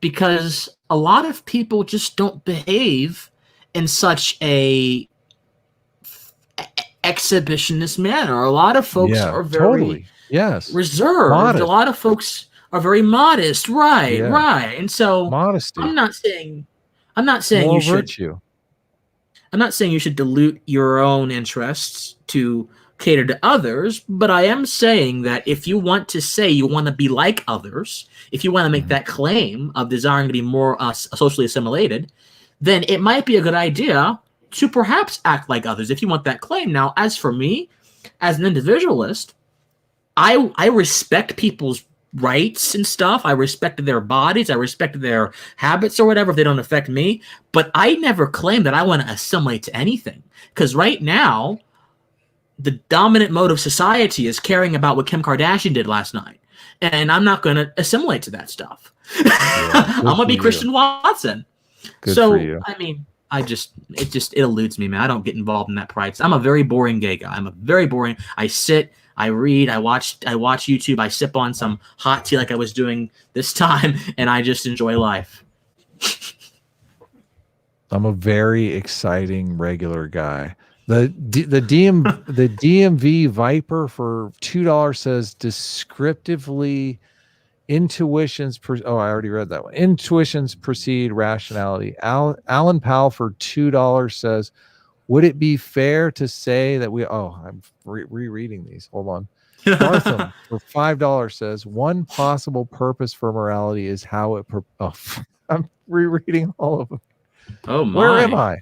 Because a lot of people just don't behave in such a exhibitionist manner. A lot of folks are very reserved. Modest. A lot of folks are very modest. Right. And so modesty. I'm not saying you should. Virtue. I'm not saying you should dilute your own interests to cater to others, but I am saying that if you want to say you want to be like others, if you want to make that claim of desiring to be more socially assimilated, then it might be a good idea to perhaps act like others if you want that claim. Now, as for me, as an individualist, I respect people's rights and stuff. I respect their bodies. I respect their habits or whatever if they don't affect me. But I never claim that I want to assimilate to anything. Because right now, the dominant mode of society is caring about what Kim Kardashian did last night. And I'm not going to assimilate to that stuff. I'm going to be Christian Watson. Good for you. I mean, it eludes me, man. I don't get involved in that pride. I'm a very boring gay guy. I'm a very boring. I sit, I read, I watch YouTube, I sip on some hot tea like I was doing this time, and I just enjoy life. I'm a very exciting regular guy. The DMV Viper for $2 says descriptively intuitions. I already read that one. Intuitions precede rationality. Alan Powell for $2 says, would it be fair to say that I'm rereading these. Hold on. Bartham for $5 says, one possible purpose for morality is how it. I'm rereading all of them. Oh my! Where am I?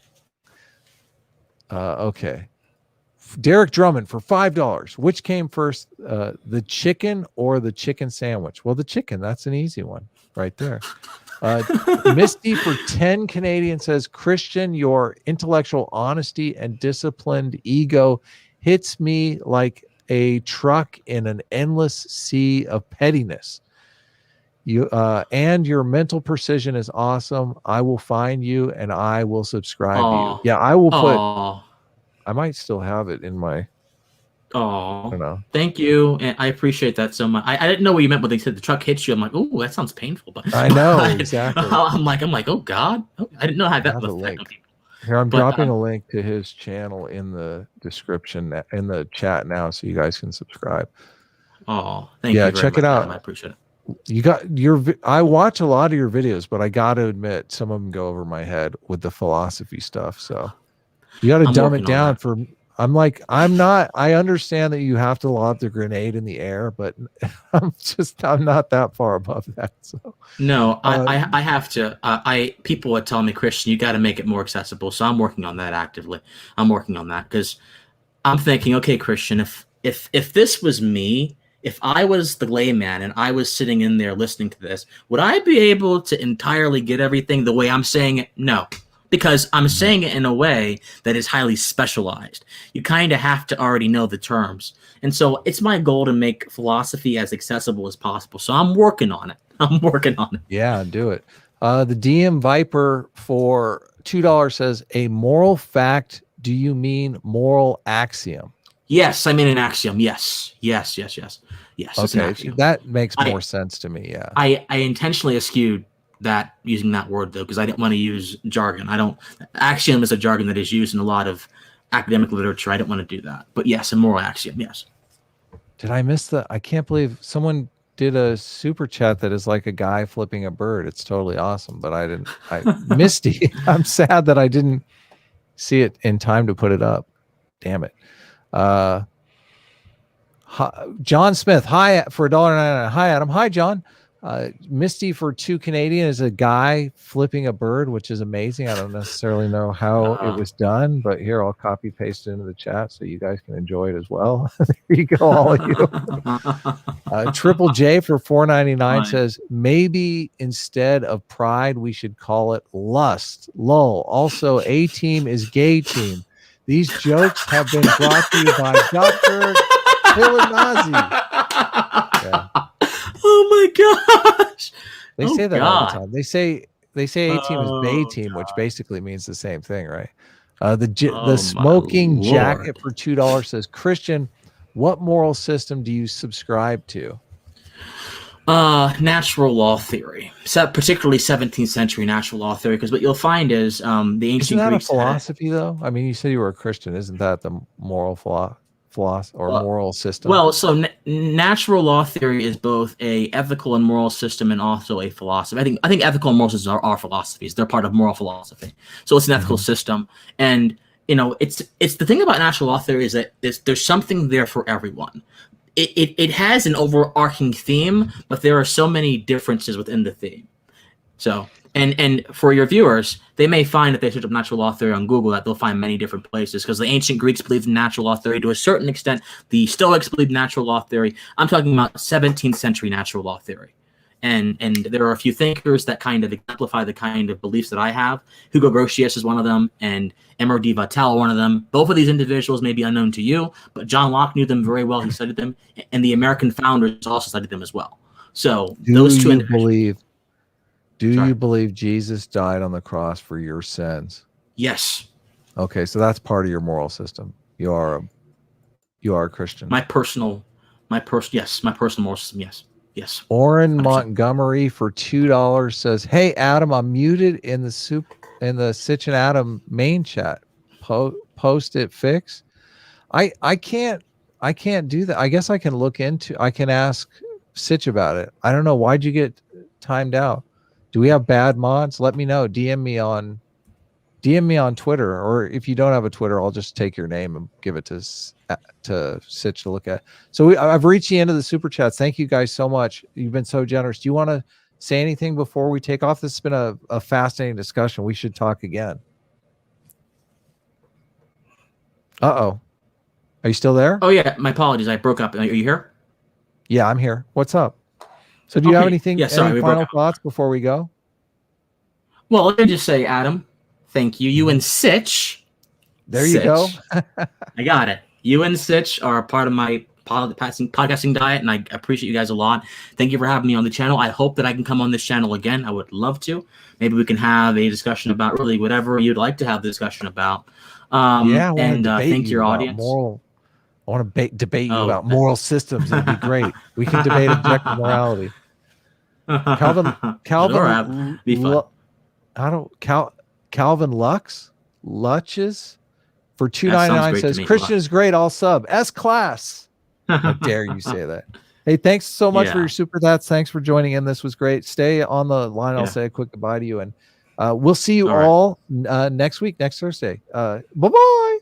Okay. Derek Drummond for $5. Which came first, the chicken or the chicken sandwich? Well, the chicken. That's an easy one right there. Misty for 10 Canadian says, Christian, your intellectual honesty and disciplined ego hits me like a truck in an endless sea of pettiness. You and your mental precision is awesome. I will find you and I will subscribe to you. Yeah, I will put. I might still have it in my. Oh, I don't know. Thank you, and I appreciate that so much. I didn't know what you meant when they said the truck hits you. I'm like, oh, that sounds painful. But I know exactly. I'm like, oh God, I didn't know how that was. Here, I'm dropping a link to his channel in the description in the chat now, so you guys can subscribe. Oh, thank you. Yeah, check it out. Adam. I appreciate it. You got I watch a lot of your videos, but I got to admit some of them go over my head with the philosophy stuff. So you got to dumb it down for. I understand that you have to lob the grenade in the air, but I'm not that far above that. So no, I have to. People are telling me, Christian, you got to make it more accessible. So I'm working on that actively. I'm working on that because I'm thinking, okay, Christian, if this was me, if I was the layman and I was sitting in there listening to this, would I be able to entirely get everything the way I'm saying it? No. Because I'm saying it in a way that is highly specialized. You kind of have to already know the terms. And so it's my goal to make philosophy as accessible as possible. So I'm working on it. Yeah, do it. The DM Viper for $2 says, a moral fact, do you mean moral axiom? Yes, I mean an axiom. Yes. Okay, that makes more sense to me, yeah. I intentionally eschewed using that word though, because I didn't want to use jargon. Axiom is a jargon that is used in a lot of academic literature. I didn't want to do that. But yes, a moral axiom, yes. Did I miss I can't believe someone did a super chat that is like a guy flipping a bird. It's totally awesome, but Misty, I'm sad that I didn't see it in time to put it up. Damn it. John Smith, hi for $1.99. Hi, Adam. Hi, John. Misty for $2 Canadian is a guy flipping a bird, which is amazing. I don't necessarily know how it was done, but here I'll copy paste it into the chat so you guys can enjoy it as well. There you go, all of you. Triple J for $4.99 says maybe instead of pride we should call it lust. Lol. Also, A Team is gay team. These jokes have been brought to you by Dr. Pilinazi. Yeah. Oh my gosh! They say that all the time. They say A Team is Bay Team, which basically means the same thing, right? The smoking jacket for $2 says, Christian, what moral system do you subscribe to? Natural law theory, particularly 17th century natural law theory, because what you'll find is the ancient Isn't that Greeks a philosophy, though? I mean, you said you were a Christian. Isn't that the moral philosophy or moral system? Well, so natural law theory is both a ethical and moral system, and also a philosophy. I think ethical and moral systems are philosophies. They're part of moral philosophy. So it's an ethical system, and it's the thing about natural law theory is that there's something there for everyone. It has an overarching theme, but there are so many differences within the theme. So, and for your viewers, they may find if they search up natural law theory on Google that they'll find many different places, because the ancient Greeks believed in natural law theory to a certain extent. The Stoics believed in natural law theory. I'm talking about 17th century natural law theory. And there are a few thinkers that kind of exemplify the kind of beliefs that I have. Hugo Grotius is one of them, and Emer de Vattel, one of them. Both of these individuals may be unknown to you, but John Locke knew them very well. He studied them, and the American founders also studied them as well. So those two individuals. Do you believe Jesus died on the cross for your sins? Yes. Okay, so that's part of your moral system. You are a Christian. My personal moral system. Yes. Yes. Oren 100%. Montgomery for $2 says, "Hey Adam, I'm muted in the Sitch and Adam main chat. Post it fix." I can't do that. I guess I can ask Sitch about it. I don't know. Why'd you get timed out? Do we have bad mods? Let me know. DM me on Twitter, or if you don't have a Twitter, I'll just take your name and give it to Sitch to look at. So I've reached the end of the super chats. Thank you guys so much. You've been so generous. Do you want to say anything before we take off? This has been a fascinating discussion. We should talk again. Are you still there? Oh yeah, my apologies. I broke up. Are you here? Yeah, I'm here. What's up? So do you have anything? Yeah, sorry, any final thoughts before we go? Well, let me just say, Adam, thank you. You and Sitch. There you go. I got it. You and Sitch are a part of my podcasting diet, and I appreciate you guys a lot. Thank you for having me on the channel. I hope that I can come on this channel again. I would love to. Maybe we can have a discussion about really whatever you'd like to have the discussion about. Thank your audience. I want to debate you about moral systems. It'd be great. We can debate objective morality. Calvin Lutches for $2.99 says Christian is great. I'll sub S-class. How dare you say that? Hey, thanks so much for your super chats. Thanks for joining in. This was great. Stay on the line. I'll say a quick goodbye to you, and we'll see you all next week, next Thursday. Bye-bye.